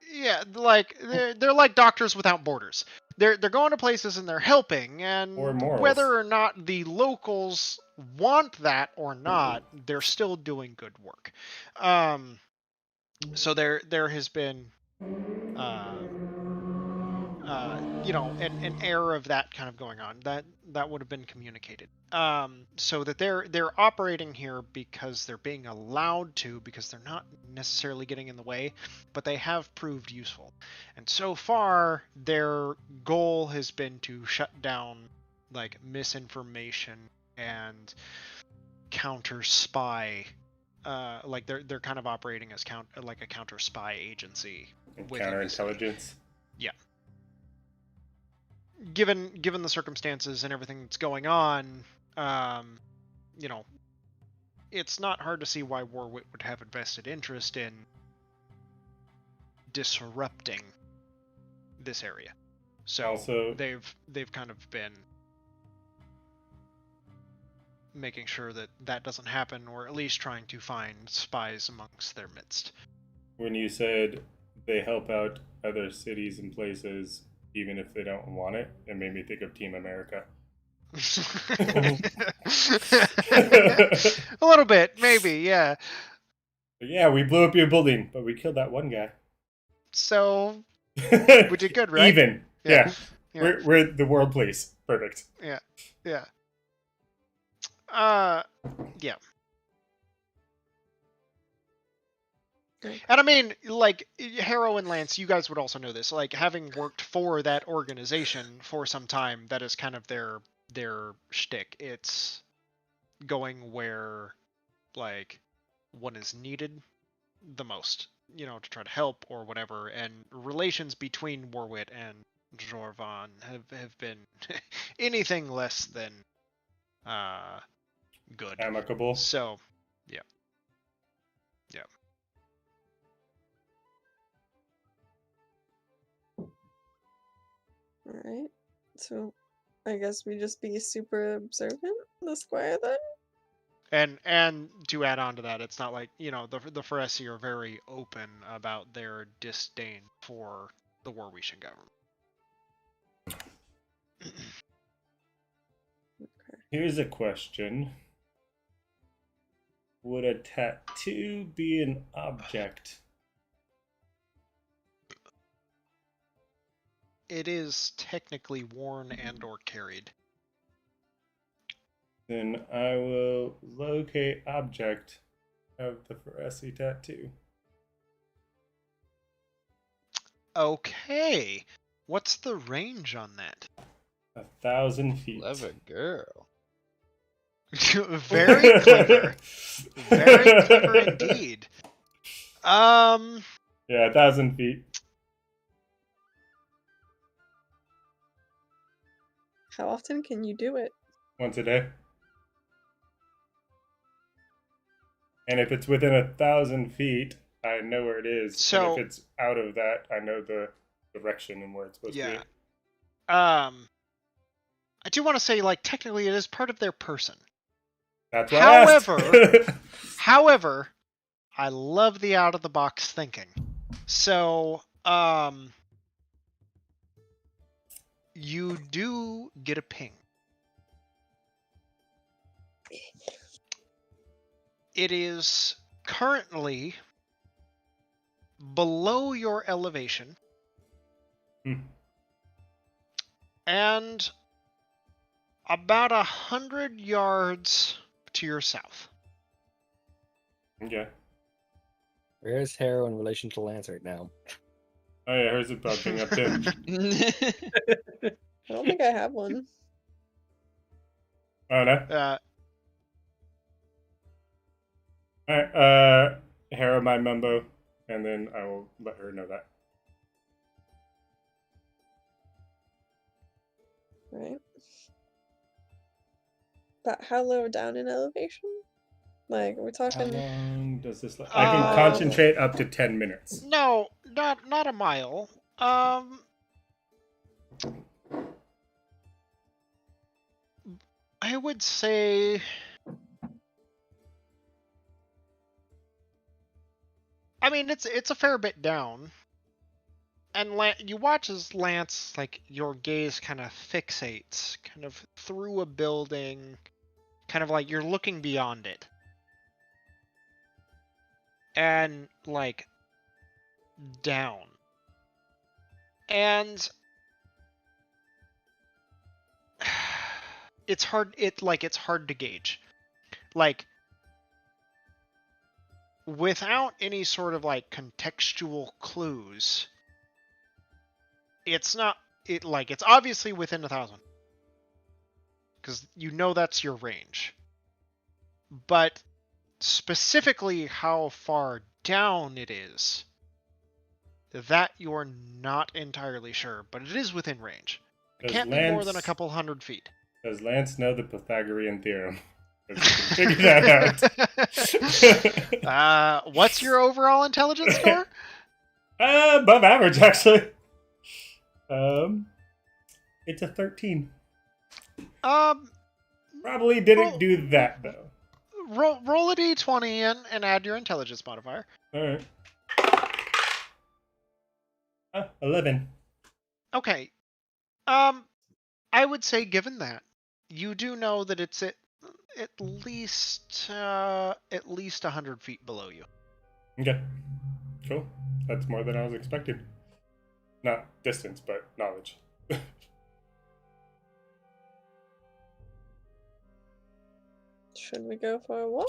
Yeah, like they're like Doctors Without Borders. They're going to places and they're helping, and
Or morals.
whether or not the locals want that or not, they're still doing good work. So there has been an air of that kind of going on. That would have been communicated. So that they're operating here because they're being allowed to, because they're not necessarily getting in the way, but they have proved useful. And so far, their goal has been to shut down like misinformation and counter spy. Like they're kind of operating as like a counter spy agency
And
within the city.
counterintelligence.
Yeah. Given the circumstances and everything that's going on, it's not hard to see why Warwick would have a vested interest in disrupting this area. So
Also-
they've kind of been making sure that that doesn't happen, or at least trying to find spies amongst their midst.
When you said they help out other cities and places even if they don't want it, it made me think of Team America.
A little bit, maybe, yeah.
But yeah, we blew up your building, but we killed that one guy.
So we did good, right?
Even.
Yeah.
Yeah. We're the world police. Perfect.
Yeah. Yeah. And I mean, like, Harrow and Lance, you guys would also know this. Like, having worked for that organization for some time, that is kind of their shtick. It's going where, like, one is needed the most, to try to help or whatever. And relations between Warwick and Jorvan have been anything less than good.
Amicable.
So, yeah.
Alright. So I guess we just be super observant, the squire then?
And to add on to that, it's not like, the Pharesi are very open about their disdain for the Warwishan government.
Here's a question. Would a tattoo be an object?
It is technically worn and or carried.
Then I will locate object of the Pharesi tattoo.
Okay. What's the range on that?
1,000 feet.
Clever girl.
Very clever. Very clever indeed.
Yeah, 1,000 feet.
How often can you do it?
Once a day. And if it's within 1,000 feet, I know where it is.
So-
and if it's out of that, I know the direction and where it's supposed to
Yeah.
be.
I do want to say, like, technically it is part of their person.
That's what I asked.
However, I love the out of the box thinking. So, you do get a ping. It is currently below your elevation. And about 100 yards to your south.
Okay.
Where's Harrow in relation to Lance right now?
Oh yeah, hers is popping up too.
I don't think I have one.
Oh no.
Uh,
Alright, Hera my mumbo, and then I will let her know that.
Right. But how low down in elevation? Like, we're
How
talking.
long does this I can concentrate up to 10 minutes.
no, not a mile. I would say. I mean, it's a fair bit down. And you watch as Lance, like, your gaze kind of fixates, kind of through a building, kind of like you're looking beyond it. And, like, down. And it's hard to gauge. Like, without any sort of, like, contextual clues, it's obviously within 1,000. Because you know that's your range. But specifically how far down it is, that you're not entirely sure, but it is within range. It can't be more than a couple 100 feet.
Does Lance know the Pythagorean theorem? Figure that
out. What's your overall intelligence score?
Above average, actually. It's a 13. Probably didn't do that though.
Roll a d20 and add your intelligence modifier.
All right. 11.
Okay. I would say, given that, you do know that it's at least 100 feet below you.
Okay. Cool. That's more than I was expecting. Not distance, but knowledge.
Should we go for a walk?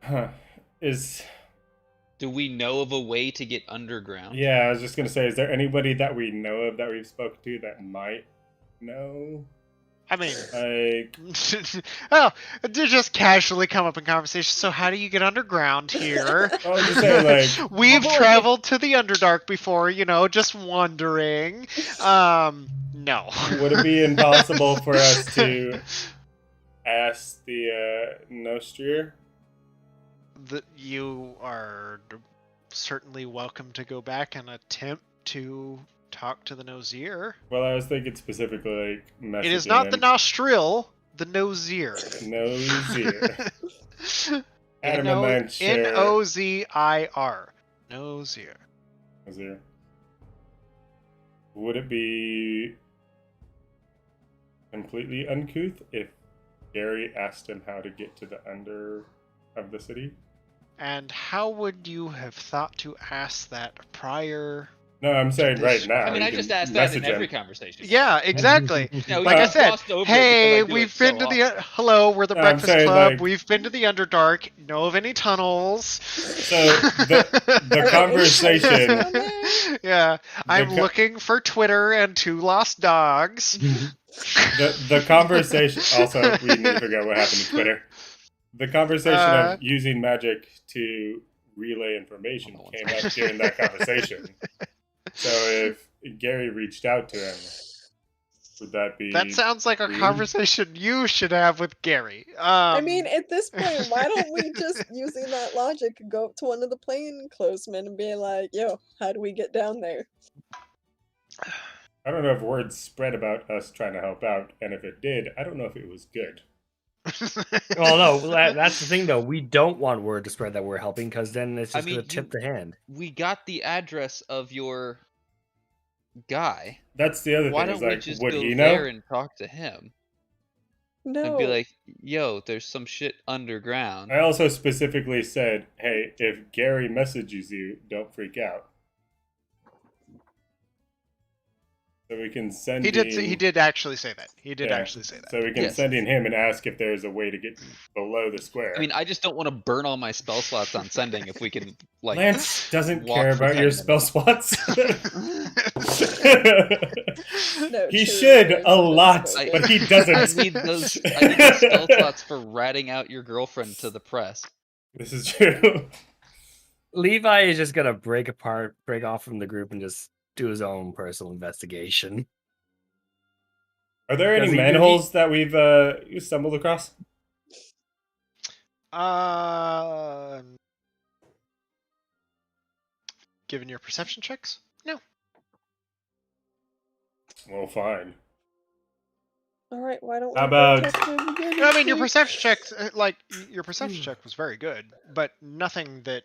Huh.
Do we know of a way to get underground?
Yeah, I was just gonna say, is there anybody that we know of that we've spoke to that might know?
I mean,
Like,
oh, to just casually come up in conversation. So how do you get underground here?
I was just saying, like,
We've traveled to the Underdark before, just wondering. No.
would it be impossible for us to ask the Nostrier?
You are certainly welcome to go back and attempt to talk to the Nosier.
Well, I was thinking specifically like messaging
It is not the
him.
Nostril, the Nosier.
Nosier. Adam and I share.
Nozir. Nosier.
Nosier. Would it be completely uncouth if Gary asked him how to get to the under of the city?
And how would you have thought to ask that prior?
No, I'm saying right now.
I mean,
you
I
can
just asked that in
message
every
him.
conversation.
Yeah, exactly.
No,
Like
we
I said,
glossed over it
hey,
because I do
we've
it
been
so
to the
often.
hello, we're the
No, I'm
Breakfast
saying,
Club.
like-
We've been to the Underdark. Know of any tunnels?
So the conversation.
Yeah, I'm
co-
looking for Twitter and 2 lost dogs.
The conversation. Also, we need to figure out what happened to Twitter. The conversation of using magic to relay information
Hold on one
came up during that conversation. So if Gary reached out to him, would that be?
That sounds like a
weird?
conversation you should have with Gary.
I mean, at this point, why don't we just, using that logic, go up to one of the plainclothesmen and be like, yo, how do we get down there?
I don't know if words spread about us trying to help out, and if it did, I don't know if it was good.
Well, no, that's the thing, though. We don't want word to spread that we're helping, because then it's just going to tip the hand.
We got the address of your guy.
That's the other
Why
thing. Is
don't we
like,
just
would
go
he
there
know?
and talk to him?
No.
And be like, yo, there's some shit underground.
I also specifically said, hey, if Gary messages you, don't freak out. So we can send.
He did actually say that. He did actually say that.
So we can
Yes.
send in him and ask if there's a way to get below the square.
I mean, I just don't want to burn all my spell slots on sending if we can, like...
Lance doesn't
walk
care
for
about
10
your spell
minutes.
slots.
No,
He
truly,
should
there's
a
no
lot,
spoken.
but he
I
doesn't.
need those spell slots for ratting out your girlfriend to the press.
This is true.
Levi is just going to break off from the group and just do his own personal investigation.
Are there any
Does he-
manholes that we've stumbled across?
Given your perception checks? No.
Well, fine.
All right, why don't we
How
go
about-
talk to him again?
I mean, your
see?
perception checks, your perception check was very good, but nothing that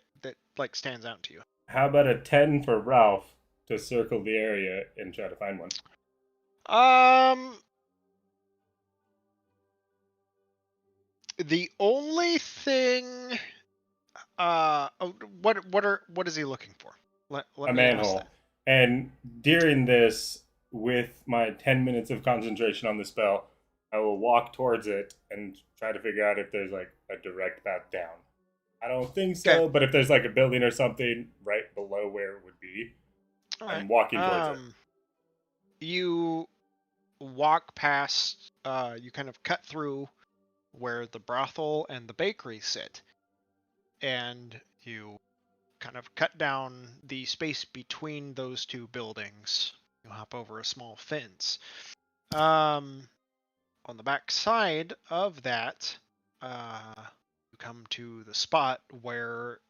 like stands out to you.
How about a 10 for Ralph to circle the area and try to find one?
The only thing, what is he looking for? Let
A
me ask
manhole.
that.
And during this, with my 10 minutes of concentration on the spell, I will walk towards it and try to figure out if there's like a direct path down. I don't think so,
Okay.
but if there's like a building or something right below where it would be,
All
I'm
right.
walking towards it.
You walk past, you kind of cut through where the brothel and the bakery sit, and you kind of cut down the space between those two buildings. You hop over a small fence. On the back side of that, you come to the spot where,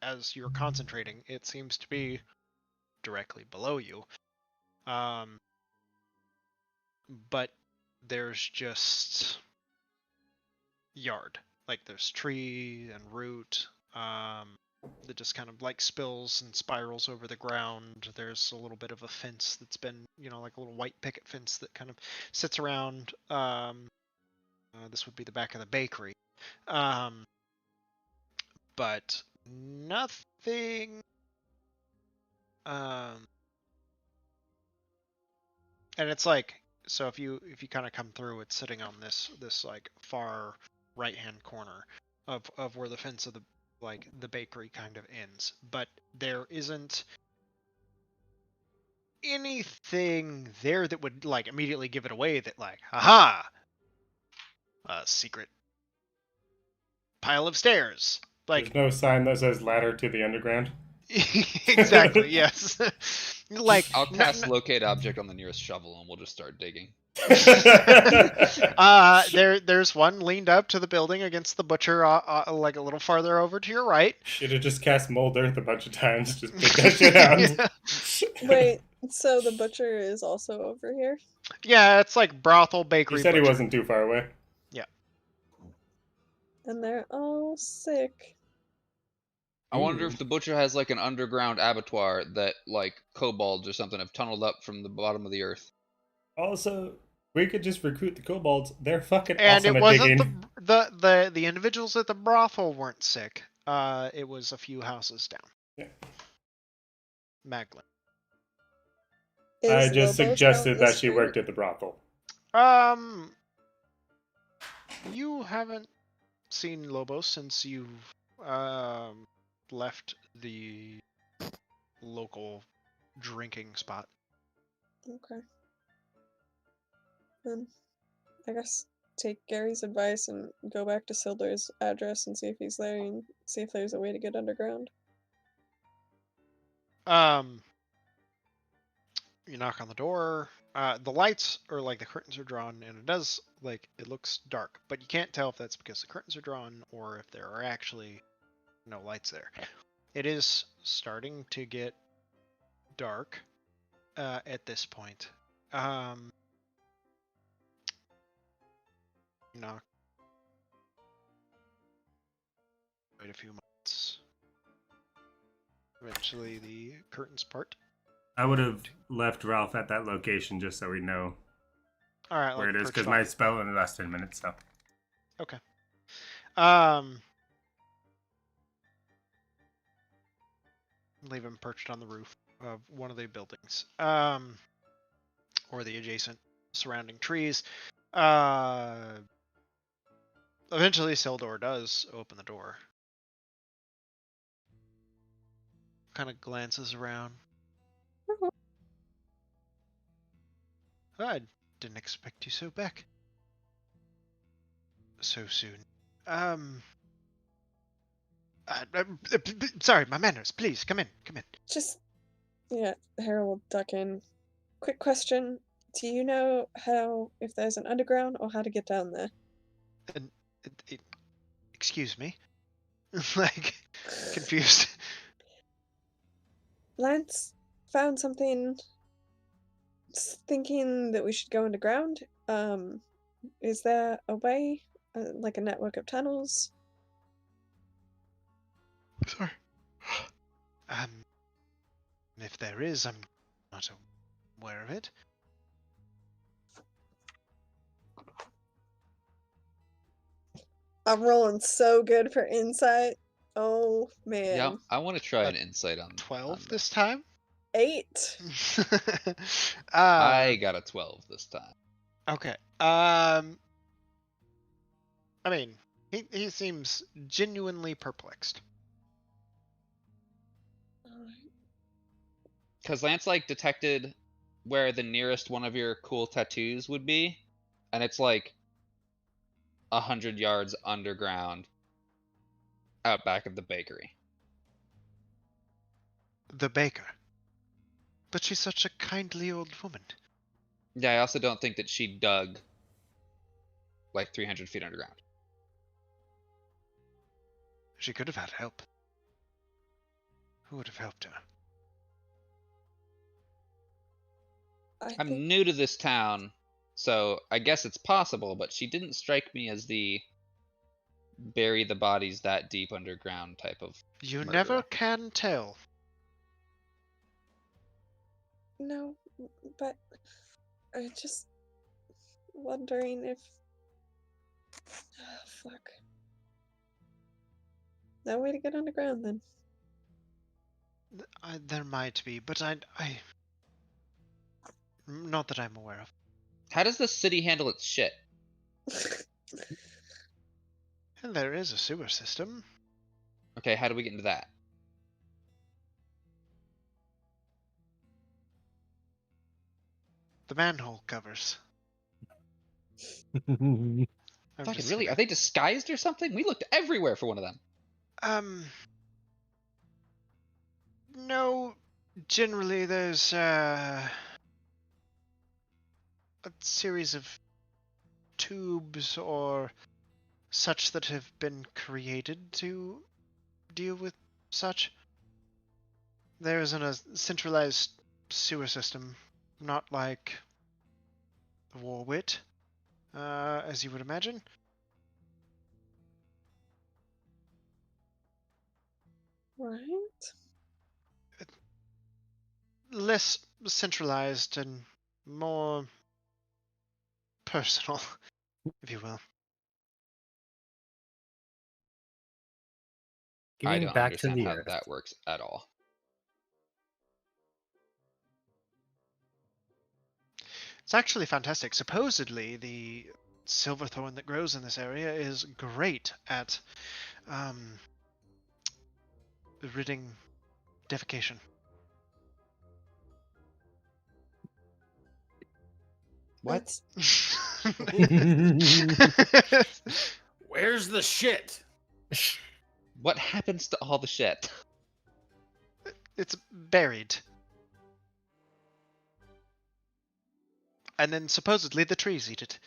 as you're concentrating, it seems to be directly below you. But there's just yard. Like there's tree and root that just kind of like spills and spirals over the ground. There's a little bit of a fence that's been, like a little white picket fence that kind of sits around. This would be the back of the bakery. But nothing. And it's like, so if you kind of come through, it's sitting on this like far right hand corner of where the fence of the bakery kind of ends. But there isn't anything there that would like immediately give it away that like, aha, a secret pile of stairs. Like
There's no sign that says ladder to the underground.
exactly, yes. Like
I'll cast locate object on the nearest shovel and we'll just start digging.
There's one leaned up to the building against the butcher, like a little farther over to your right.
Should have just cast Mold Earth a bunch of times. Just pick that shit out.
Wait, so the butcher is also over here?
Yeah, it's like brothel bakery.
He said he
butcher.
wasn't too far away.
And they're all sick.
I wonder
Ooh.
if the butcher has like an underground abattoir that like kobolds or something have tunneled up from the bottom of the earth.
Also, we could just recruit the kobolds. They're fucking
And
awesome
it
at
wasn't
digging.
the individuals at the brothel weren't sick. It was a few houses down.
Yeah.
Maglin.
I
Is
just
Lobos out in
suggested
the
that she
street?
worked at the brothel.
You haven't seen Lobos since you've left the local drinking spot.
Okay. Then I guess take Gary's advice and go back to Silder's address and see if he's there and see if there's a way to get underground.
You knock on the door. The lights or like the curtains are drawn, and it looks dark, but you can't tell if that's because the curtains are drawn or if there are actually no lights there. It is starting to get dark at this point. Knock. Wait a few months. Eventually, the curtains part.
I would have left Ralph at that location just so we know
All right,
where
like
it is,
perched
because
on-
my spell only lasts 10 minutes, so.
Okay. Leave him perched on the roof of one of the buildings. Or the adjacent surrounding trees. Eventually, Sildor does open the door. Kind of glances around. I didn't expect you back so soon. Sorry, my manners. Please, come in. Come in.
Just, yeah, Harold will duck in. Quick question. Do you know if there's an underground or how to get down there?
Excuse me? Like, confused.
Lance found something thinking that we should go underground. Is there a way, like a network of tunnels?
Sorry. If there is, I'm not aware of it.
I'm rolling so good for insight. Oh man.
Yeah, I want to try an insight on
12
on
this time?
8.
I got a 12 this time.
Okay. I mean, he seems genuinely perplexed.
Because Lance like detected where the nearest one of your cool tattoos would be, and it's like 100 yards underground, out back of the bakery.
The baker. But she's such a kindly old woman.
Yeah, I also don't think that she dug like 300 feet underground.
She could have had help. Who would have helped her?
I'm
think
new to this town, so I guess it's possible, but she didn't strike me as the bury the bodies that deep underground type of
You
murderer.
never can tell.
no, but I just wondering if fuck. No way to get underground then.
There might be, but I not that I'm aware of.
How does the city handle its shit?
And there is a sewer system.
Okay, how do we get into that?
The manhole covers. I'm
Fucking
just
really?
gonna-
Are they disguised or something? We looked everywhere for one of them.
No, generally there's a a series of tubes or such that have been created to deal with such. There isn't a centralized sewer system, not like the Warwit, as you would imagine.
Right?
Less centralized and more personal, if you will.
I
Getting
don't
back to
understand
the
how
earth.
that works at all.
It's actually fantastic. Supposedly, the silverthorn that grows in this area is great at ridding defecation.
What?
Where's the shit?
What happens to all the shit?
It's buried. And then supposedly the trees eat it.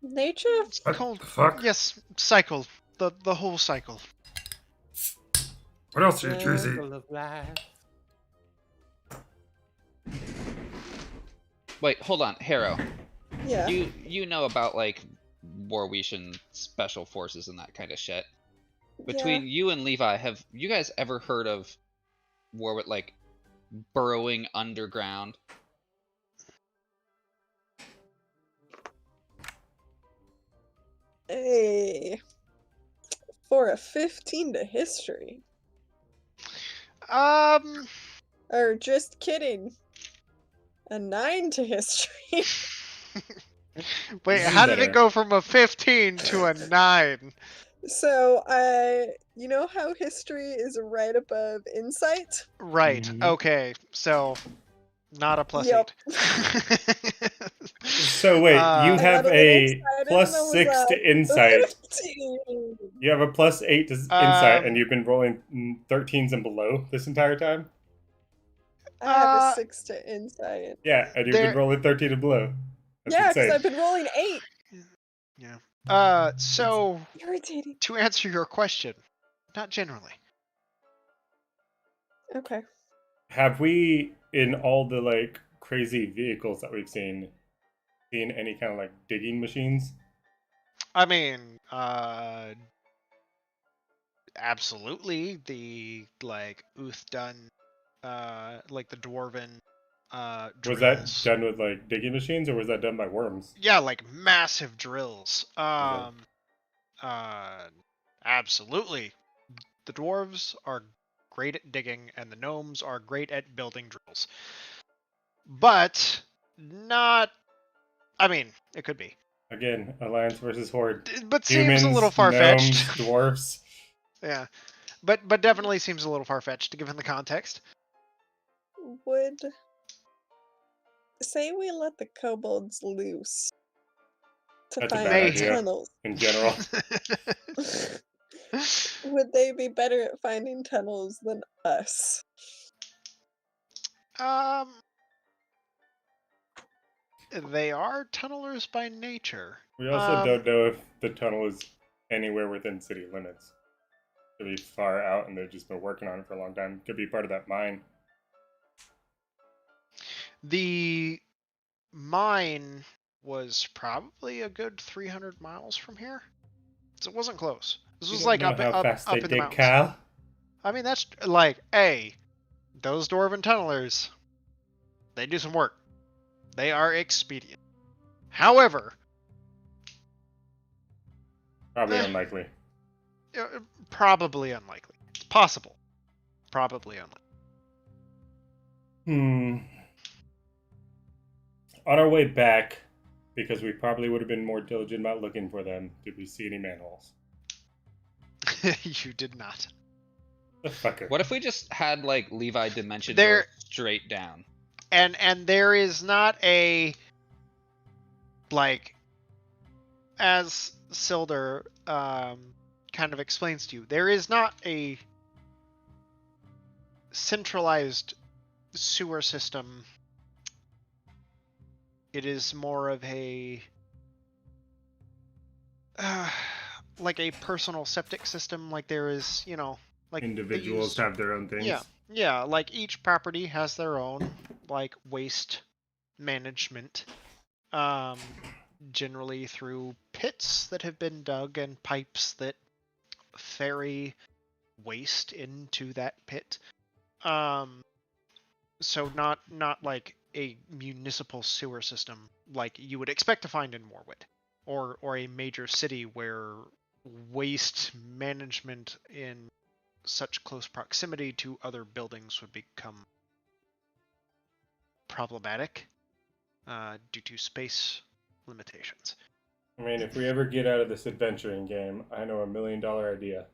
Nature?
It's
What
called,
the fuck?
yes, cycle. The whole cycle.
What else do you trees eat?
Circle of life.
Wait, hold on, Harrow.
Yeah.
You know about like Warwetian special forces and that kind of shit. Between you and Levi, have you guys ever heard of Warwick like burrowing underground?
Hey. For a 15 to history. Or just kidding. A 9 to history.
Wait,
This is
how did
better.
it go from a 15 to a 9?
So, you know how history is right above insight?
Right,
Mhm.
okay, so not a plus
Yep.
8.
So wait, you
Uh,
I
have
got a little
a
excited
plus
and I was
6
like,
to insight.
15.
You have a plus 8 to insight,
Um,
and you've been rolling 13s and below this entire time?
I have a
Uh,
6 to insight.
Yeah, and you've
There-
been rolling 13 and below. That's
Yeah, because
insane.
I've been rolling 8.
yeah. So
Irritating.
to answer your question, not generally.
Okay.
Have we, in all the like crazy vehicles that we've seen any kind of like digging machines?
I mean, absolutely the like Uthdun, like the dwarven
Was that
drills.
done with like digging machines, or was that done by worms?
Yeah, like massive drills.
Okay.
Absolutely. The dwarves are great at digging, and the gnomes are great at building drills. But not. I mean, it could be.
Again, Alliance versus Horde.
But
Humans,
seems a little far
gnomes,
fetched.
dwarfs.
Yeah, but definitely seems a little far fetched given the context.
Would say we let the kobolds loose to
That's a
find
bad idea.
tunnels.
In general.
Would they be better at finding tunnels than us?
They are tunnelers by nature.
We also don't know if the tunnel is anywhere within city limits. Could be far out, and they've just been working on it for a long time. Could be part of that mine.
The mine was probably a good 300 miles from here. So it wasn't close. This
You
was
don't
like
know
up,
how
up,
fast
up
they
in the
dig,
mountains.
Cal.
I mean, that's like, hey, those dwarven tunnelers, they do some work. They are expedient. However,
Probably
Eh.
unlikely.
probably unlikely. It's possible. Probably unlikely.
On our way back, because we probably would have been more diligent about looking for them, did we see any manholes?
You did not.
The fucker.
What if we just had like Levi Dimension
There-
Door straight down?
And there is not a, like, as Silder kind of explains to you, there is not a centralized sewer system It is more of a like a personal septic system. Like there is, like they
Individuals
use-
have their own things.
yeah. Like each property has their own like waste management. Generally through pits that have been dug and pipes that ferry waste into that pit. So not like a municipal sewer system like you would expect to find in Morwood, or a major city where waste management in such close proximity to other buildings would become problematic due to space limitations.
I mean, if we ever get out of this adventuring game, I know $1 million idea.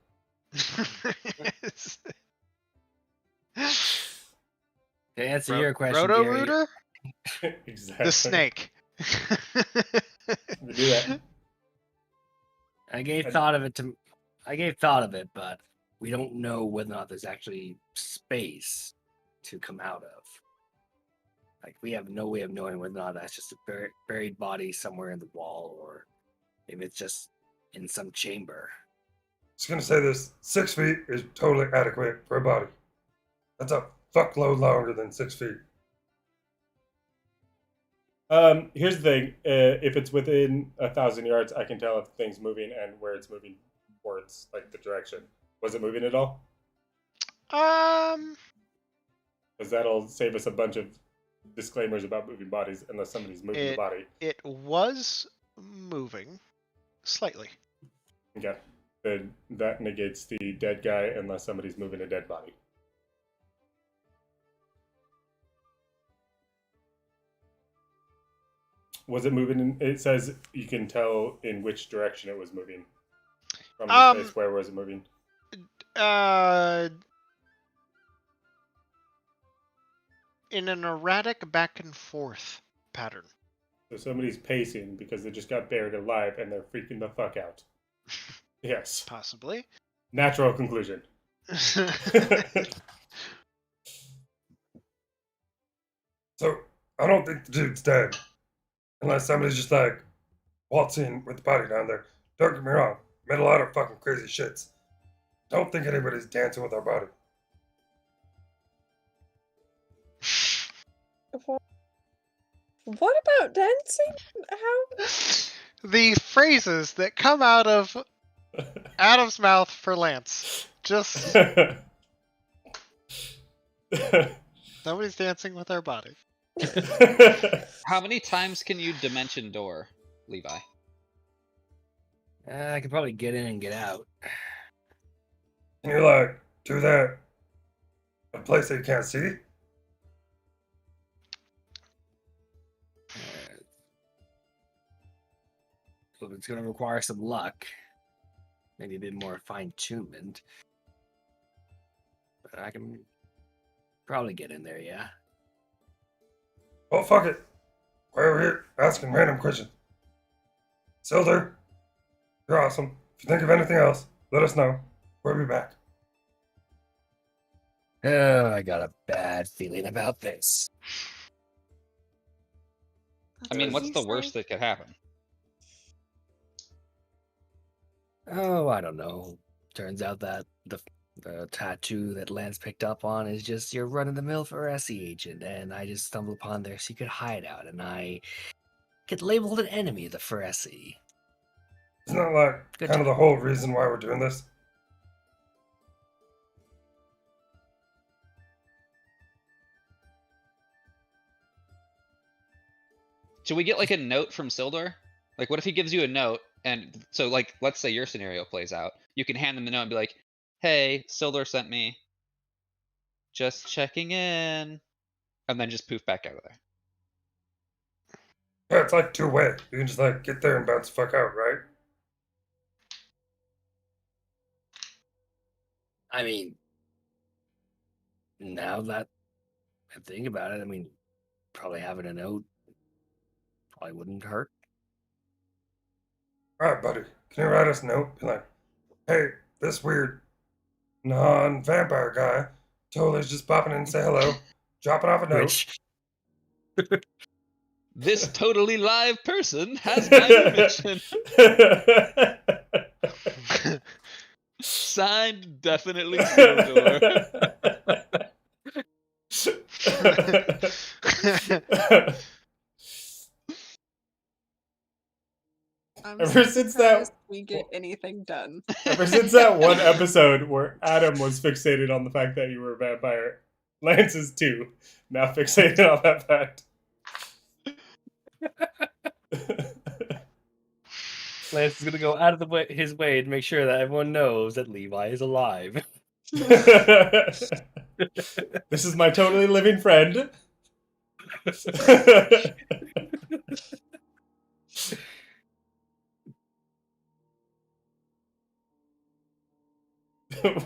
To answer your question,
Roto
Gary,
Rooter?
Exactly.
The snake.
We do that.
I gave thought of it, but we don't know whether or not there's actually space to come out of. Like, we have no way of knowing whether or not that's just a buried body somewhere in the wall, or if it's just in some chamber.
Just gonna say this: 6 feet is totally adequate for a body. That's a fuckload longer than 6 feet.
Here's the thing: if it's within 1,000 yards, I can tell if the thing's moving and where it's moving towards, like the direction. Was it moving at all? Because that'll save us a bunch of disclaimers about moving bodies, unless somebody's moving the body.
It was moving slightly.
Okay, then that negates the dead guy unless somebody's moving a dead body. Was it moving? It says you can tell in which direction it was moving. From the space, where was it moving?
In an erratic back and forth pattern.
So somebody's pacing because they just got buried alive and they're freaking the fuck out. Yes.
Possibly.
Natural conclusion.
So I don't think the dude's dead, unless somebody's just like waltzing with the body down there. Don't get me wrong, made a lot of fucking crazy shits. Don't think anybody's dancing with our body.
What about dancing? How?
The phrases that come out of Adam's mouth for Lance. Just nobody's dancing with our body.
How many times can you dimension door, Levi?
I could probably get in and get out.
And you're like, do that in a place that you can't see?
So it's going to require some luck, maybe a bit more fine-tunement. But I can probably get in there, yeah.
Well, fuck it. Why are we here asking random questions? Silder, you're awesome. If you think of anything else, let us know. We'll be back.
Oh, I got a bad feeling about this.
I mean,
What
what's
did
the
you
worst
say?
that could happen?
Oh, I don't know. Turns out that the tattoo that Lance picked up on is just your run-of-the-mill Pharisee agent, and I just stumbled upon their secret hideout, and I get labeled an enemy of the Pharisee.
Isn't that like
Good
kind of the whole reason why we're doing this?
Should we get like a note from Sildar? Like, what if he gives you a note, and so like, let's say your scenario plays out. You can hand them the note and be like, "Hey, Sildar sent me. Just checking in," and then just poof back out of there.
Yeah, it's like two-way. You can just like get there and bounce the fuck out, right?
I mean, now that I think about it, I mean, probably having a note probably wouldn't hurt.
Alright, buddy. Can you write us a note? Be like, hey, this weird non-vampire guy totally is just popping in and say hello, dropping off a note.
Which
This totally live person has my permission. Signed, definitely Sildor.
I'm
Ever
so
since
surprised
that-
we get anything done.
Ever since that one episode where Adam was fixated on the fact that you were a vampire, Lance is too now fixated on that fact.
Lance is gonna go out of his way to make sure that everyone knows that Levi is alive.
This is my totally living friend.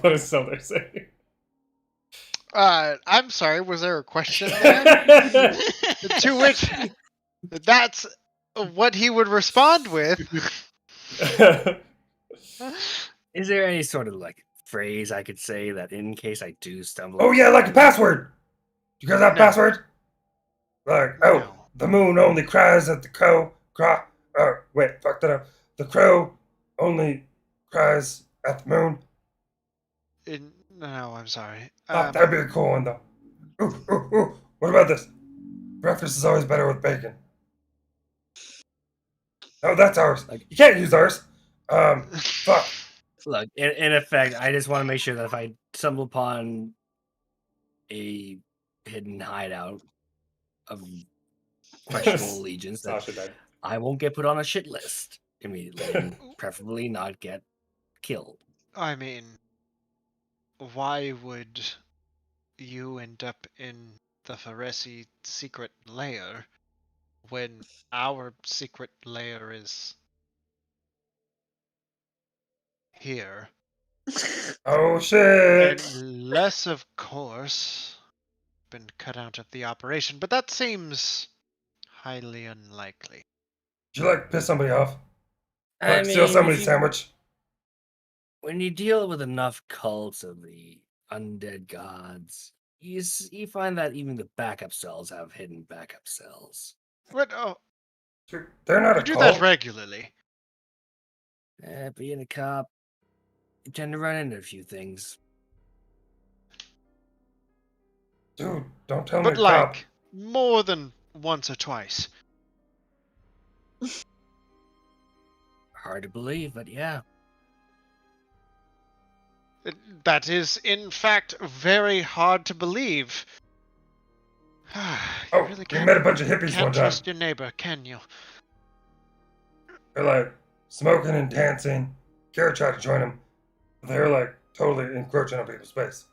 What is Solar saying?
I'm sorry, was there a question there? To which, that's what he would respond with.
Is there any sort of like phrase I could say that in case I do stumble?
Oh yeah, like a password. You guys have a
No.
password? Like, oh,
No.
the moon only cries at the wait, fuck that up. The crow only cries at the moon.
No, I'm sorry.
Oh, that'd be a cool one though. Ooh. What about this? Breakfast is always better with bacon. Oh, that's ours.
Like-
You can't use ours. Fuck.
Look, in effect, I just want to make sure that if I stumble upon a hidden hideout of questionable allegiance, that
Sasha died.
I won't get put on a shit list immediately, and preferably not get killed.
I mean, why would you end up in the Pharesi secret lair when our secret lair is here?
Oh shit.
Unless, of course, been cut out of the operation, but that seems highly unlikely.
Did you like piss somebody off?
I
Like steal
mean,
somebody's
if you-
sandwich?
when you deal with enough cults of the undead gods, you find that even the backup cells have hidden backup cells.
What? Oh,
Dude, they're not
you
a
do
cult.
that regularly.
Being a cop, you tend to run into a few things.
Dude, don't tell me
But
a cop.
like, more than once or twice.
Hard to believe, but yeah.
That is, in fact, very hard to believe. You
Oh,
really
we
can't,
met a bunch of hippies
can't
one time.
trust your neighbor, can you?
They're like smoking and dancing. Garrett tried to join them. They're like totally encroaching on people's space.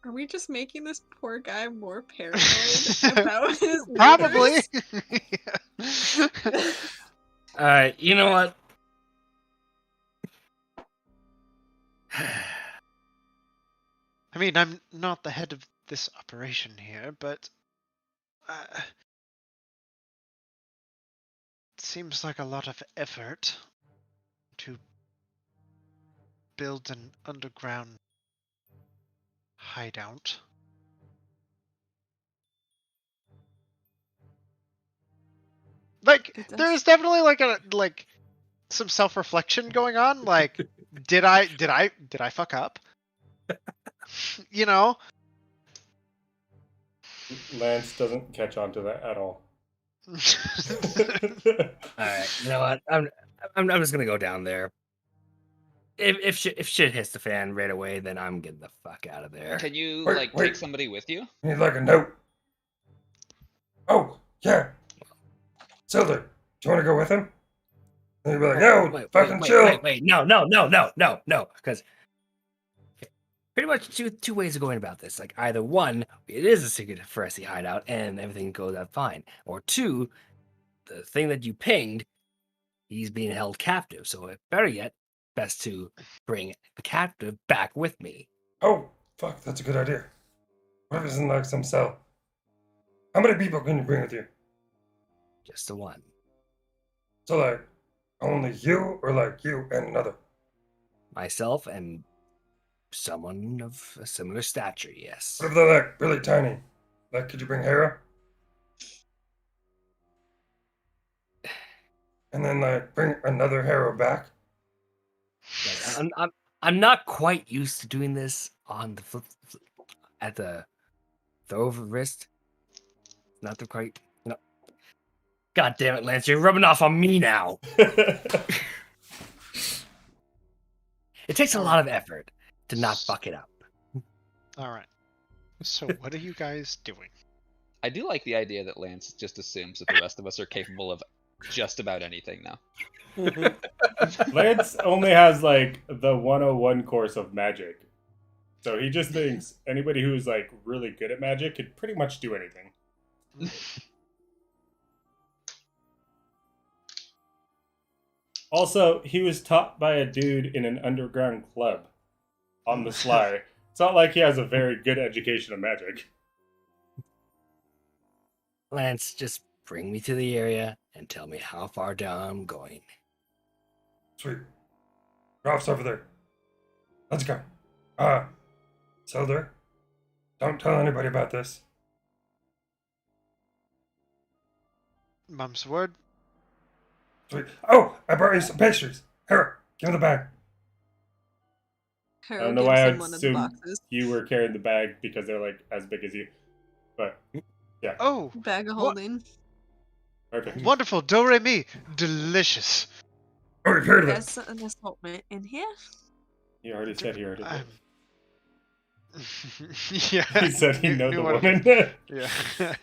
Are we just making this poor guy more paranoid about his
Probably.
neighbors?
Alright, you know what?
I mean, I'm not the head of this operation here, but it seems like a lot of effort to build an underground hideout. Like,
It does.
there's definitely like some self-reflection going on. Like, did I fuck up? You know?
Lance doesn't catch on to that at all.
Alright, you know what? I'm just gonna go down there. If shit hits the fan right away, then I'm getting the fuck out of there.
Can you
Wait.
take somebody with you?
You need like a note. Oh, yeah. Silver, do you want to go with him? And you'd be like, yo, fucking chill.
Wait, no, because pretty much two ways of going about this. Like either one, it is a secret Pharesi hideout and everything goes out fine, or two, the thing that you pinged, he's being held captive. So better yet, best to bring the captive back with me.
Oh, fuck, that's a good idea. What if it's in like some cell? How many people can you bring with you?
Just the one.
So like, only you or like you and another?
Myself and someone of a similar stature, yes.
What if they're like really tiny? Like, could you bring Hera? and then like bring another harrow back.
Like, I'm not quite used to doing this on the at the throw of the wrist. Not the quite. No. God damn it, Lance! You're rubbing off on me now. It takes a lot of effort to not fuck it up.
All right. So what are you guys doing?
I do like the idea that Lance just assumes that the rest of us are capable of just about anything now.
Lance only has like the 101 course of magic. So he just thinks anybody who's like really good at magic could pretty much do anything. Also, he was taught by a dude in an underground club on the sly. It's not like he has a very good education of magic.
Lance, just bring me to the area and tell me how far down I'm going.
Sweet. Ralph's over there. Let's go. Zelda, don't tell anybody about this.
Mum's word.
Sweet. Oh, I brought you some pastries. Here, give me the bag.
I
Harold
don't know
gives
why I
him
would
one of the
assume
boxes.
you were carrying the bag because they're like as big as you. But yeah,
Oh,
Bag of
What?
holding.
perfect.
wonderful. Do re mi. Delicious.
Oh, you've heard of it.
There's an assortment in here.
He already said he already did.
I'm- yeah.
He said he knows the
what-
woman.
Yeah.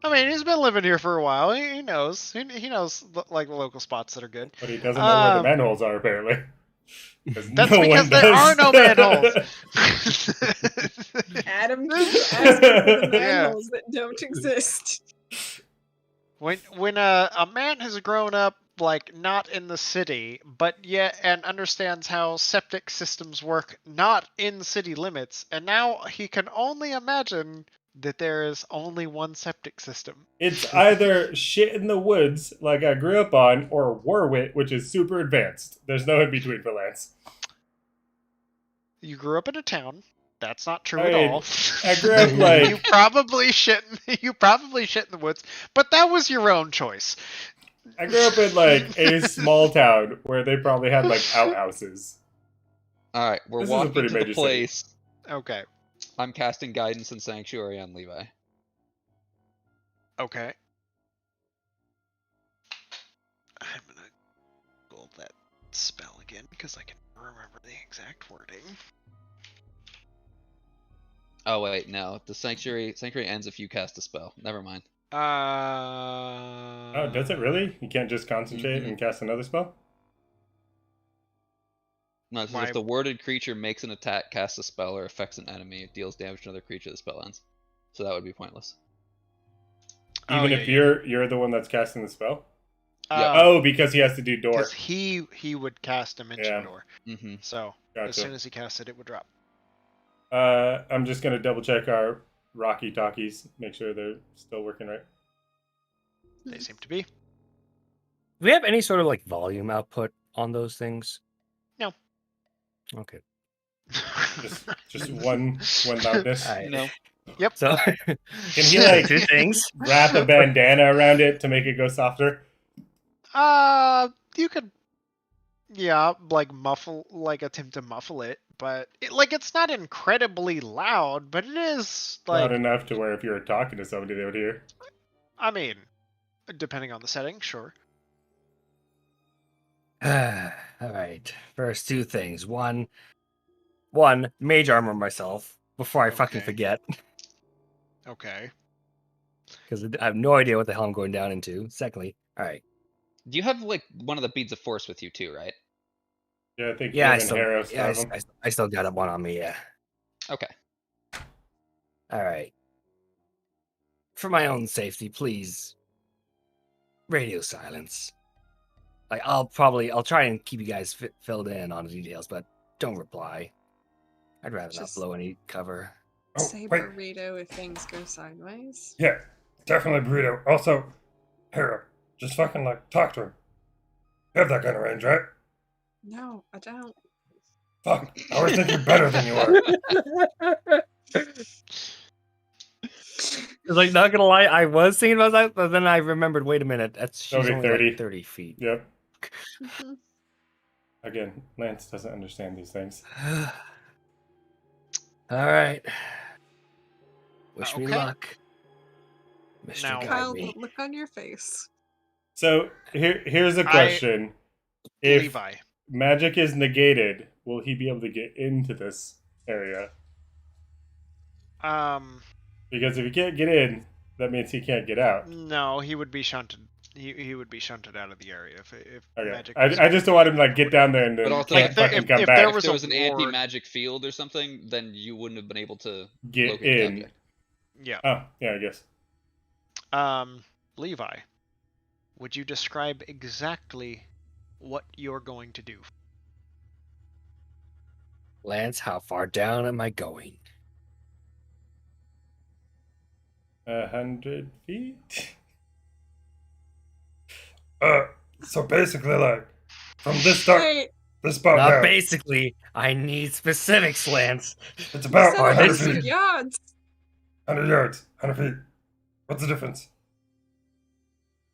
I mean, he's been living here for a while. He knows. He knows like local spots that are good.
But he doesn't know where the
Um,
manholes are, apparently. Because
That's
no
because
one
there
does.
are no manholes.
Adam keeps asking for the
Yeah.
manholes that don't exist.
When a man has grown up like not in the city, but yet and understands how septic systems work not in city limits, and now he can only imagine that there is only one septic system.
It's either shit in the woods, like I grew up on, or Warwit, which is super advanced. There's no in between for Lance.
You grew up in a town. That's not true
I
at
mean,
all.
I grew up like
you probably shit in the woods, but that was your own choice.
I grew up in like a small town where they probably had like outhouses.
All right, we're
This is a
walking
pretty
to the
major city.
place.
Okay.
I'm casting guidance and sanctuary on Levi.
Okay. I'm gonna Google that spell again because I can remember the exact wording.
Oh wait, no. The sanctuary ends if you cast a spell. Never mind.
Oh, does it really? You can't just concentrate and cast another spell?
No, it says
Why-
if the worded creature makes an attack, casts a spell, or affects an enemy, it deals damage to another creature, the spell ends. So that would be pointless.
Even if you're the one that's casting the spell?
Yeah.
Oh, because he has to do door.
Because he would cast Dimension
Yeah.
Door.
Mm-hmm.
So as
Gotcha.
soon as he cast it, it would drop.
I'm just gonna double check our Rocky Talkies, make sure they're still working right.
They seem to be.
Do we have any sort of like volume output on those things?
No.
Okay.
Just one loudness.
All right.
No.
Yep.
So
Can he like
two things?
wrap a bandana around it to make it go softer?
You could, yeah, like attempt to muffle it, but it's not incredibly loud, but it is
Loud enough to where if you were talking to somebody they would hear.
I mean, depending on the setting, sure.
All right. First two things. One, mage armor myself before I fucking
Okay.
forget,
Okay.
because I have no idea what the hell I'm going down into. Secondly, all right.
Do you have like one of the beads of force with you too, right?
Yeah, I think
Yeah,
Kevin Harris have them.
I still got one on me. Yeah.
Okay.
All right. For my own safety, please. Radio silence. Like I'll try and keep you guys filled in on the details, but don't reply. I'd rather not
Just-
blow any cover.
Oh,
Say
wait.
burrito if things go sideways.
Yeah, definitely burrito. Also, Hera, just fucking like talk to him. You have that kind of range, right?
No, I don't.
Fuck, I always think you're better than you are.
like, not gonna lie, I was thinking about that, but then I remembered, wait a minute, she's
Only
only
30.
like 30 feet.
Yep.
Mhm.
Again, Lance doesn't understand these things.
Alright. Wish me
Okay.
luck. Mr.
Now-
Guide
Kyle,
me.
the look on your face.
So here's a question: if
Levi.
magic is negated, will he be able to get into this area? Because if he can't get in, that means he can't get out.
No, he would be shunted. He would be shunted out of the area if
Okay.
magic.
I just don't want him to like get down there and then
But also,
can't
if there-
fucking
if-
come
if
back.
there
If
was
there
a
was an
ward-
anti-magic field or something, then you wouldn't have been able to
Get
locate the
in.
object.
Yeah.
Oh, yeah, I guess.
Levi, would you describe exactly what you're going to do?
Lance, how far down am I going?
100 feet.
So basically, like, from this start,
Wait,
this spot
Not
down,
basically. I need specifics, Lance.
it's about
said
100
this is-
100
feet.
yards.
100 yards, 100 feet. What's the difference?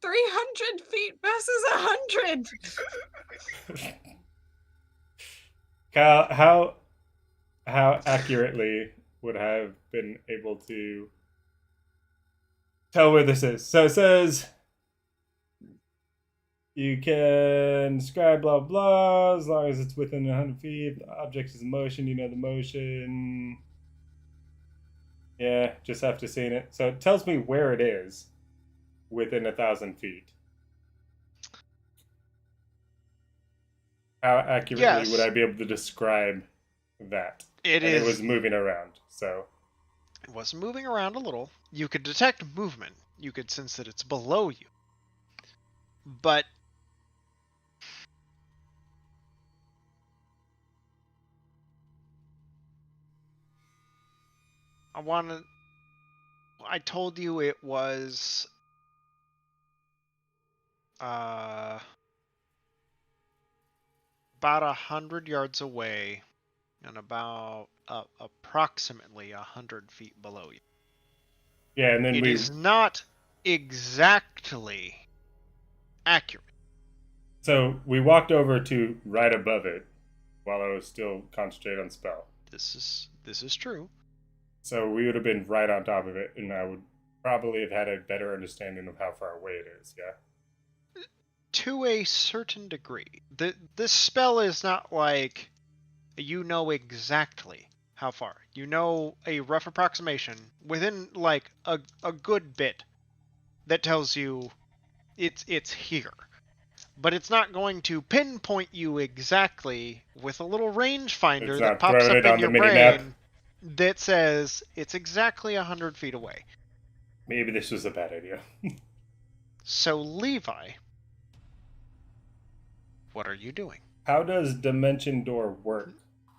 300 feet versus 100.
Kyle, how accurately would I have been able to tell where this is? So it says you can describe blah blah as long as it's within 100 feet. The object is in motion. You know the motion. Yeah, just have to see it. So it tells me where it is within 1,000 feet. How accurately
Yes.
would I be able to describe that?
It
And
is.
it was moving around, so
It was moving around a little. You could detect movement. You could sense that it's below you. But I told you it was about 100 yards away and about approximately 100 feet below you.
yeah. And then
It is not exactly accurate.
so we walked over to right above it while I was still concentrated on spell.
This is true.
So we would have been right on top of it, and I would probably have had a better understanding of how far away it is. Yeah.
To a certain degree. This spell is not like you know exactly how far. You know a rough approximation within like a good bit that tells you it's here. But it's not going to pinpoint you exactly with a little rangefinder
It's
that
not
pops
throwing
up
it on
in
the
your
mini-map.
brain that says it's exactly 100 feet away.
Maybe this was a bad idea.
So Levi, what are you doing?
How does Dimension Door work?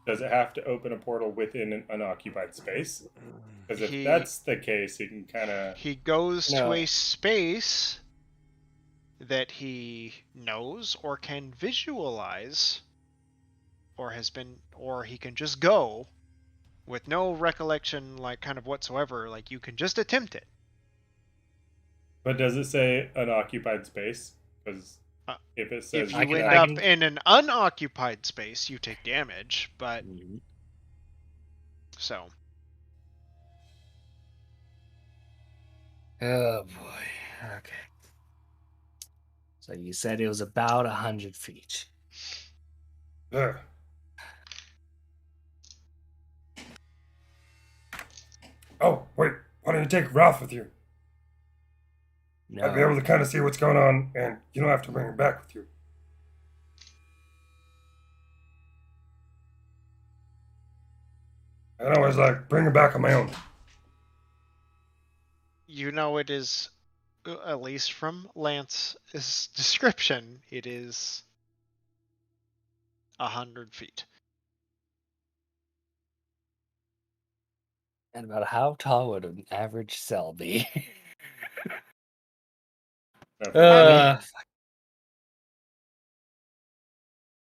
Does it have to open a portal within an unoccupied space? Because if that's the case, you can kind of.
He goes
No.
to a space that he knows or can visualize or he can just go with no recollection like kind of whatsoever. Like you can just attempt it.
But does it say unoccupied space? Because if it says
If you
I can-
end
I
up
can-
in an unoccupied space, you take damage, but so
Oh boy. Okay. So you said it was about 100 feet.
Yeah. Oh, wait. Why don't you take Ralph with you? I'd be able
No.
to kind of see what's going on, and you don't have to bring him back with you. I can always, like, bring him back on my own.
you know it is, at least from Lance's description, it is 100 feet.
And about how tall would an average cell be? uh,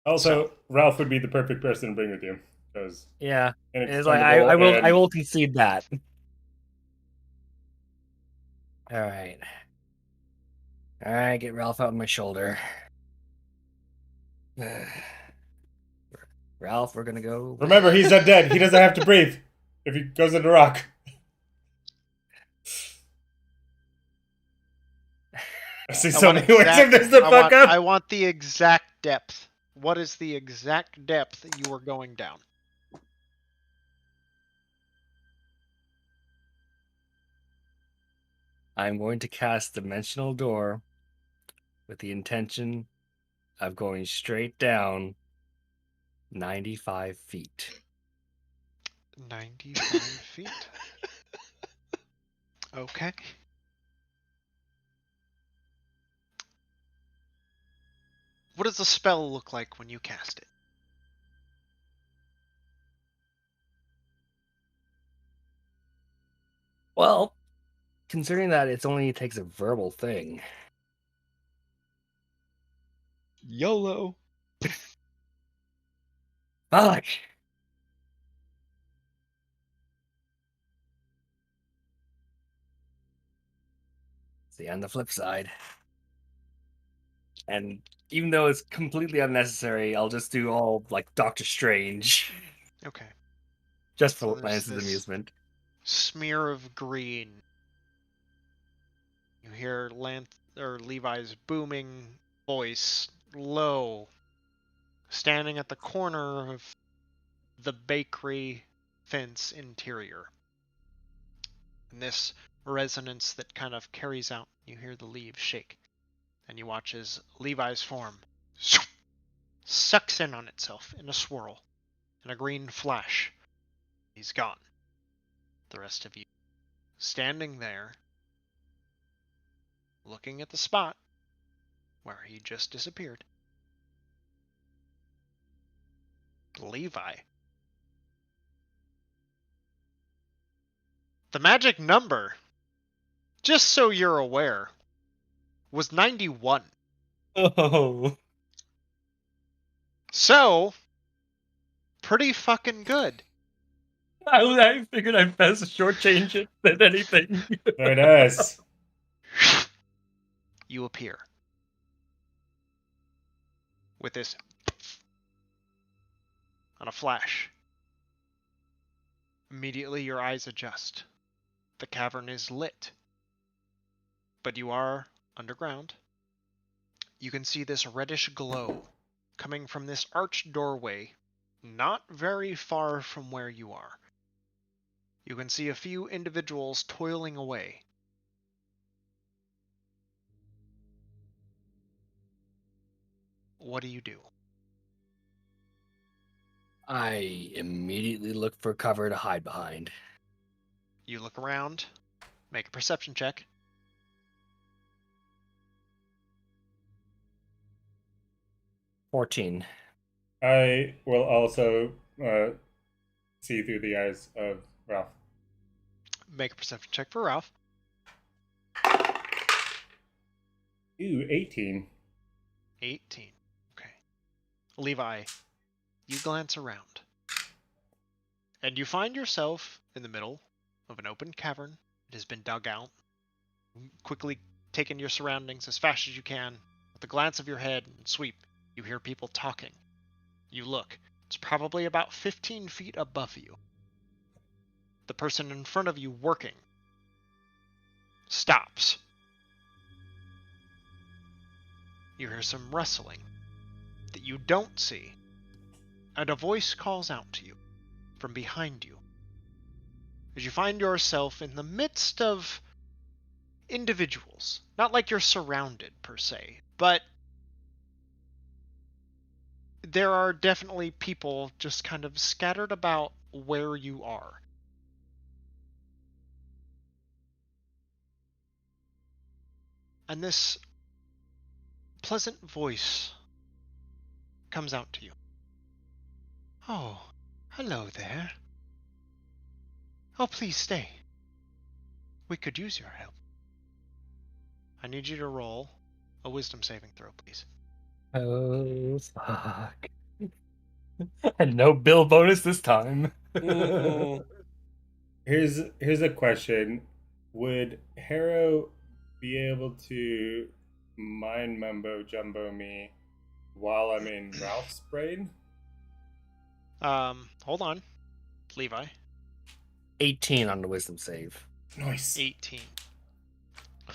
Also, Ralph would be the perfect person to bring with you. Because
yeah. It's like I will concede that. All right. All right, get Ralph out on my shoulder. Ralph, we're gonna go.
Remember, he's undead. He doesn't have to breathe if he goes in the rock. I see so many ways of this to fuck up.
I want the exact depth. What is the exact depth that you are going down?
I'm going to cast Dimensional Door with the intention of going straight down 95 feet.
95 feet. Okay. What does the spell look like when you cast it?
Well, considering that it only takes a verbal thing.
YOLO.
Fuck. See, on the flip side. And even though it's completely unnecessary, I'll just do all like Doctor Strange.
Okay.
Just
So
for
there's
Lance's
this
amusement.
Smear of green. You hear Levi's booming voice, low, standing at the corner of the bakery fence interior. And this resonance that kind of carries out, you hear the leaves shake. And you watch as Levi's form sucks in on itself in a swirl, in a green flash. He's gone. The rest of you standing there, looking at the spot where he just disappeared. Levi. The magic number, just so you're aware, was 91.
Oh.
So, pretty fucking good.
I figured I'd best shortchange it than anything.
Very nice.
You appear with this on a flash. Immediately your eyes adjust. The cavern is lit, but you are underground. You can see this reddish glow coming from this arched doorway, not very far from where you are. You can see a few individuals toiling away. What do you do?
I immediately look for cover to hide behind.
You look around, make a perception check.
$14.
I will also see through the eyes of Ralph.
Make a perception check for Ralph.
Ooh, 18.
18. Okay. Levi, you glance around. And you find yourself in the middle of an open cavern. It has been dug out. Quickly take in your surroundings as fast as you can. With a glance of your head and sweep, you hear people talking. You look. It's probably about 15 feet above you. The person in front of you working stops. You hear some rustling that you don't see, and a voice calls out to you from behind you as you find yourself in the midst of individuals. Not like you're surrounded per se, but there are definitely people just kind of scattered about where you are. And this pleasant voice comes out to you. Oh, hello there. Oh, please stay. We could use your help. I need you to roll a wisdom saving throw, please.
Oh, fuck. And no bill bonus this time.
Here's a question. Would Harrow be able to mind mumbo jumbo me while I'm in Ralph's brain?
Hold on. Levi.
18 on the wisdom save.
Nice.
18.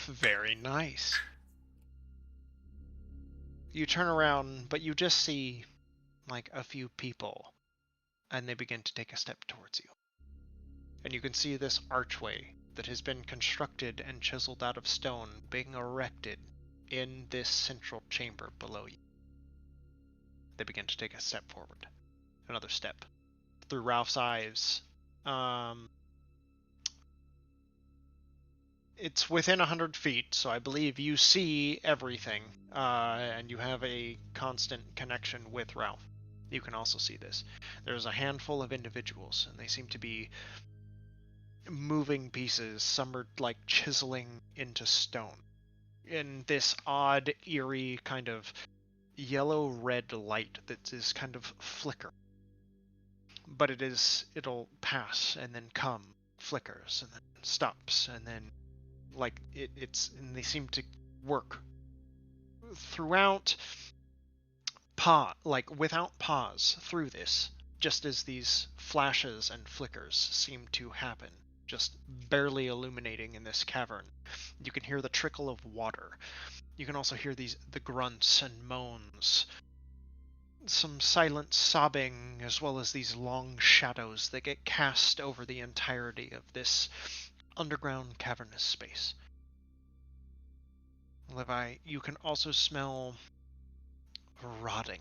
Very nice. You turn around, but you just see, like, a few people, and they begin to take a step towards you. And you can see this archway that has been constructed and chiseled out of stone being erected in this central chamber below you. They begin to take a step forward. Another step. Through Ralph's eyes, it's within 100 feet, so I believe you see everything, and you have a constant connection with Ralph. You can also see this. There's a handful of individuals, and they seem to be moving pieces. Some are like chiseling into stone in this odd, eerie kind of yellow-red light that is kind of flicker. But it'll pass and then come, flickers and then stops, and then like and they seem to work throughout without pause through this, just as these flashes and flickers seem to happen, just barely illuminating in this cavern. You can hear the trickle of water. You can also hear the grunts and moans, some silent sobbing, as well as these long shadows that get cast over the entirety of this underground cavernous space. Levi, you can also smell rotting.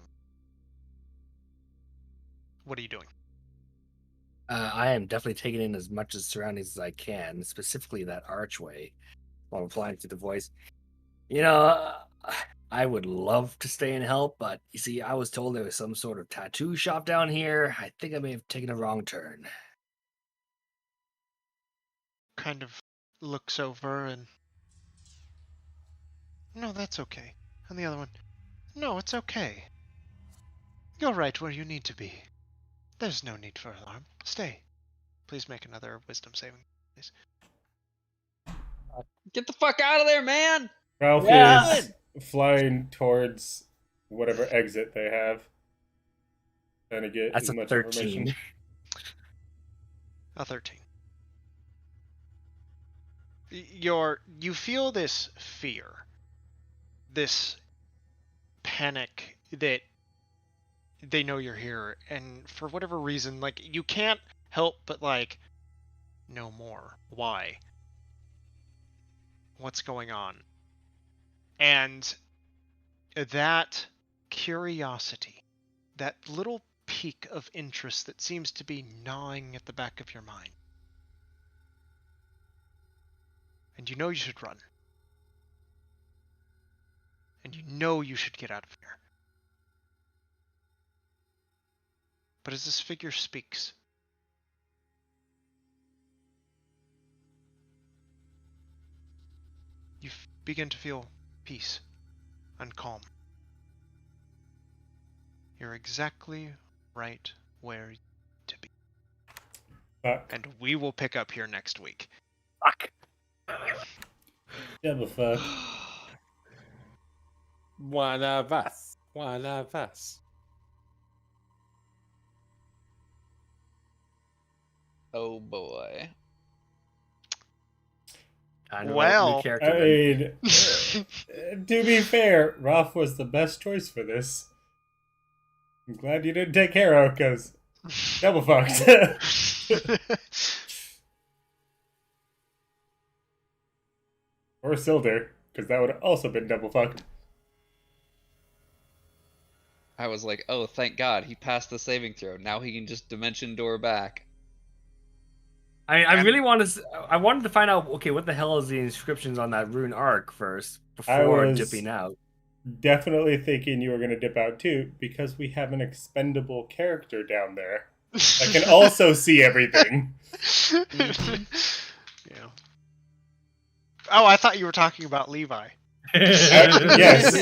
What are you doing?
I am definitely taking in as much of the surroundings as I can, specifically that archway, while replying to the voice. I would love to stay and help, but you see, I was told there was some sort of tattoo shop down here. I think I may have taken a wrong turn.
Kind of looks over and... No, that's okay. And the other one... No, it's okay. You're right where you need to be. There's no need for alarm. Stay. Please make another wisdom saving, please.
Get the fuck out of there, man!
Ralph
Yeah.
is flying towards whatever exit they have. Trying to get
That's
as
a
much
13.
information.
A 13. You feel this fear, this panic that they know you're here, and for whatever reason, like, you can't help but, like, know more. Why? What's going on? And that curiosity, that little peak of interest that seems to be gnawing at the back of your mind. And you know you should run. And you know you should get out of here. But as this figure speaks, you begin to feel peace and calm. You're exactly right where you need to be.
Fuck.
And we will pick up here next week.
Fuck.
Double fuck.
Voilà vas. Voilà vas.
Oh boy.
Kind of
Well,
new character
I
then.
mean, to be fair, Ralph was the best choice for this. I'm glad you didn't take Harrow, because double fucked. Or Silder, because that would have also been double fucked.
I was like, oh, thank God, he passed the saving throw. Now he can just dimension door back.
I really I wanted to find out, okay, what the hell is the inscriptions on that rune arc first, before
was-
dipping out.
Definitely thinking you were going to dip out too, because we have an expendable character down there that can also see everything.
Yeah. Oh, I thought you were talking about Levi.
Yes.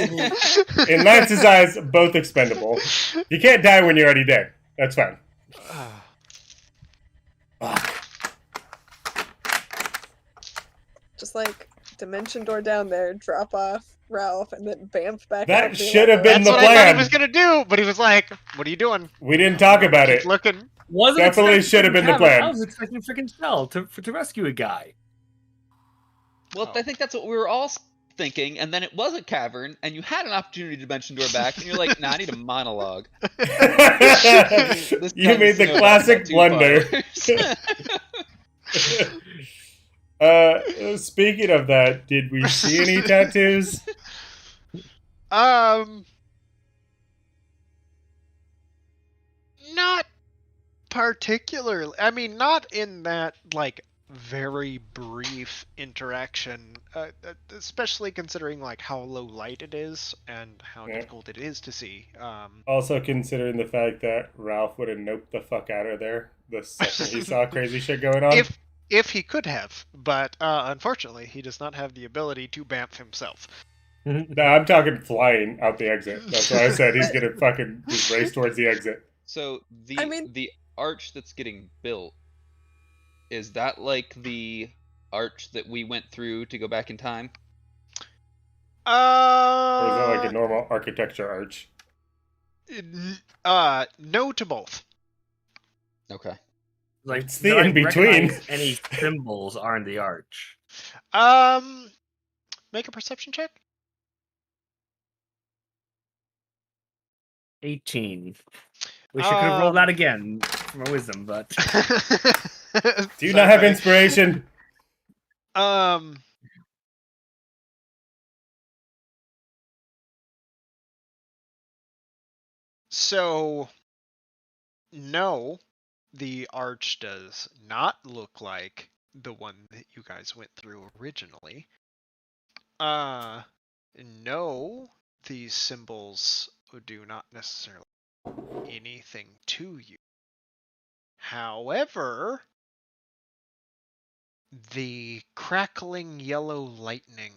In Lance's eyes, both expendable. You can't die when you're already dead. That's fine. Fuck.
Just like dimension door down there, drop off Ralph, and then bamf back
That
out.
should have been
That's
the
what I thought he
plan.
was gonna do, but he was like, "What are you doing?"
We didn't talk about
Keep
it.
looking.
Wasn't
Definitely
expecting
should have been the
freaking
plan.
Cavern. I was expecting freaking Shell to rescue a guy.
Well, I think that's what we were all thinking, and then it was a cavern, and you had an opportunity to dimension door back, and you're like, nah, I need a monologue. This
You
time
made the
snowballed
classic
about 2
blunder.
followers.
Speaking of that, did we see any tattoos?
Not particularly. I mean, not in that like very brief interaction, especially considering like how low light it is and how
Yeah.
difficult it is to see.
Also considering the fact that Ralph would have noped the fuck out of there the second he saw crazy shit going on.
If he could have, but unfortunately, he does not have the ability to bamf himself.
No, I'm talking flying out the exit. That's why I said he's gonna fucking just race towards the exit.
So
I mean-
the arch that's getting built, is that like the arch that we went through to go back in time?
Or is that like a normal architecture arch?
No to both.
Okay.
Like
It's the
did I
in-between.
recognize any symbols are in the arch?
Make a perception check.
18. Wish I could have rolled that again for my wisdom, but
Do you not have inspiration?
So, no, the arch does not look like the one that you guys went through originally. No, these symbols do not necessarily anything to you. However, the crackling yellow lightning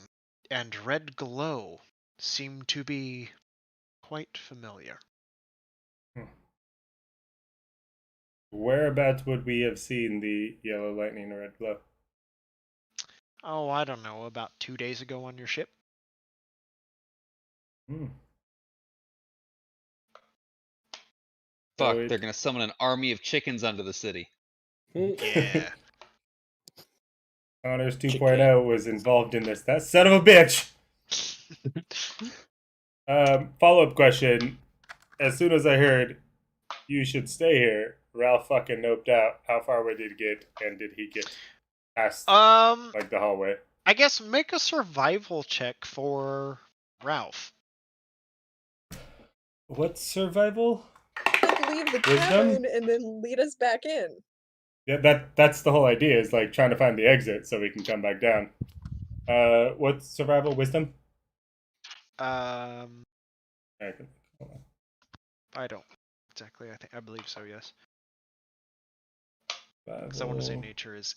and red glow seem to be quite familiar.
Whereabouts would we have seen the yellow lightning or red glow?
Oh, I don't know, about 2 days ago on your ship.
Hmm.
Fuck,
So
they're gonna summon an army of chickens onto the city.
Yeah.
Connors 2.0 was involved in this. That son of a bitch! Follow-up question. As soon as I heard you should stay here, Ralph fucking noped out. How far away did he get? And did he get past like the hallway?
I guess make a survival check for Ralph.
What's survival?
Like, leave the
Wisdom?
cavern and then lead us back in.
Yeah, that's the whole idea, is like trying to find the exit so we can come back down. What's survival? Wisdom?
Um,
Okay, hold on.
I don't exactly. I believe so. Yes. Because I want to say
Survival.
nature is.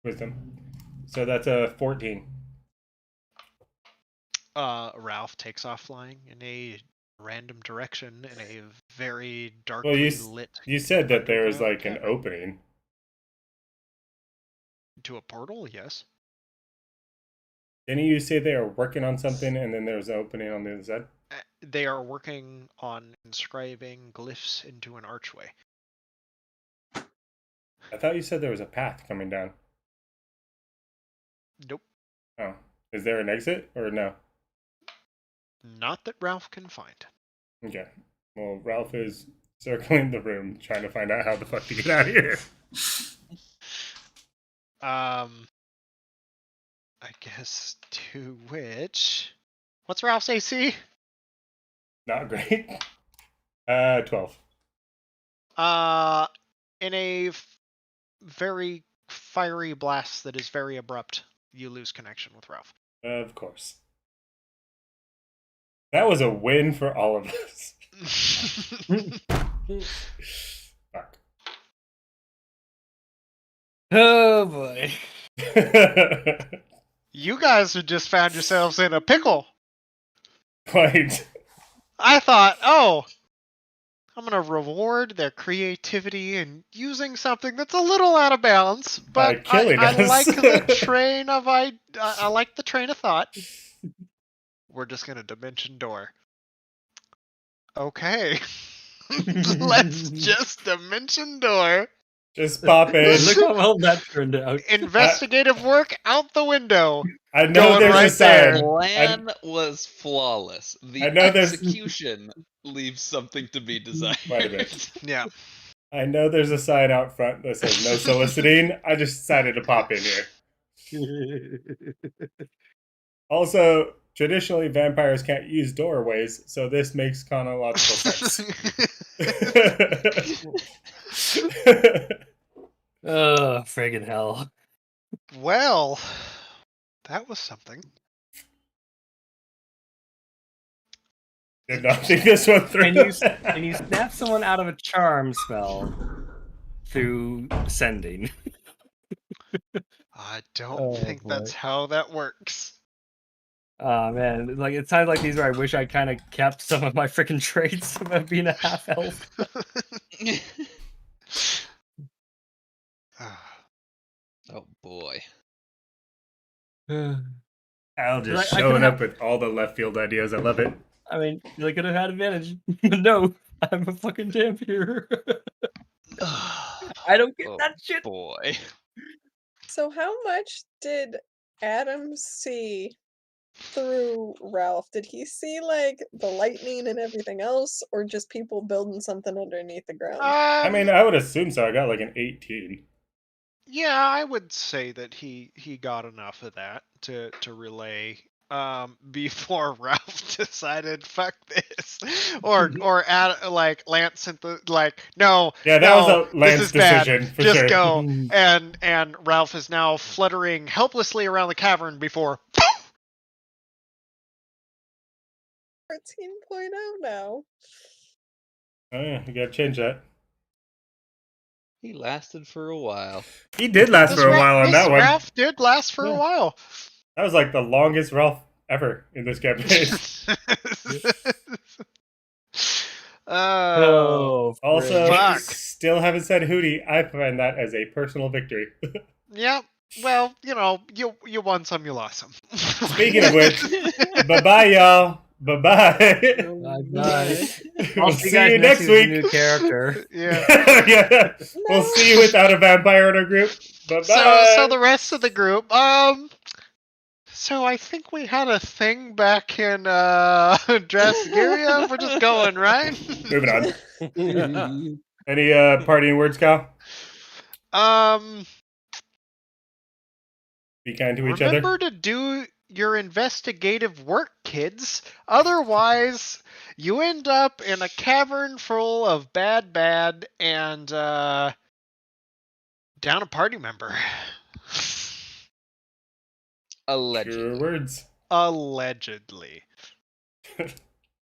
Wisdom. So that's a 14.
Ralph takes off flying in a random direction in a very
Well,
darkly
you
lit
you said that there was
underground
like an
cavern.
opening.
To a portal. Yes.
Didn't you say they were working on something and then there was an opening on the other side?
They are working on inscribing glyphs into an archway.
I thought you said there was a path coming down.
Nope.
Oh. Is there an exit or no?
Not that Ralph can find.
Okay. Well, Ralph is circling the room trying to find out how the fuck to get out of here.
I guess to which. What's Ralph's AC?
Not great. 12.
In a very fiery blast that is very abrupt, you lose connection with Ralph.
Of course. That was a win for all of us. Fuck.
oh boy.
You guys have just found yourselves in a pickle.
Quite.
I thought, oh, I'm gonna reward their creativity in using something that's a little out of bounds,
By
but
killing
I
us.
like the train of I like the train of thought. We're just gonna dimension door. Okay, let's just dimension door.
Just pop in.
Look how well that turned out.
Investigative work out the window.
I know
Going
there's a
right there.
sign.
Plan was flawless. The
I know there's-
execution leaves something to be desired.
Wait a minute.
Yeah.
I know there's a sign out front that says no soliciting. I just decided to pop in here. Also, traditionally vampires can't use doorways, so this makes chronological sense.
Oh, friggin' hell.
Well, that was something.
Did not think this one through.
Can you snap someone out of a charm spell through sending?
I don't
Oh,
think
boy.
that's how that works.
Oh man, like it sounds like these where I wish I kind of kept some of my freaking traits about being a half elf.
Oh boy.
Al just
I
showing
could've
up with all the left field ideas. I love it.
I mean, they could have had advantage. No, I'm a fucking vampire. I don't get
Oh
that shit.
boy.
So how much did Adam see through Ralph? Did he see like the lightning and everything else, or just people building something underneath the ground?
I mean, I would assume so. I got like an 18.
yeah, I would say that he got enough of that to relay before Ralph decided fuck this, or add like Lance sent the like no
Yeah, that
no,
was a
this
Lance
is bad.
decision for
Just
sure.
go. And Ralph is now fluttering helplessly around the cavern before
14.0 now.
Oh yeah, you gotta change that.
He lasted for a while.
He did last for a while on that one.
Ralph did last for a
Yeah.
while.
That was like the longest Ralph ever in this campaign.
Oh,
Also,
Fuck.
still haven't said Hootie. I find that as a personal victory.
yeah. Well, you know, you won some, you lost some.
Speaking of which, bye-bye, y'all. Bye-bye.
Bye.
We'll
I'll
see you next
with a
week.
new character.
yeah.
Yeah. We'll see you without a vampire in our group. Bye-bye.
So the rest of the group, so I think we had a thing back in Drasgiria. We're just going, right?
Moving on. Any parting words, Kyle? Be kind to each other.
Remember to do your investigative work, kids. Otherwise, you end up in a cavern full of bad and down a party member.
Allegedly.
Your words.
Allegedly.